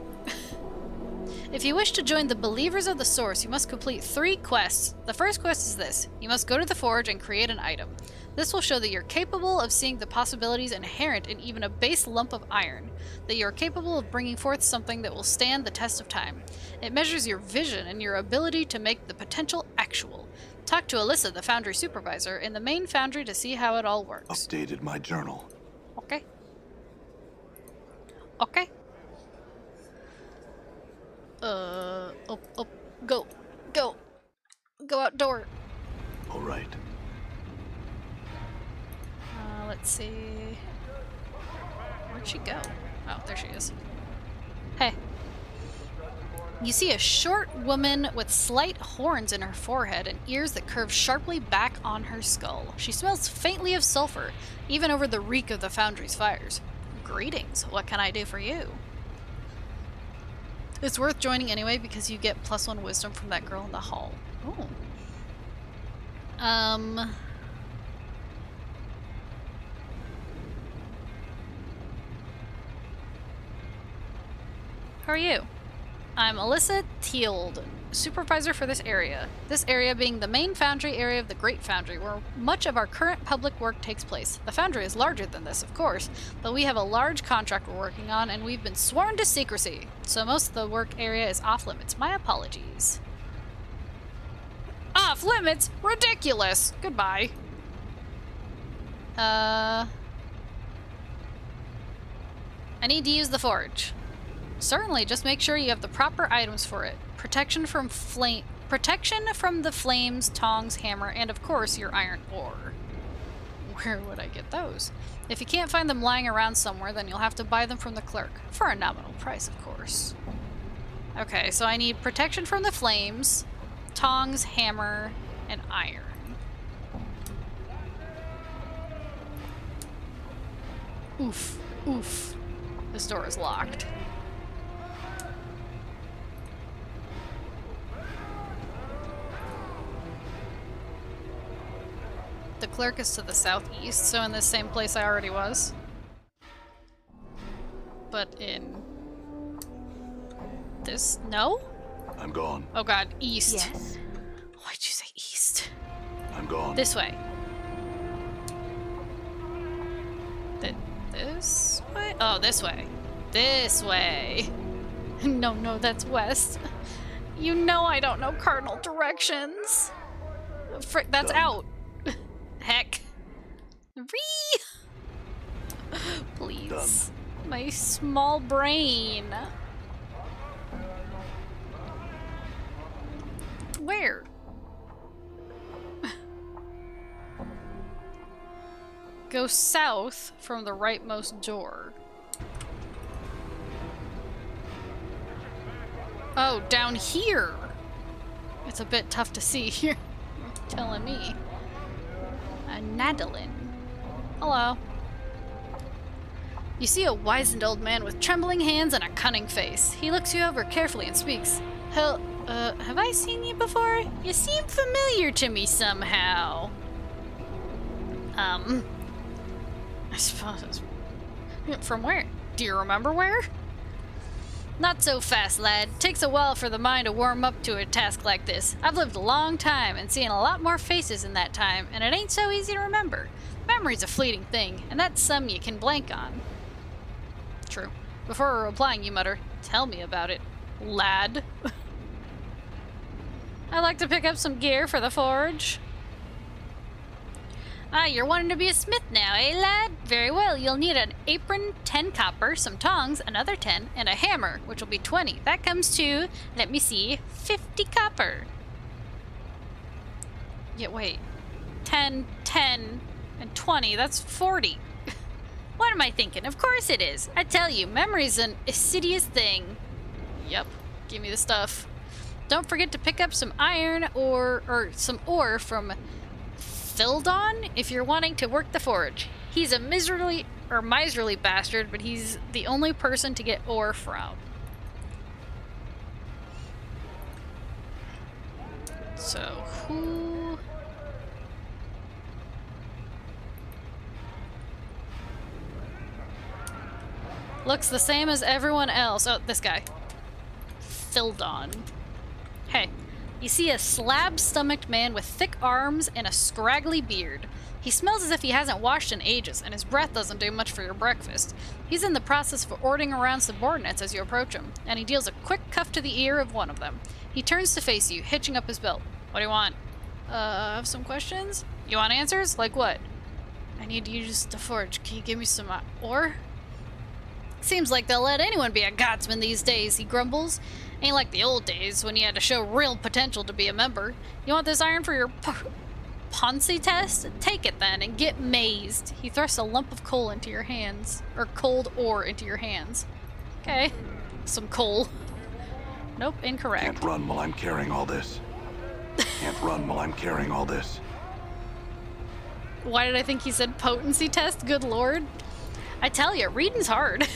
If you wish to join the Believers of the Source, you must complete 3 quests. The first quest is this. You must go to the forge and create an item. This will show that you're capable of seeing the possibilities inherent in even a base lump of iron, that you're capable of bringing forth something that will stand the test of time. It measures your vision and your ability to make the potential actual. Talk to Alyssa, the foundry supervisor, in the main foundry to see how it all works. Updated my journal. Okay. Okay. Go outdoor. All right. Let's see. Where'd she go? Oh, there she is. Hey. You see a short woman with slight horns in her forehead and ears that curve sharply back on her skull. She smells faintly of sulfur, even over the reek of the foundry's fires. Greetings. What can I do for you? It's worth joining anyway because you get +1 wisdom from that girl in the hall. Oh. How are you? I'm Alyssa Teald, supervisor for this area. This area being the main foundry area of the Great Foundry, where much of our current public work takes place. The foundry is larger than this, of course, but we have a large contract we're working on, and we've been sworn to secrecy, so most of the work area is off limits. My apologies. Off limits? Ridiculous! Goodbye. I need to use the forge. Certainly, just make sure you have the proper items for it. Protection from the flames, tongs, hammer, and of course your iron ore. Where would I get those? If you can't find them lying around somewhere, then you'll have to buy them from the clerk. For a nominal price, of course. Okay, so I need protection from the flames, tongs, hammer, and iron. Oof. Oof. This door is locked. The clerk is to the southeast, so in the same place I already was. But in this? No? I'm gone. Oh god, east. Yes. Why'd you say east? I'm gone. This way. This way? Oh, this way. This way. No, that's west. You know I don't know cardinal directions. Frick, that's Done. out. Heck. Please. Done. My small brain. Where? Go south from the rightmost door. Oh, down here. It's a bit tough to see here. You're telling me. A Nadalin. Hello. You see a wizened old man with trembling hands and a cunning face. He looks you over carefully and speaks. Have I seen you before? You seem familiar to me somehow. I suppose. From where? Do you remember where? Not so fast, lad. Takes a while for the mind to warm up to a task like this. I've lived a long time and seen a lot more faces in that time, and it ain't so easy to remember. Memory's a fleeting thing, and that's some you can blank on. True. Before replying, you mutter, "Tell me about it, lad." I'd like to pick up some gear for the forge. Ah, you're wanting to be a smith now, eh, lad? Very well, you'll need an apron, 10 copper, some tongs, another 10, and a hammer, which will be 20. That comes to, let me see, 50 copper. Yeah, wait. 10, 10, and 20, that's 40. What am I thinking? Of course it is. I tell you, memory's an insidious thing. Yep. Give me the stuff. Don't forget to pick up some iron or some ore from Phildon if you're wanting to work the forge. He's a miserly bastard, but he's the only person to get ore from. So, who... looks the same as everyone else. Oh, this guy. Phildon. Hey, you see a slab-stomached man with thick arms and a scraggly beard. He smells as if he hasn't washed in ages, and his breath doesn't do much for your breakfast. He's in the process of ordering around subordinates as you approach him, and he deals a quick cuff to the ear of one of them. He turns to face you, hitching up his belt. What do you want? I have some questions? You want answers? Like what? I need to use the forge. Can you give me some ore? Seems like they'll let anyone be a godsman these days, he grumbles. Ain't like the old days when you had to show real potential to be a member. You want this iron for your Ponzi test? Take it then and get mazed. He thrusts a lump of coal into your hands. Or cold ore into your hands. Okay. Some coal. Nope, incorrect. Can't run while I'm carrying all this. Can't run while I'm carrying all this. Why did I think he said potency test? Good lord. I tell you, reading's hard.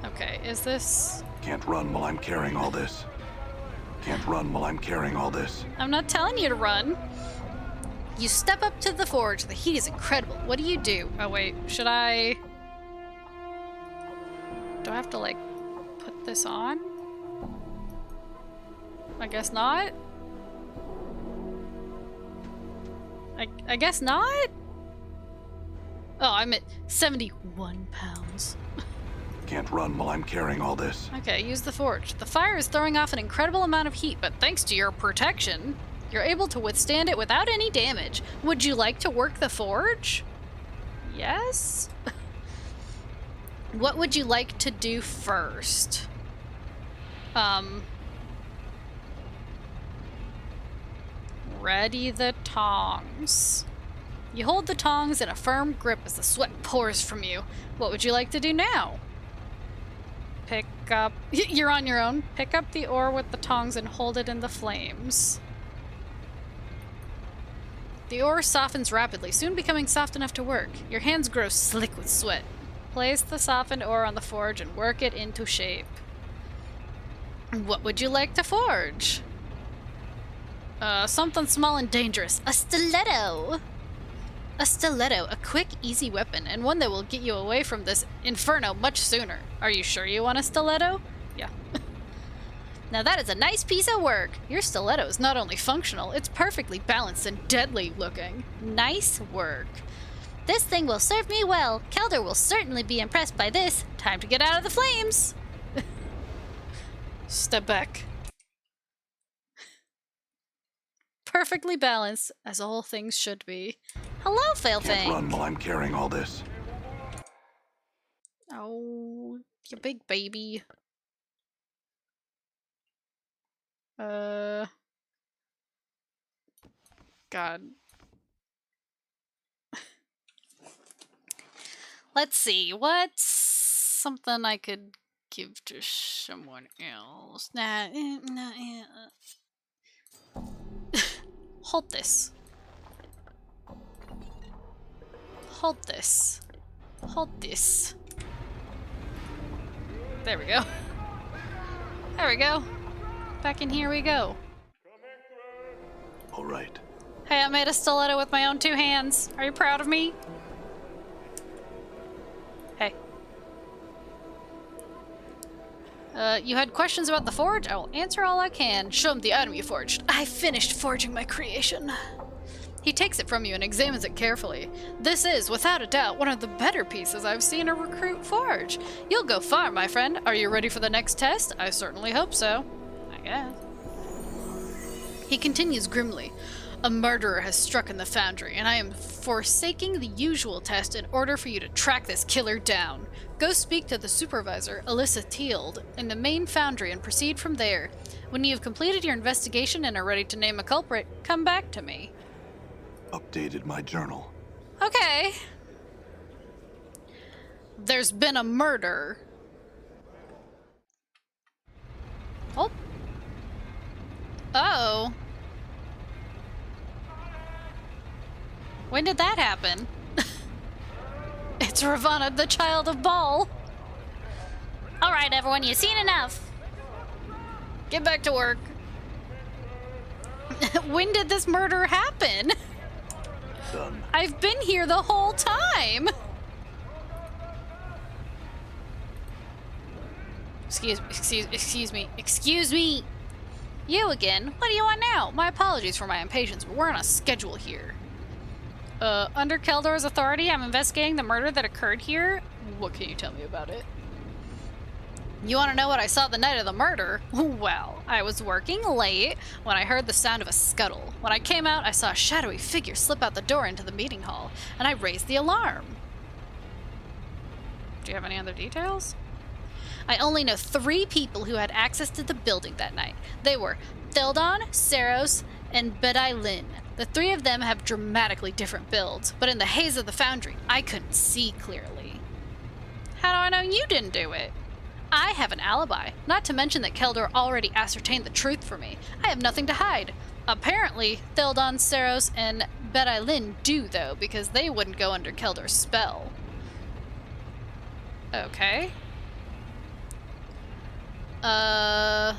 Okay, is this... Can't run while I'm carrying all this. Can't run while I'm carrying all this. I'm not telling you to run. You step up to the forge. The heat is incredible. What do you do? Oh, wait. Should I... Do I have to, like, put this on? I guess not. I guess not? Oh, I'm at 71 pounds. Can't run while I'm carrying all this. Okay, use the forge. The fire is throwing off an incredible amount of heat, but thanks to your protection, you're able to withstand it without any damage. Would you like to work the forge? Yes? What would you like to do first? Ready the tongs. You hold the tongs in a firm grip as the sweat pours from you. What would you like to do now? Pick up... You're on your own. Pick up the ore with the tongs and hold it in the flames. The ore softens rapidly, soon becoming soft enough to work. Your hands grow slick with sweat. Place the softened ore on the forge and work it into shape. What would you like to forge? Something small and dangerous. A stiletto! A stiletto, a quick, easy weapon, and one that will get you away from this inferno much sooner. Are you sure you want a stiletto? Yeah. Now that is a nice piece of work. Your stiletto is not only functional, it's perfectly balanced and deadly looking. Nice work. This thing will serve me well. Kelder will certainly be impressed by this. Time to get out of the flames. Step back. Perfectly balanced, as all things should be. Hello, Failfang. Can't run while I'm carrying all this. Oh, you big baby. God. Let's see, what's something I could give to someone else? Hold this. Hold this. Hold this. There we go. There we go. Back in here we go. All right. Hey, I made a stiletto with my own two hands. Are you proud of me? Hey. You had questions about the forge? I will answer all I can. Show him the item you forged. I finished forging my creation. He takes it from you and examines it carefully. This is, without a doubt, one of the better pieces I've seen a recruit forge. You'll go far, my friend. Are you ready for the next test? I certainly hope so. I guess. He continues grimly. A murderer has struck in the foundry, and I am forsaking the usual test in order for you to track this killer down. Go speak to the supervisor, Alyssa Teald, in the main foundry and proceed from there. When you have completed your investigation and are ready to name a culprit, come back to me. Updated my journal. Okay. there's been a murder. Oh. Oh. When did that happen? It's Ravana, the child of Baal. All right, everyone, you've seen enough. Get back to work. When did this murder happen? Done. I've been here the whole time. Excuse me. You again? What do you want now? My apologies for my impatience, but we're on a schedule here. Under Keldor's authority, I'm investigating the murder that occurred here. What can you tell me about it? You want to know what I saw the night of the murder? Well, I was working late when I heard the sound of a scuttle. When I came out, I saw a shadowy figure slip out the door into the meeting hall, and I raised the alarm. Do you have any other details? I only know 3 people who had access to the building that night. They were Thildon, Saros, and Bedailin. The 3 of them have dramatically different builds, but in the haze of the foundry, I couldn't see clearly. How do I know you didn't do it? I have an alibi, not to mention that Keldor already ascertained the truth for me. I have nothing to hide. Apparently, Thildon, Saros, and Bedailin do, though, because they wouldn't go under Keldor's spell. Okay. Oh.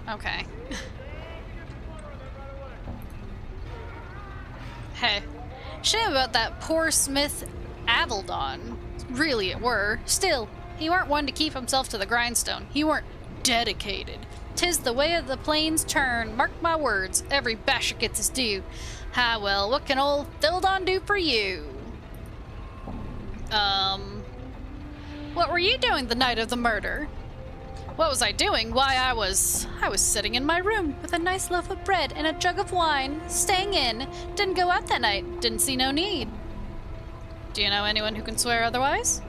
Okay. Hey. Shame about that poor smith Avaldon. Really it were. Still, he weren't one to keep himself to the grindstone. He weren't dedicated. 'Tis the way of the plains turn. Mark my words, every basher gets his due. Ah well, what can old Thildon do for you? What were you doing the night of the murder? What was I doing? Why, I was sitting in my room with a nice loaf of bread and a jug of wine, staying in. Didn't go out that night. Didn't see no need. Do you know anyone who can swear otherwise?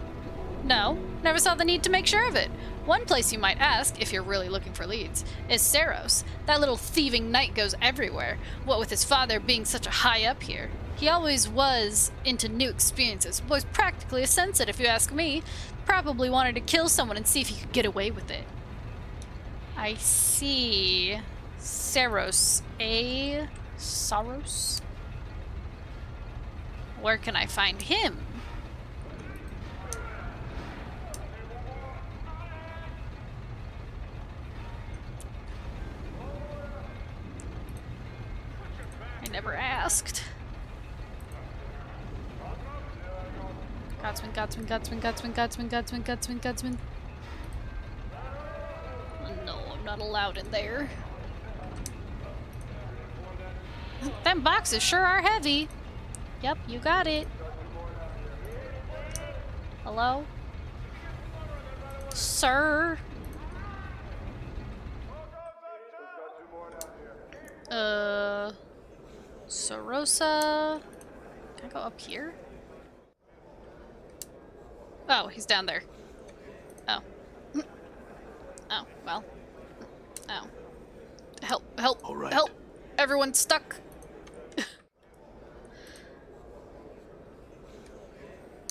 No, never saw the need to make sure of it. One place you might ask, if you're really looking for leads, is Saros. That little thieving knight goes everywhere, what with his father being such a high up here. He always was into new experiences, was practically a sensitive if you ask me. Probably wanted to kill someone and see if he could get away with it. I see. Saros. Saros? Where can I find him? I never asked. Godsman. No, I'm not allowed in there. Them boxes sure are heavy. Yep, you got it. Hello? Sir? Sarosa? Can I go up here? Oh, he's down there. Oh. Oh, well. Oh. Help. All right. Help. Everyone's stuck.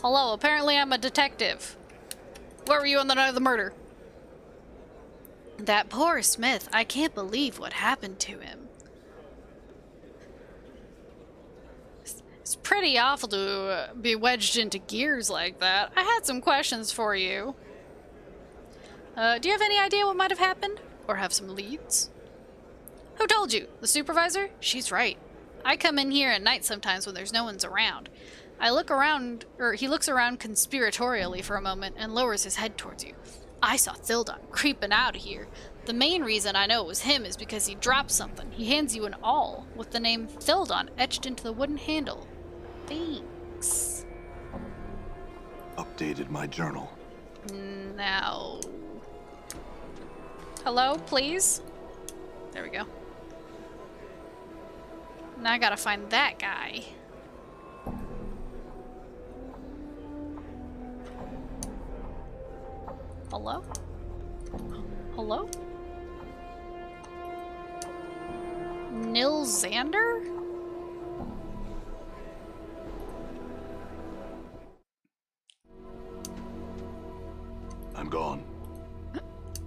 Hello, apparently I'm a detective. Where were you on the night of the murder? That poor Smith. I can't believe what happened to him. It's pretty awful to be wedged into gears like that. I had some questions for you. Do you have any idea what might have happened? Or have some leads? Who told you? The supervisor? She's right. I come in here at night sometimes when there's no one's around. I look around, or he looks around conspiratorially for a moment and lowers his head towards you. I saw Thildon creeping out of here. The main reason I know it was him is because he dropped something. He hands you an awl with the name Thildon etched into the wooden handle. Thanks. Updated my journal. Now. Hello, please? There we go. Now I gotta find that guy. Hello? Hello? Nil Xander? I'm gone.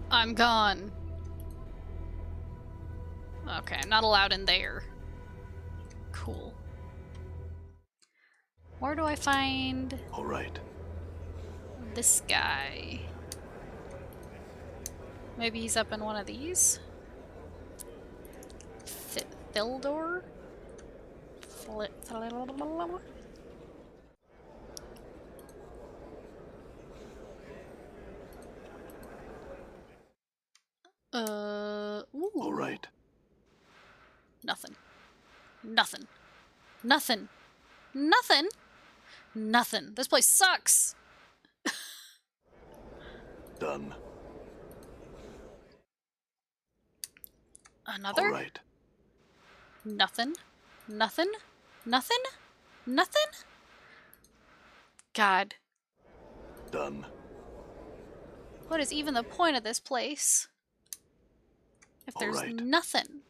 I'm gone. Okay, I'm not allowed in there. Cool. Where do I find All right. this guy? Maybe he's up in one of these? Thildor? Ooh. All right. Nothing. Nothing. Nothing. Nothing. Nothing. This place sucks. Done. Another? All right. Nothing. Nothing. Nothing. Nothing. God. Done. What is even the point of this place if All there's right. nothing?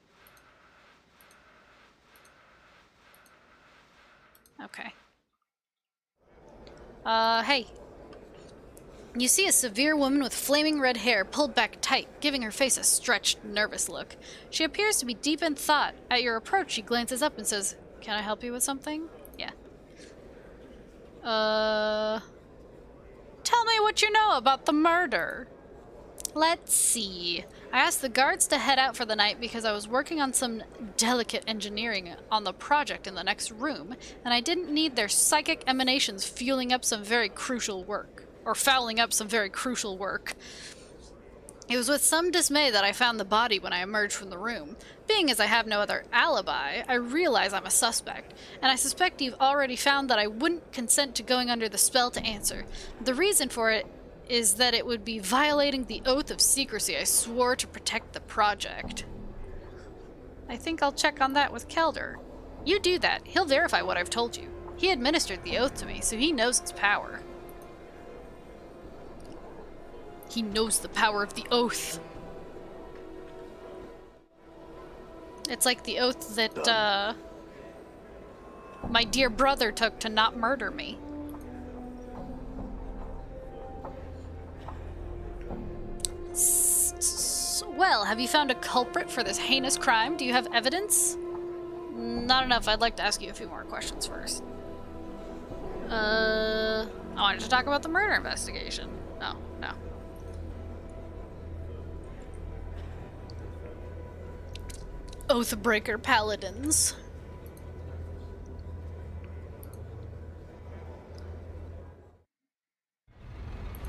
Okay. Hey. You see a severe woman with flaming red hair pulled back tight, giving her face a stretched, nervous look. She appears to be deep in thought. At your approach, she glances up and says, "Can I help you with something?" Yeah. Tell me what you know about the murder. Let's see. I asked the guards to head out for the night because I was working on some delicate engineering on the project in the next room, and I didn't need their psychic emanations fueling up some very crucial work. Or fouling up some very crucial work. It was with some dismay that I found the body when I emerged from the room. Being as I have no other alibi, I realize I'm a suspect, and I suspect you've already found that I wouldn't consent to going under the spell to answer. The reason for it is that it would be violating the oath of secrecy I swore to protect the project. I think I'll check on that with Kelder. You do that. He'll verify what I've told you. He administered the oath to me, so he knows its power. He knows the power of the oath. It's like the oath that, my dear brother took to not murder me. Well, have you found a culprit for this heinous crime? Do you have evidence? Not enough. I'd like to ask you a few more questions first. I wanted to talk about the murder investigation. No. Oathbreaker paladins.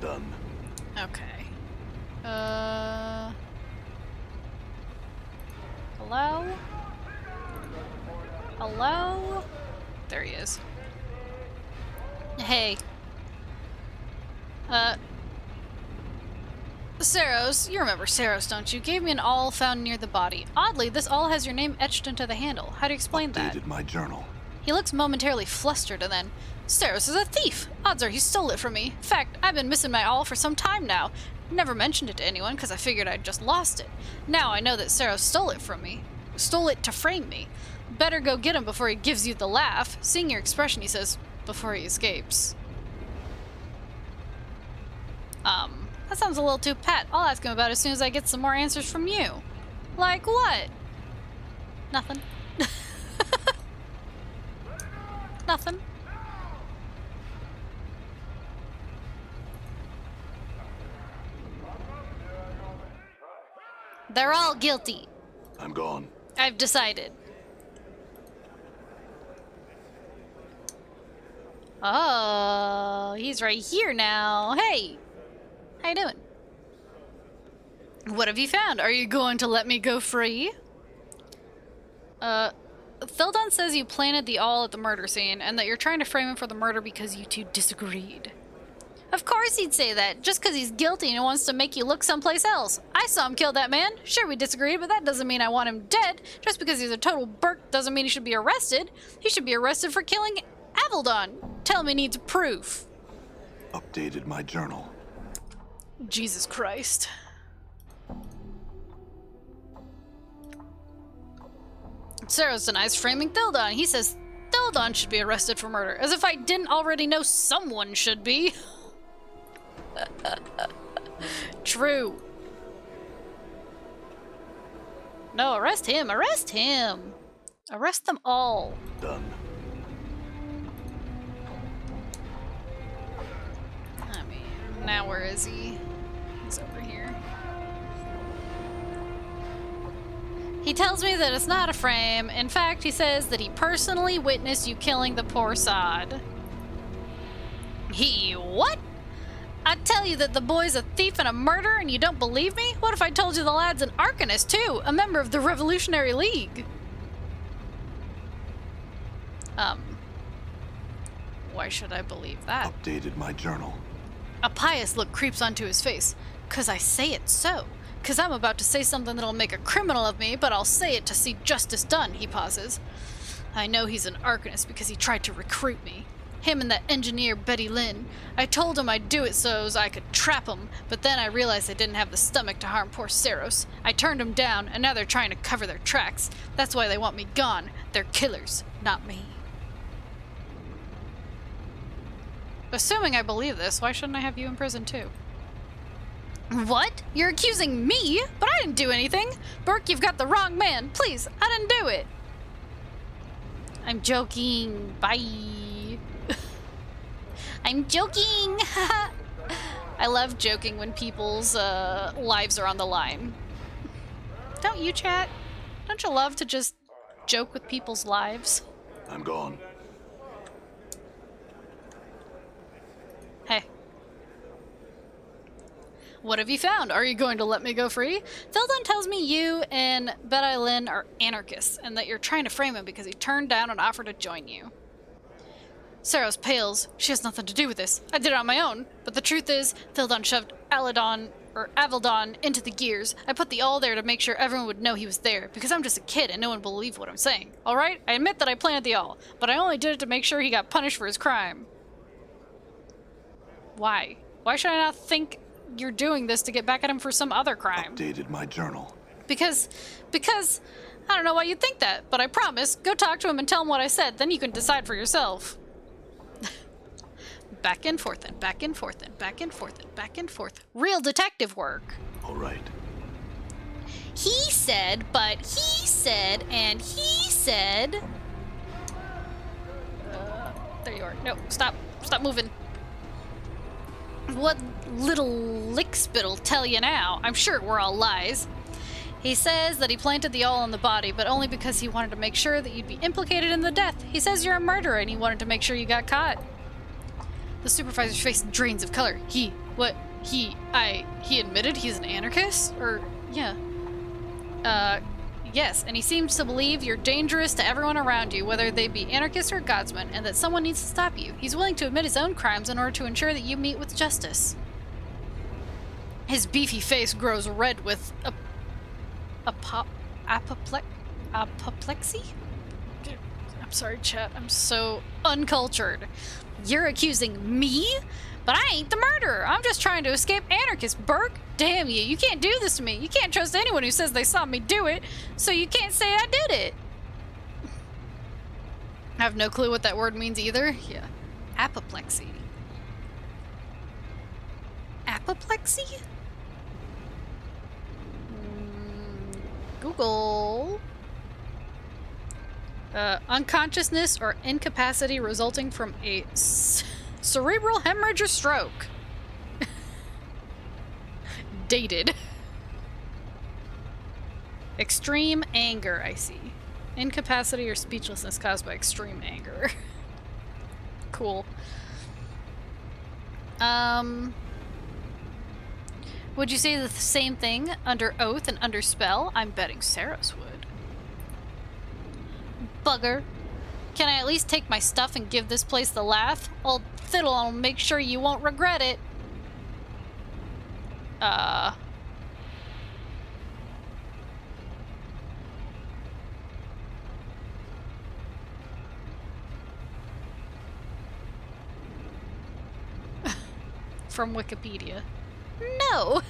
Done. Okay. Hello? Hello? There he is. Hey. Saros, you remember Saros, don't you? Gave me an awl found near the body. Oddly, this awl has your name etched into the handle. How do you explain that? Updated my journal. He looks momentarily flustered and then, Saros is a thief! Odds are he stole it from me. In fact, I've been missing my awl for some time now. Never mentioned it to anyone because I figured I'd just lost it. Now I know that Saros stole it from me. Stole it to frame me. Better go get him before he gives you the laugh. Seeing your expression, he says, before he escapes. That sounds a little too pat. I'll ask him about it as soon as I get some more answers from you. Like what? Nothing. Nothing. They're all guilty. I'm gone. I've decided. Oh, he's right here now. Hey, how you doing? What have you found? Are you going to let me go free? Thildon says you planted the awl at the murder scene and that you're trying to frame him for the murder because you two disagreed. Of course he'd say that, just because he's guilty and wants to make you look someplace else. I saw him kill that man. Sure, we disagreed, but that doesn't mean I want him dead. Just because he's a total Burke doesn't mean he should be arrested. He should be arrested for killing Avildon. Tell me needs proof. Updated my journal. Jesus Christ. Saros denies framing Thildon. He says Thildon should be arrested for murder, as if I didn't already know someone should be. True. No, arrest him! Arrest him! Arrest them all. Done. I mean, now where is he? He's over here. He tells me that it's not a frame. In fact, he says that he personally witnessed you killing the poor sod. He what? I tell you that the boy's a thief and a murderer and you don't believe me? What if I told you the lad's an Arcanist too? A member of the Revolutionary League? Why should I believe that? Updated my journal. A pious look creeps onto his face. 'Cause I say it so. 'Cause I'm about to say something that'll make a criminal of me, but I'll say it to see justice done, he pauses. I know he's an Arcanist because he tried to recruit me. Him and that engineer Betty Lynn. I told him I'd do it so's I could trap him, but then I realized I didn't have the stomach to harm poor Saros. I turned him down, and now they're trying to cover their tracks. That's why they want me gone. They're killers, not me. Assuming I believe this, why shouldn't I have you in prison too? What? You're accusing me? But I didn't do anything. Burke, you've got the wrong man. Please, I didn't do it. I'm joking. Bye. I'm joking. I love joking when people's lives are on the line. Don't you, chat? Don't you love to just joke with people's lives? I'm gone. Hey. What have you found? Are you going to let me go free? Theldon tells me you and Betty Lynn are anarchists, and that you're trying to frame him because he turned down an offer to join you. Saros pales. She has nothing to do with this. I did it on my own. But the truth is, Theldon shoved Avildon into the gears. I put the all there to make sure everyone would know he was there, because I'm just a kid and no one would believe what I'm saying. Alright? I admit that I planted the all, but I only did it to make sure he got punished for his crime. Why? Why should I not think you're doing this to get back at him for some other crime? Updated my journal. Because, I don't know why you'd think that, but I promise, go talk to him and tell him what I said, then you can decide for yourself. Back and forth and back and forth and back and forth and back and forth. Real detective work. All right. He said, but he said, and he said... there you are. No, stop. Stop moving. What little lickspit'll tell you now? I'm sure we're all lies. He says that he planted the all on the body, but only because he wanted to make sure that you'd be implicated in the death. He says you're a murderer and he wanted to make sure you got caught. The supervisor's face drains of color. He admitted he's an anarchist? Or, yeah. Yes, and he seems to believe you're dangerous to everyone around you, whether they be anarchists or godsmen, and that someone needs to stop you. He's willing to admit his own crimes in order to ensure that you meet with justice. His beefy face grows red with apoplexy? I'm sorry, chat. I'm so uncultured. You're accusing me? But I ain't the murderer. I'm just trying to escape anarchists, Burke. Damn you. You can't do this to me. You can't trust anyone who says they saw me do it, so you can't say I did it. I have no clue what that word means either. Yeah. Apoplexy. Apoplexy? Google. Unconsciousness or incapacity resulting from a cerebral hemorrhage or stroke. Dated. Extreme anger, I see. Incapacity or speechlessness caused by extreme anger. Cool. Would you say the same thing under oath and under spell? I'm betting Saros would. Bugger. Can I at least take my stuff and give this place the laugh? Old Fiddle, I'll make sure you won't regret it. From Wikipedia. No!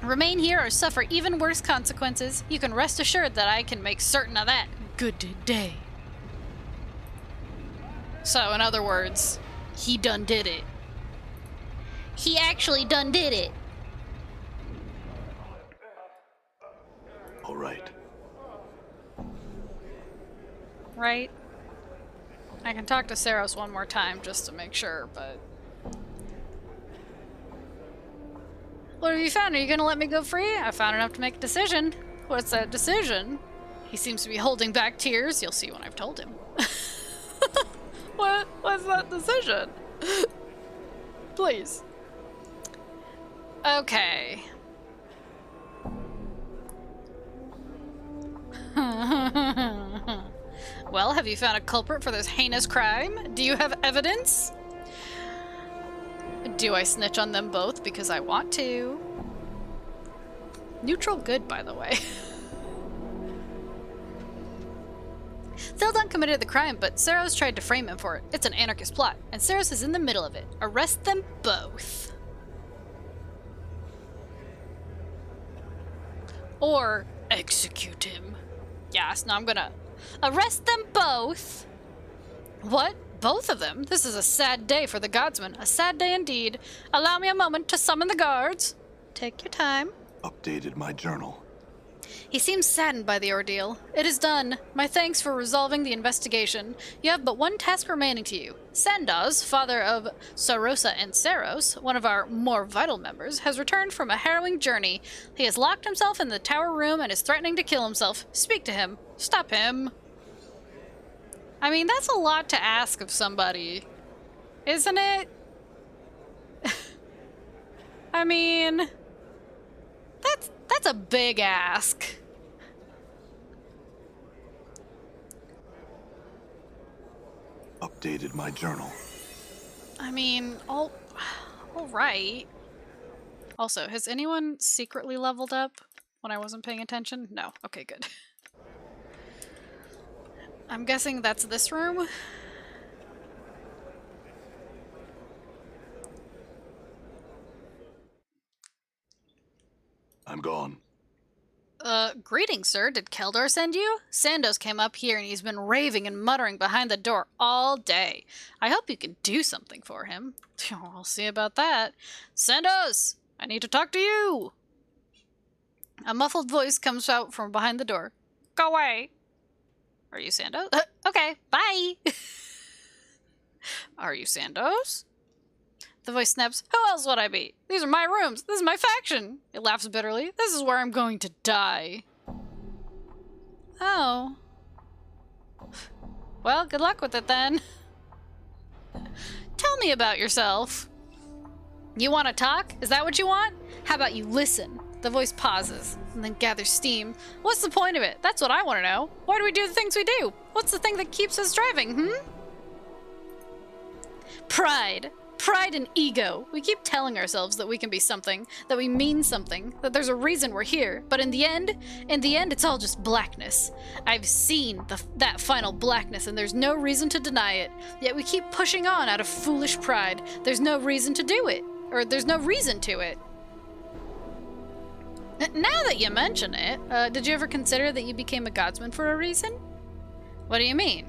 Remain here or suffer even worse consequences. You can rest assured that I can make certain of that. Good day. So, in other words, he done did it. He actually done did it. All right. Right? I can talk to Saros one more time just to make sure, but... What have you found? Are you gonna let me go free? I found enough to make a decision. What's that decision? He seems to be holding back tears. You'll see when I've told him. What's that decision? Please. Okay. Well, have you found a culprit for this heinous crime? Do you have evidence? Do I snitch on them both because I want to? Neutral good, by the way. Theldon committed the crime, but Saros tried to frame him for it. It's an anarchist plot, and Saros is in the middle of it. Arrest them both. Or execute him. Yes, no, I'm gonna arrest them both. What? Both of them? This is a sad day for the Godsman. A sad day indeed. Allow me a moment to summon the guards. Take your time. Updated my journal. He seems saddened by the ordeal. It is done. My thanks for resolving the investigation. You have but one task remaining to you. Sandoz, father of Sarosa and Saros, one of our more vital members, has returned from a harrowing journey. He has locked himself in the tower room and is threatening to kill himself. Speak to him. Stop him. I mean, that's a lot to ask of somebody, isn't it? I mean, that's a big ask. Updated my journal. I mean, all right. Also, has anyone secretly leveled up when I wasn't paying attention? No. Okay, good. I'm guessing that's this room. I'm gone. Greetings, sir. Did Keldor send you? Sandoz came up here and he's been raving and muttering behind the door all day. I hope you can do something for him. We'll see about that. Sandoz! I need to talk to you! A muffled voice comes out from behind the door. Go away! Are you Sandoz? Okay, bye! Are you Sandoz? The voice snaps, who else would I be? These are my rooms. This is my faction. It laughs bitterly. This is where I'm going to die. Oh. Well, good luck with it then. Tell me about yourself. You want to talk? Is that what you want? How about you listen? The voice pauses and then gathers steam. What's the point of it? That's what I want to know. Why do we do the things we do? What's the thing that keeps us driving, Pride. Pride and ego. We keep telling ourselves that we can be something, that we mean something, that there's a reason we're here. But in the end, it's all just blackness. I've seen that final blackness and there's no reason to deny it. Yet we keep pushing on out of foolish pride. There's no reason to do it. Or there's no reason to it. Now that you mention it, did you ever consider that you became a Godsman for a reason? What do you mean?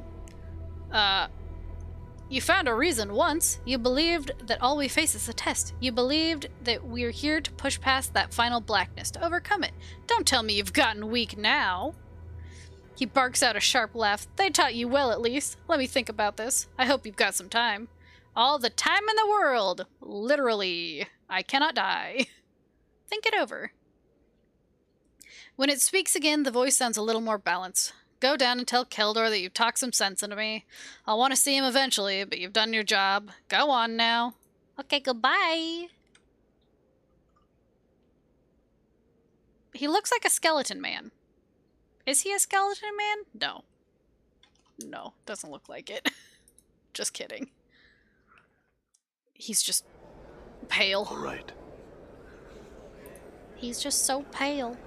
You found a reason once. You believed that all we face is a test. You believed that we're here to push past that final blackness, to overcome it. Don't tell me you've gotten weak now. He barks out a sharp laugh. They taught you well, at least. Let me think about this. I hope you've got some time. All the time in the world. Literally. I cannot die. Think it over. When it speaks again, the voice sounds a little more balanced. Go down and tell Keldor that you've talked some sense into me. I'll want to see him eventually, but you've done your job. Go on now. Okay, goodbye. He looks like a skeleton man. Is he a skeleton man? No. No, doesn't look like it. Just kidding. He's just pale. All right. He's just so pale.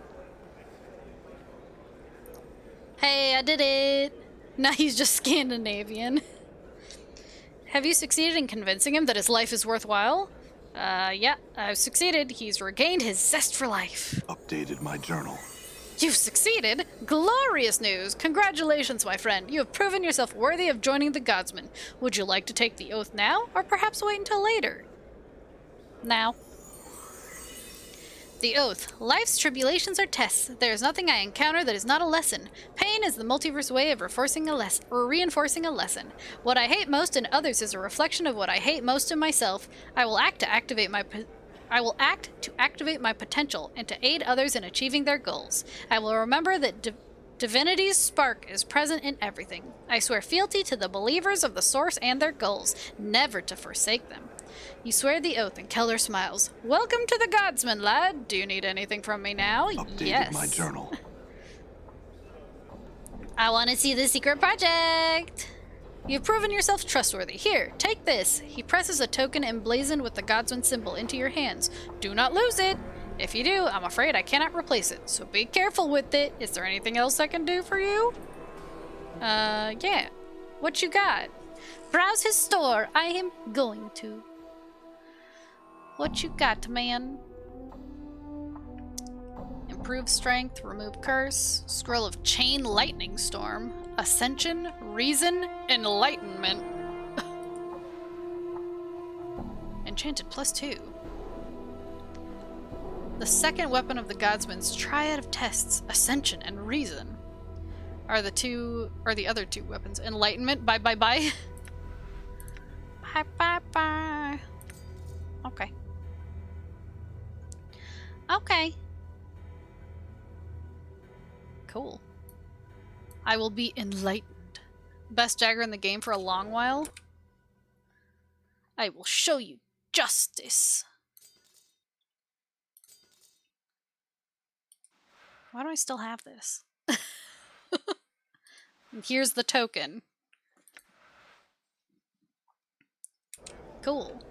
Hey, I did it! Now he's just Scandinavian. Have you succeeded in convincing him that his life is worthwhile? Yeah, I've succeeded. He's regained his zest for life. Updated my journal. You've succeeded? Glorious news! Congratulations, my friend. You have proven yourself worthy of joining the Godsmen. Would you like to take the oath now, or perhaps wait until later? Now. The Oath. Life's tribulations are tests. There is nothing I encounter that is not a lesson. Pain is the multiverse way of reinforcing a lesson. What I hate most in others is a reflection of what I hate most in myself. I will act to activate my potential and to aid others in achieving their goals. I will remember that divinity's spark is present in everything. I swear fealty to the believers of the Source and their goals, never to forsake them. You swear the oath, and Keller smiles. Welcome to the Godsman, lad. Do you need anything from me now? Updated Yes. my journal. I want to see the secret project. You've proven yourself trustworthy. Here, take this. He presses a token emblazoned with the Godsman symbol into your hands. Do not lose it. If you do, I'm afraid I cannot replace it, so be careful with it. Is there anything else I can do for you? Yeah. What you got? Browse his store. I am going to. What you got, man? Improve strength, remove curse, scroll of chain lightning storm, ascension, reason, enlightenment. Enchanted +2. The second weapon of the Godsman's triad of tests, ascension and reason, are the other two weapons. Enlightenment, bye. Bye. Okay. Okay. Cool. I will be enlightened. Best Jagger in the game for a long while. I will show you justice. Why do I still have this? Here's the token. Cool.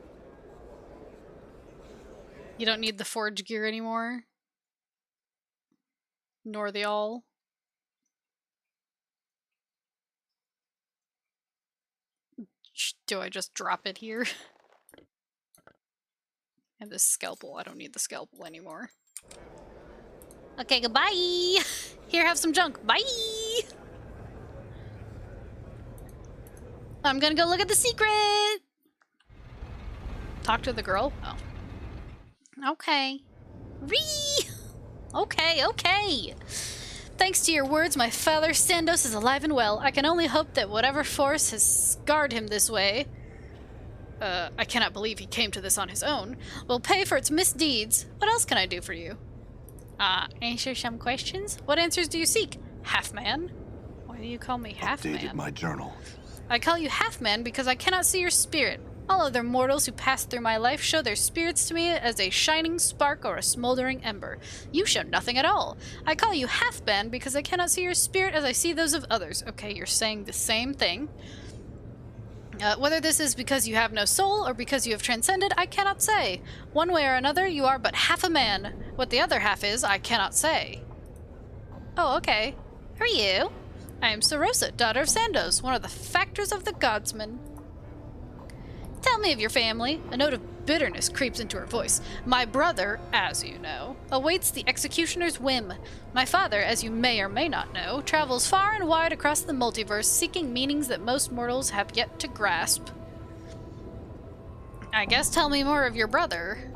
You don't need the forge gear anymore. Nor the all. Do I just drop it here? And this scalpel. I don't need the scalpel anymore. Okay, goodbye! Here, have some junk. Bye! I'm gonna go look at the secret! Talk to the girl? Oh. Okay. Ree! Okay. Thanks to your words, my father Sandos is alive and well. I can only hope that whatever force has scarred him this way, I cannot believe he came to this on his own, will pay for its misdeeds. What else can I do for you? Answer some questions? What answers do you seek? Half-man? Why do you call me half-man? Updated my journal. I call you half-man because I cannot see your spirit. All other mortals who pass through my life show their spirits to me as a shining spark or a smoldering ember. You show nothing at all. I call you half-man because I cannot see your spirit as I see those of others. Okay, you're saying the same thing. Whether this is because you have no soul or because you have transcended, I cannot say. One way or another, you are but half a man. What the other half is, I cannot say. Oh, okay. Who are you? I am Sarosa, daughter of Sandos, one of the factors of the Godsman. Tell me of your family. A note of bitterness creeps into her voice. My brother, as you know, awaits the executioner's whim. My father, as you may or may not know, travels far and wide across the multiverse, seeking meanings that most mortals have yet to grasp. I guess tell me more of your brother.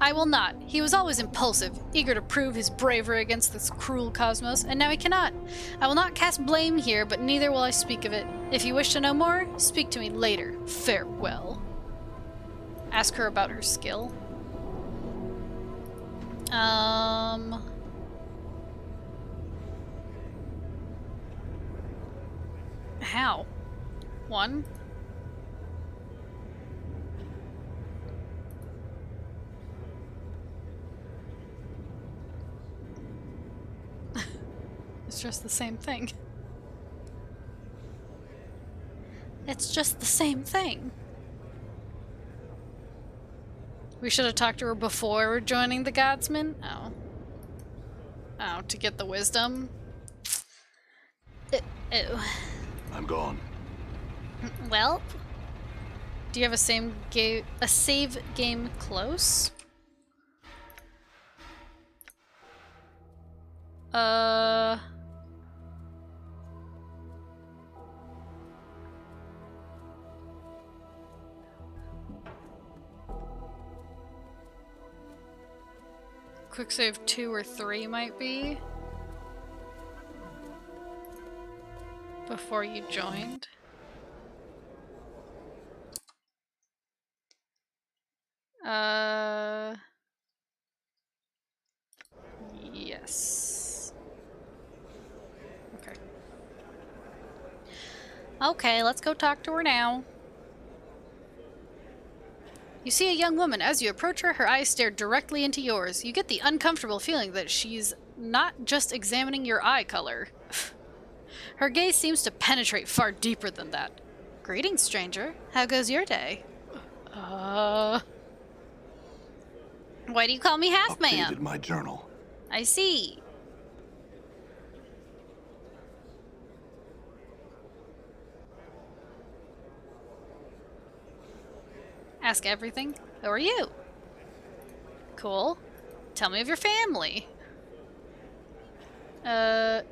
I will not. He was always impulsive, eager to prove his bravery against this cruel cosmos, and now he cannot. I will not cast blame here, but neither will I speak of it. If you wish to know more, speak to me later. Farewell. Ask her about her skill. How? One? It's just the same thing. It's just the same thing. We should have talked to her before joining the Godsman? Oh. Oh, to get the wisdom? Ew. I'm gone. Well, do you have a save game close? quick save 2 or 3 might be before you joined. Yes. Okay. Okay, let's go talk to her now. You see a young woman. As you approach her, her eyes stare directly into yours. You get the uncomfortable feeling that she's not just examining your eye color. Her gaze seems to penetrate far deeper than that. Greetings, stranger. How goes your day? Why do you call me half-man? Updated my journal. I see. Ask everything. Who are you? Cool. Tell me of your family. My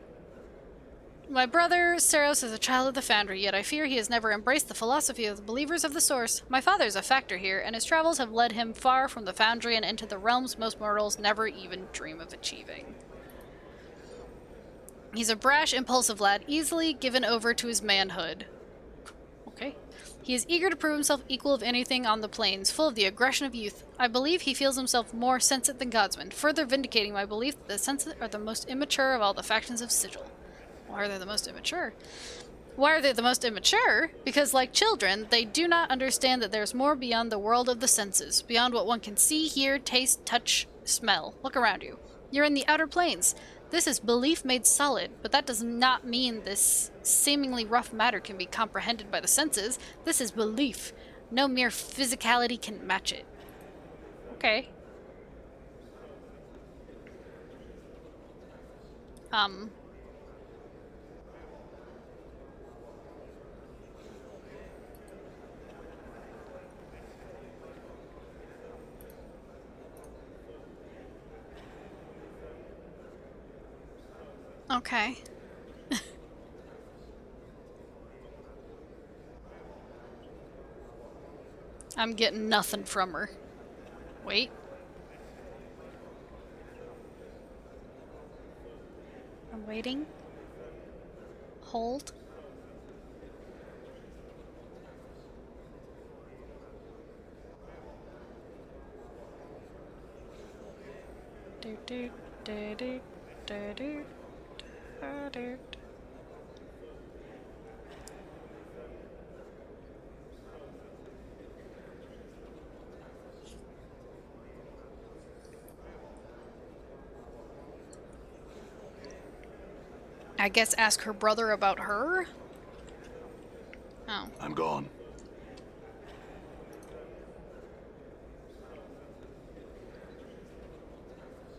brother, Saros, is a child of the Foundry, yet I fear he has never embraced the philosophy of the believers of the Source. My father is a factor here, and his travels have led him far from the Foundry and into the realms most mortals never even dream of achieving. He's a brash, impulsive lad, easily given over to his manhood. Okay. He is eager to prove himself equal of anything on the plains, full of the aggression of youth. I believe he feels himself more sensate than Godsman, further vindicating my belief that the sensate are the most immature of all the factions of Sigil. Why are they the most immature? Why are they the most immature? Because, like children, they do not understand that there's more beyond the world of the senses, beyond what one can see, hear, taste, touch, smell. Look around you. You're in the outer planes. This is belief made solid, but that does not mean this seemingly rough matter can be comprehended by the senses. This is belief. No mere physicality can match it. Okay. Okay. I'm getting nothing from her. Wait. I'm waiting. Hold. Do do do do do do. I guess ask her brother about her? Oh. I'm gone.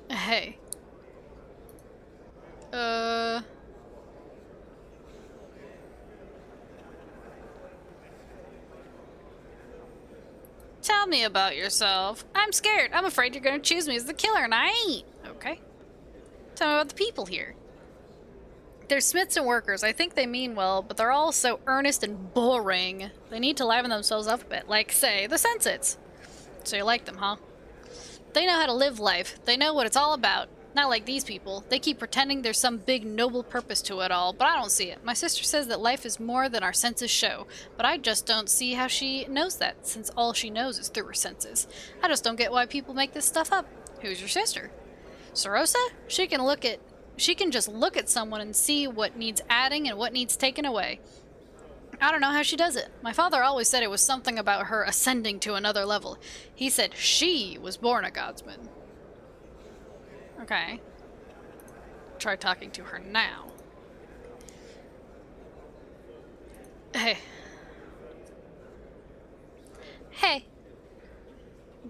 Hey. Tell me about yourself. I'm scared. I'm afraid you're gonna choose me as the killer, and I ain't. Okay. Tell me about the people here. They're smiths and workers. I think they mean well, but they're all so earnest and boring. They need to liven themselves up a bit, like, say, the Sensates. So you like them, huh? They know how to live life. They know what it's all about. Not like these people. They keep pretending there's some big noble purpose to it all, but I don't see it. My sister says that life is more than our senses show, but I just don't see how she knows that, since all she knows is through her senses. I just don't get why people make this stuff up. Who's your sister? Sarosa? She can just look at someone and see what needs adding and what needs taken away. I don't know how she does it. My father always said it was something about her ascending to another level. He said she was born a Godsman. Okay. Try talking to her now. Hey. Hey.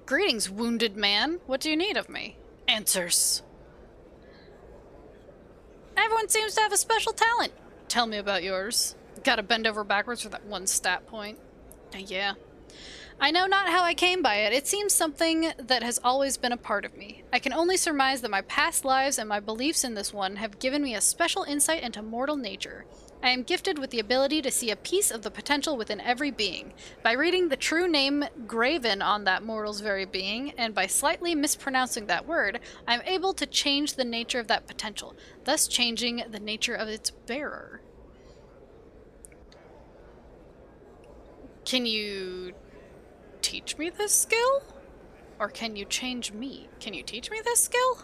Greetings, wounded man. What do you need of me? Answers. Everyone seems to have a special talent. Tell me about yours. Gotta bend over backwards for that one stat point. Yeah. I know not how I came by it. It seems something that has always been a part of me. I can only surmise that my past lives and my beliefs in this one have given me a special insight into mortal nature. I am gifted with the ability to see a piece of the potential within every being. By reading the true name graven on that mortal's very being, and by slightly mispronouncing that word, I am able to change the nature of that potential, thus changing the nature of its bearer. Can you teach me this skill? Or can you change me? Can you teach me this skill?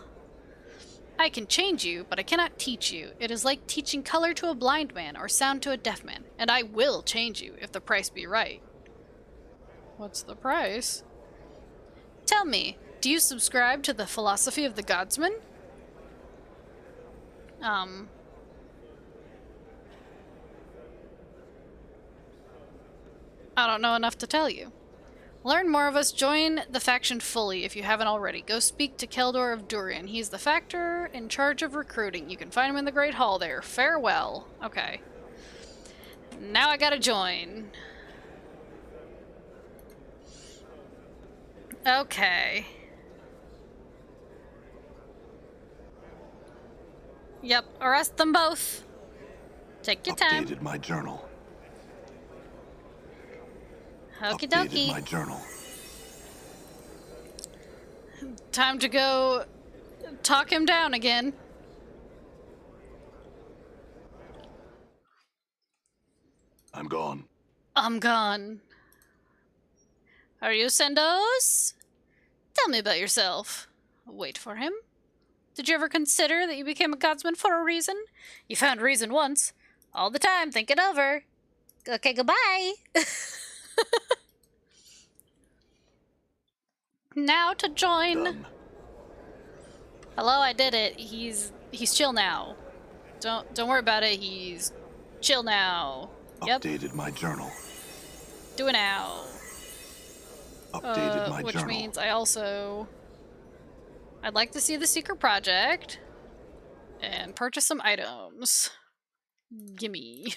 I can change you, but I cannot teach you. It is like teaching color to a blind man or sound to a deaf man, and I will change you if the price be right. What's the price? Tell me, do you subscribe to the philosophy of the Godsman? I don't know enough to tell you. Learn more of us. Join the faction fully if you haven't already. Go speak to Keldor of Durian. He's the factor in charge of recruiting. You can find him in the Great Hall there. Farewell. Okay. Now I gotta join. Okay. Yep, arrest them both. Take your time. Updated my journal. Okie Updated dokie. my journal. Time to go talk him down again. I'm gone. I'm gone. Are you Sendos? Tell me about yourself. Wait for him. Did you ever consider that you became a Godsman for a reason? You found reason once. All the time, think it over. Okay, goodbye. Now to join. Done. Hello, I did it. He's chill now. Don't worry about it. He's chill now. Yep. Updated my journal. Do it now. Updated my Which journal. means I'd like to see the secret project and purchase some items. Gimme.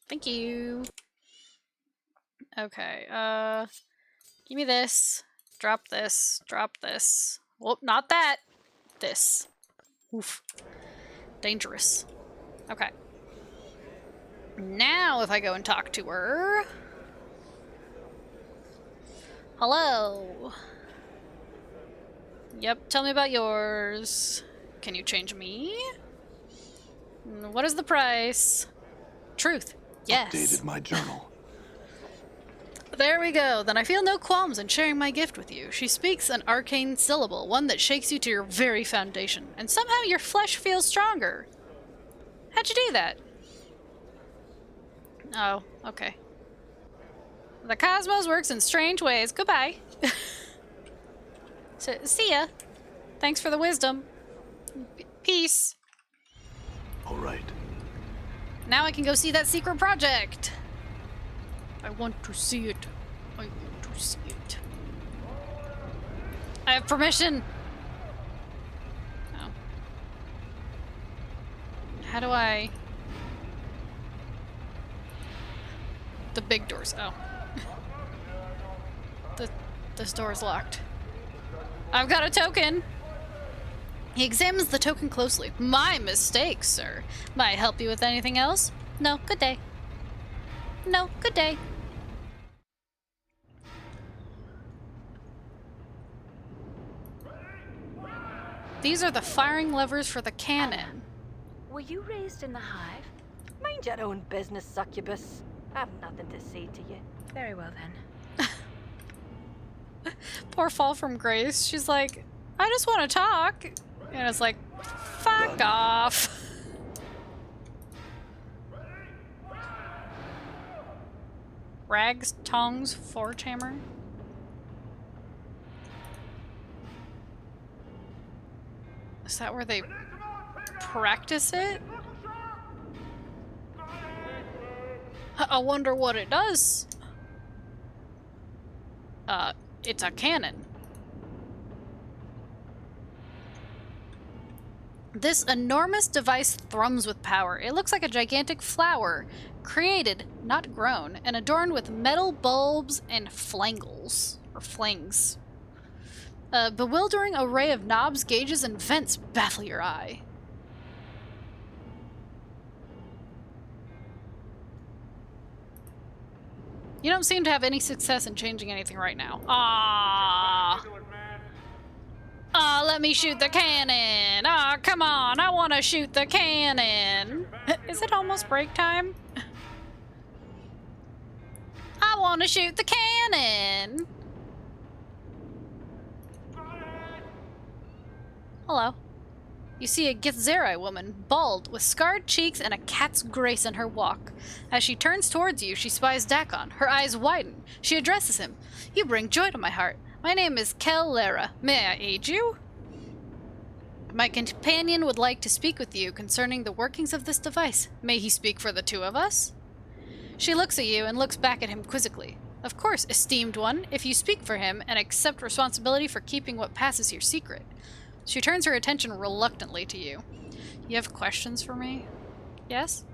Thank you. Okay, give me this. Drop this. Drop this. Whoop, not that. This. Oof. Dangerous. Okay. Now if I go and talk to her. Hello. Yep, tell me about yours. Can you change me? What is the price? Truth. Yes. Updated my journal. There we go. Then I feel no qualms in sharing my gift with you. She speaks an arcane syllable, one that shakes you to your very foundation, and somehow your flesh feels stronger. How'd you do that? Oh, okay. The cosmos works in strange ways. Goodbye. So, see ya. Thanks for the wisdom. Peace. All right. Now I can go see that secret project. I want to see it. I want to see it. I have permission. Oh. How do I... The big doors. Oh. This door is locked. I've got a token. He examines the token closely. My mistake, sir. May I help you with anything else? No, good day. No, good day. These are the firing levers for the cannon. Were you raised in the hive? Mind your own business, succubus. I've nothing to say to you. Very well then. Poor Fall from Grace. She's like, I just want to talk. And it's like, fuck off. Rags, tongs, forge hammer. Is that where they practice it? I wonder what it does. It's a cannon. This enormous device thrums with power. It looks like a gigantic flower, created, not grown, and adorned with metal bulbs and flangles, or flangs. A bewildering array of knobs, gauges, and vents baffle your eye. You don't seem to have any success in changing anything right now. Ah. Let me shoot the cannon. Ah, come on. I want to shoot the cannon. Is it almost break time? I want to shoot the cannon. Hello. You see a Githzerai woman, bald, with scarred cheeks and a cat's grace in her walk. As she turns towards you, she spies Dakon. Her eyes widen. She addresses him. You bring joy to my heart. My name is Kel Lara. May I aid you? My companion would like to speak with you concerning the workings of this device. May he speak for the two of us? She looks at you and looks back at him quizzically. Of course, esteemed one, if you speak for him and accept responsibility for keeping what passes your secret. She turns her attention reluctantly to you. You have questions for me? Yes?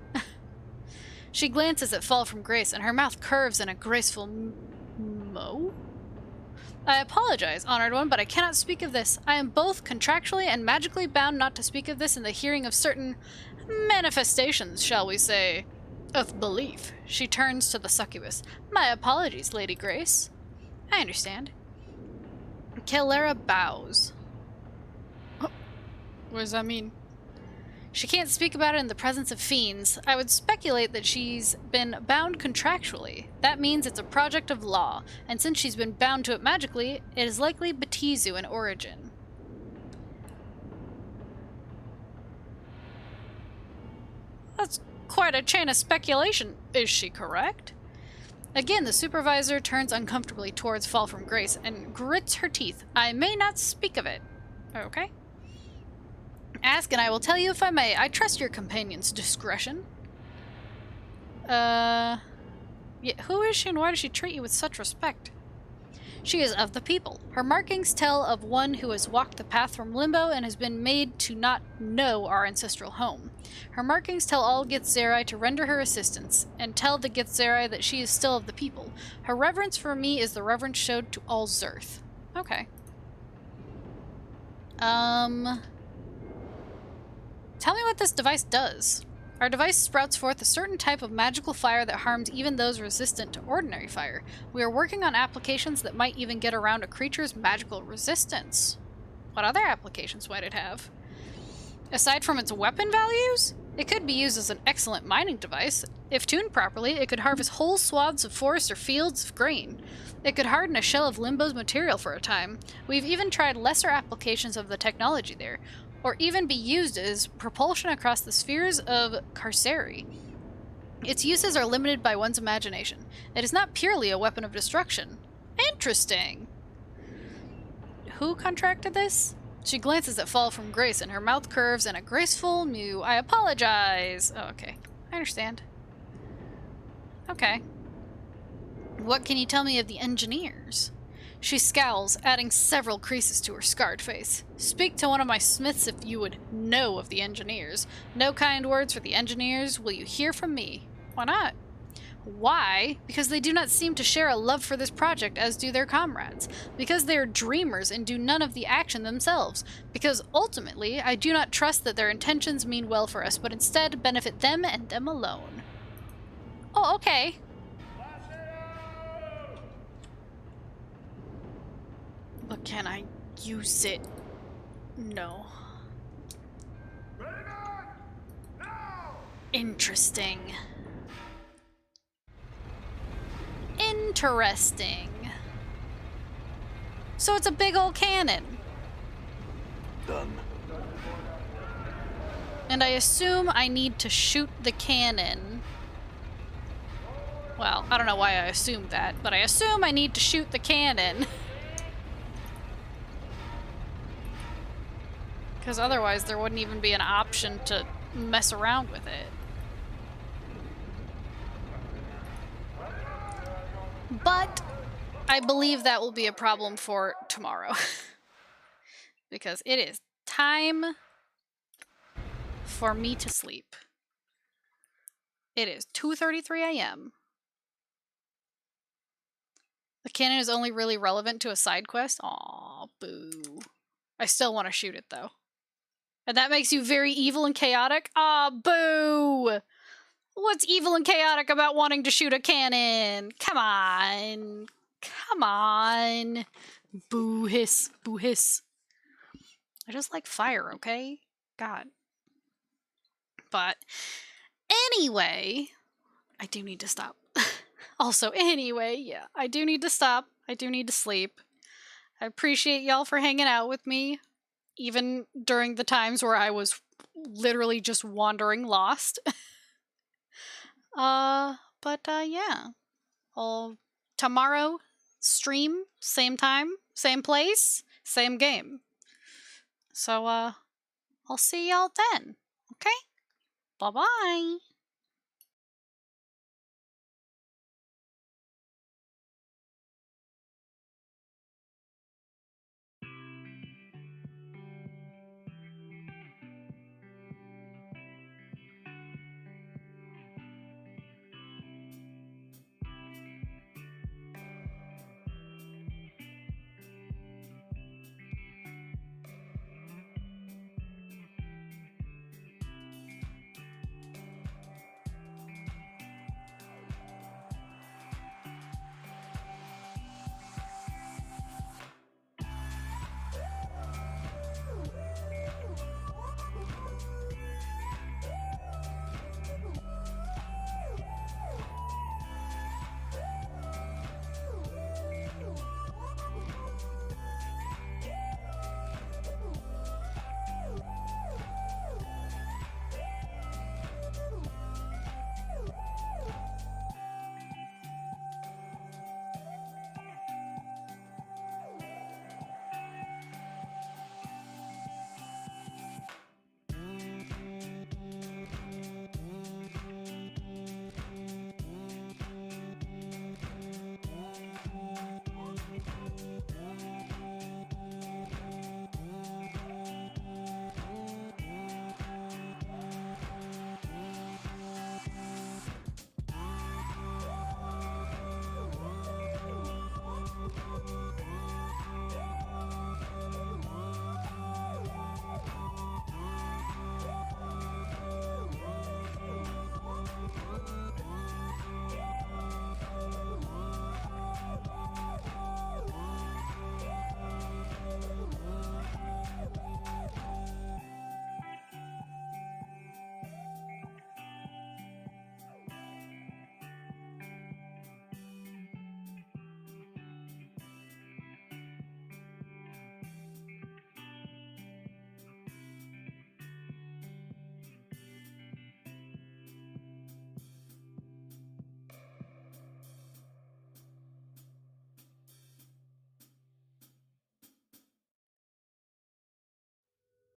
She glances at Fall from Grace, and her mouth curves in a graceful mo? I apologize, honored one, but I cannot speak of this. I am both contractually and magically bound not to speak of this in the hearing of certain manifestations, shall we say, of belief. She turns to the succubus. My apologies, Lady Grace. I understand. Kelera bows. What does that mean? She can't speak about it in the presence of fiends. I would speculate that she's been bound contractually. That means it's a project of law, and since she's been bound to it magically, it is likely Batizu in origin. That's quite a chain of speculation. Is she correct? Again, the supervisor turns uncomfortably towards Fall from Grace and grits her teeth. I may not speak of it. Okay. Ask and I will tell you if I may. I trust your companion's discretion. Yeah, who is she and why does she treat you with such respect? She is of the people. Her markings tell of one who has walked the path from limbo and has been made to not know our ancestral home. Her markings tell all Githzerai to render her assistance, and tell the Githzerai that she is still of the people. Her reverence for me is the reverence showed to all Zerth. Okay. Tell me what this device does. Our device sprouts forth a certain type of magical fire that harms even those resistant to ordinary fire. We are working on applications that might even get around a creature's magical resistance. What other applications might it have? Aside from its weapon values, it could be used as an excellent mining device. If tuned properly, it could harvest whole swaths of forest or fields of grain. It could harden a shell of Limbo's material for a time. We've even tried lesser applications of the technology there, or even be used as propulsion across the spheres of Carceri. Its uses are limited by one's imagination. It is not purely a weapon of destruction. Interesting. Who contracted this? She glances at Fall from Grace and her mouth curves in a graceful mew. I apologize. Oh, okay. I understand. Okay. What can you tell me of the engineers? She scowls, adding several creases to her scarred face. Speak to one of my smiths if you would know of the engineers. No kind words for the engineers will you hear from me. Why not? Why? Because they do not seem to share a love for this project as do their comrades. Because they are dreamers and do none of the action themselves. Because ultimately, I do not trust that their intentions mean well for us, but instead benefit them and them alone. Oh, okay. But can I use it? No. Interesting. Interesting. So it's a big old cannon. Done. And I assume I need to shoot the cannon. Well, I don't know why I assumed that, but I assume I need to shoot the cannon. Because otherwise there wouldn't even be an option to mess around with it. But I believe that will be a problem for tomorrow. Because it is time for me to sleep. It is 2:33 a.m. The cannon is only really relevant to a side quest. Aw, boo. I still want to shoot it though. And that makes you very evil and chaotic? Aw, boo! What's evil and chaotic about wanting to shoot a cannon? Come on. Come on. Boo hiss. Boo hiss. I just like fire, okay? God. But anyway, I do need to stop. Also, anyway, yeah, I do need to stop. I do need to sleep. I appreciate y'all for hanging out with me, even during the times where I was literally just wandering lost. Yeah. Tomorrow, stream, same time, same place, same game. So, I'll see y'all then. Okay? Bye-bye.